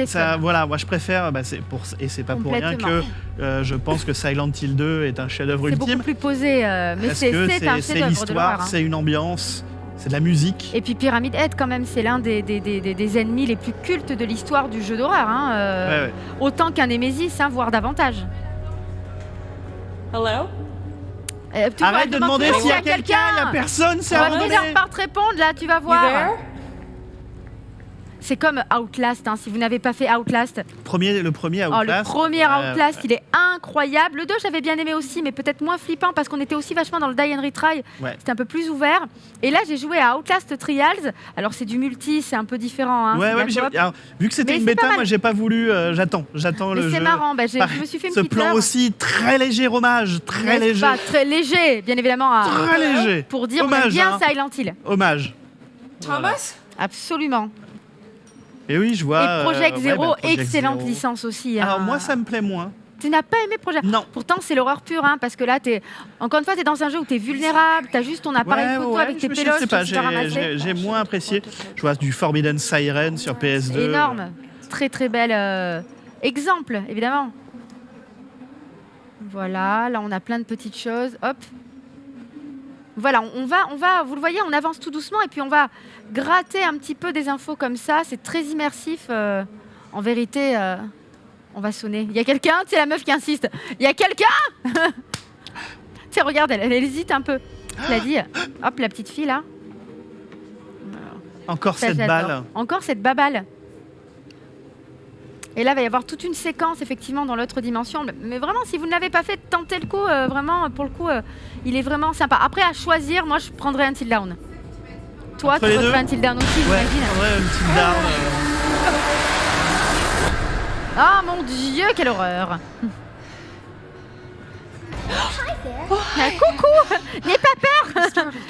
Ça, voilà, moi je préfère, c'est pas pour rien que je pense que Silent Hill 2 est un chef-d'œuvre ultime. C'est beaucoup plus posé, mais c'est un chef-d'œuvre. C'est l'histoire, c'est une ambiance, c'est de la musique. Et puis Pyramid Head, quand même, c'est l'un des ennemis les plus cultes de l'histoire du jeu d'horreur. Hein, autant qu'un Némésis, hein, voire davantage. Hello? Arrête de demander s'il y a quelqu'un, il n'y a personne, c'est abandonné. On va finir par te répondre, là, tu vas voir. C'est comme Outlast, hein, si vous n'avez pas fait Outlast. Le premier Outlast. Le premier Outlast, il est incroyable. Le 2, j'avais bien aimé aussi, mais peut-être moins flippant parce qu'on était aussi vachement dans le Die and Retry. Ouais. C'était un peu plus ouvert. Et là, j'ai joué à Outlast Trials. Alors, c'est du multi, c'est un peu différent. Hein, alors, vu que c'était une bêta, moi, j'ai pas voulu... J'attends le jeu. C'est marrant, je me suis fait une ce petite plan heure. Aussi, très léger hommage, très léger. Pas très léger, bien évidemment. Très léger. Pour dire hommage, bien Silent Hill. Hommage. Thomas? Absolument. Et oui, je vois. Et Project Zero, excellente licence aussi. Alors moi, ça me plaît moins. Tu n'as pas aimé Project? Non. Pourtant, c'est l'horreur pure, hein, parce que là, encore une fois, tu es dans un jeu où tu es vulnérable, tu as juste ton appareil photo avec tes pélos. J'ai moins apprécié. Je vois du Forbidden Siren sur PS2. Énorme. Très, très bel exemple, évidemment. Voilà, là, on a plein de petites choses. Hop. Voilà, on va, vous le voyez, on avance tout doucement et puis on va gratter un petit peu des infos comme ça. C'est très immersif. En vérité, on va sonner. Il y a quelqu'un? C'est la meuf qui insiste. Il y a quelqu'un? Tiens, regarde, elle hésite un peu. Je l'ai dit. Hop, la petite fille là. Encore cette balle. Encore cette baballe. Et là, il va y avoir toute une séquence, effectivement, dans l'autre dimension. Mais vraiment, si vous ne l'avez pas fait, tentez le coup. Vraiment, pour le coup, il est vraiment sympa. Après, à choisir, moi, je prendrais Until Dawn. Toi, tu prendrais Until Dawn aussi, j'imagine. Je prendrais Until Dawn. Ah, mon Dieu, quelle horreur. Coucou. N'aie pas peur.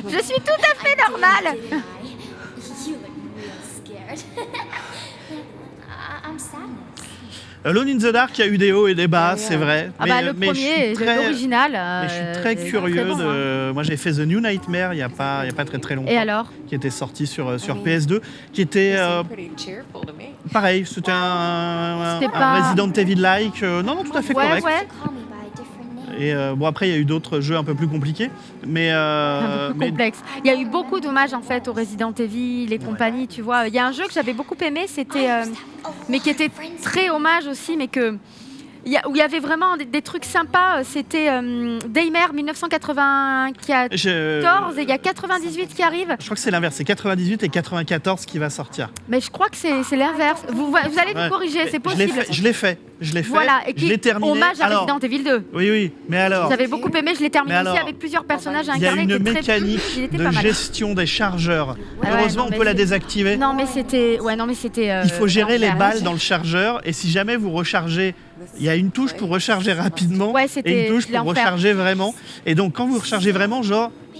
Je suis tout à fait normale. Alone in the Dark, il y a eu des hauts et des bas, c'est vrai. Le premier, l'original. Mais je suis très curieux de... Moi, j'ai fait The New Nightmare il y a pas très très longtemps. Et alors? Qui était sorti sur PS2, qui était... pareil, c'était un Resident Evil-like. Non, tout à fait correct. Ouais. Et après, il y a eu d'autres jeux un peu plus compliqués. Un peu plus complexes. Il y a eu beaucoup d'hommages en fait au Resident Evil, les compagnies, tu vois. Il y a un jeu que j'avais beaucoup aimé, c'était, mais qui était très hommage aussi, mais où il y avait vraiment des trucs sympas. C'était Daymare 1994 et il y a 98 qui arrive. Je crois que c'est l'inverse, c'est 98 et 94 qui va sortir. Mais je crois que c'est l'inverse. Vous allez nous corriger, c'est possible. Je l'ai fait. Voilà, et qui terminé. Hommage à Resident Evil 2. Oui, mais alors... J'avais beaucoup aimé, je l'ai terminé aussi avec plusieurs personnages incarnés. Il y a une mécanique de gestion des chargeurs. Heureusement, on peut la désactiver. Non, mais c'était... il faut gérer les balles dans le chargeur, et si jamais vous rechargez... Il y a une touche pour recharger rapidement et une touche pour recharger vraiment. Et donc, quand vous rechargez vraiment,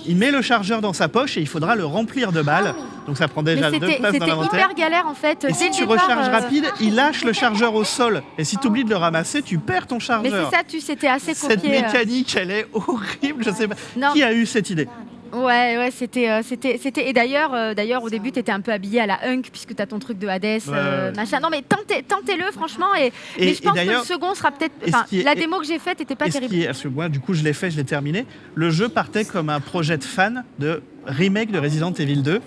il met le chargeur dans sa poche et il faudra le remplir de balles. Donc ça prend déjà 2 places dans l'inventaire. C'était hyper galère en fait. Et si tu recharges rapide, il lâche le chargeur au sol. Et si tu oublies de le ramasser, tu perds ton chargeur. Mais c'est ça, c'était assez copié. Cette mécanique, elle est horrible. Je sais pas. Qui a eu cette idée? Ouais, c'était. Et d'ailleurs, au début, tu étais un peu habillé à la Hunk, puisque tu as ton truc de Hades, machin. Non, mais tentez-le, franchement. Mais je pense que le second sera peut-être. La démo que j'ai faite n'était pas terrible. Parce que moi, du coup, je l'ai terminé. Le jeu partait comme un projet de fan de remake de Resident Evil 2.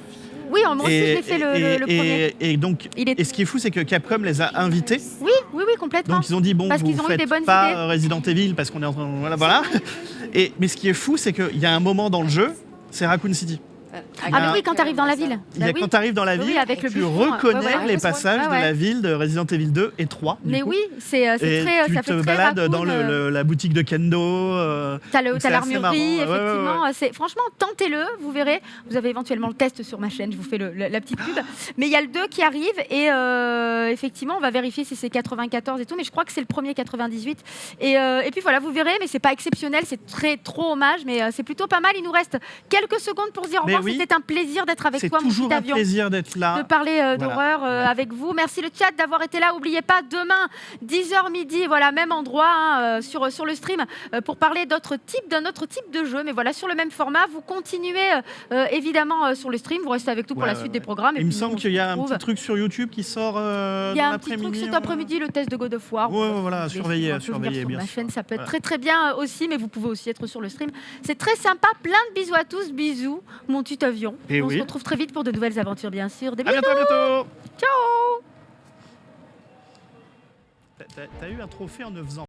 Oui, moi aussi, je l'ai fait le premier. Et donc, et ce qui est fou, c'est que Capcom les a invités. Oui, complètement. Donc ils ont dit bon, parce vous qu'ils ont eu des faites bonnes pas idées. Resident Evil parce qu'on est en train voilà. Mais ce qui est fou, c'est qu'il y a un moment dans le jeu, c'est Raccoon City. Ah mais oui, quand tu arrives dans la ville. Quand tu arrives dans la ville, avec le tu bûcheron, reconnais les passages de la ville de Resident Evil 2 et 3. Mais oui, c'est et très... tu ça te fait très balades Raccoon, dans la boutique de Kendo. T'as donc c'est assez l'armurerie, marrant. effectivement. Ouais. Franchement, tentez-le, vous verrez. Vous avez éventuellement le test sur ma chaîne, je vous fais la petite pub. Mais il y a le 2 qui arrive et effectivement, on va vérifier si c'est 94 et tout, mais je crois que c'est le premier 98. Et puis voilà, vous verrez, mais c'est pas exceptionnel, c'est trop hommage, mais c'est plutôt pas mal. Il nous reste quelques secondes pour se dire au revoir. C'était un plaisir d'être avec toi, mon petit toujours un avion. plaisir d'être là. De parler d'horreur avec vous. Merci le chat d'avoir été là. N'oubliez pas, demain, 10h midi, voilà, même endroit sur le stream pour parler d'un autre type de jeu. Mais voilà, sur le même format. Vous continuez évidemment sur le stream. Vous restez avec nous pour la suite des programmes. Il me semble qu'il y a un petit truc sur YouTube qui sort dans l'après-midi. Il y a un petit truc cet après-midi, le test de God of War. Voilà, surveillez bien Ma sûr. chaîne, ça peut être très bien aussi, mais vous pouvez aussi être sur le stream. C'est très sympa. Plein de bisous à tous. Bisous, mon petit avion. On se retrouve très vite pour de nouvelles aventures, bien sûr. Des bisous. À bientôt. Ciao. T'as eu un trophée en 9 ans.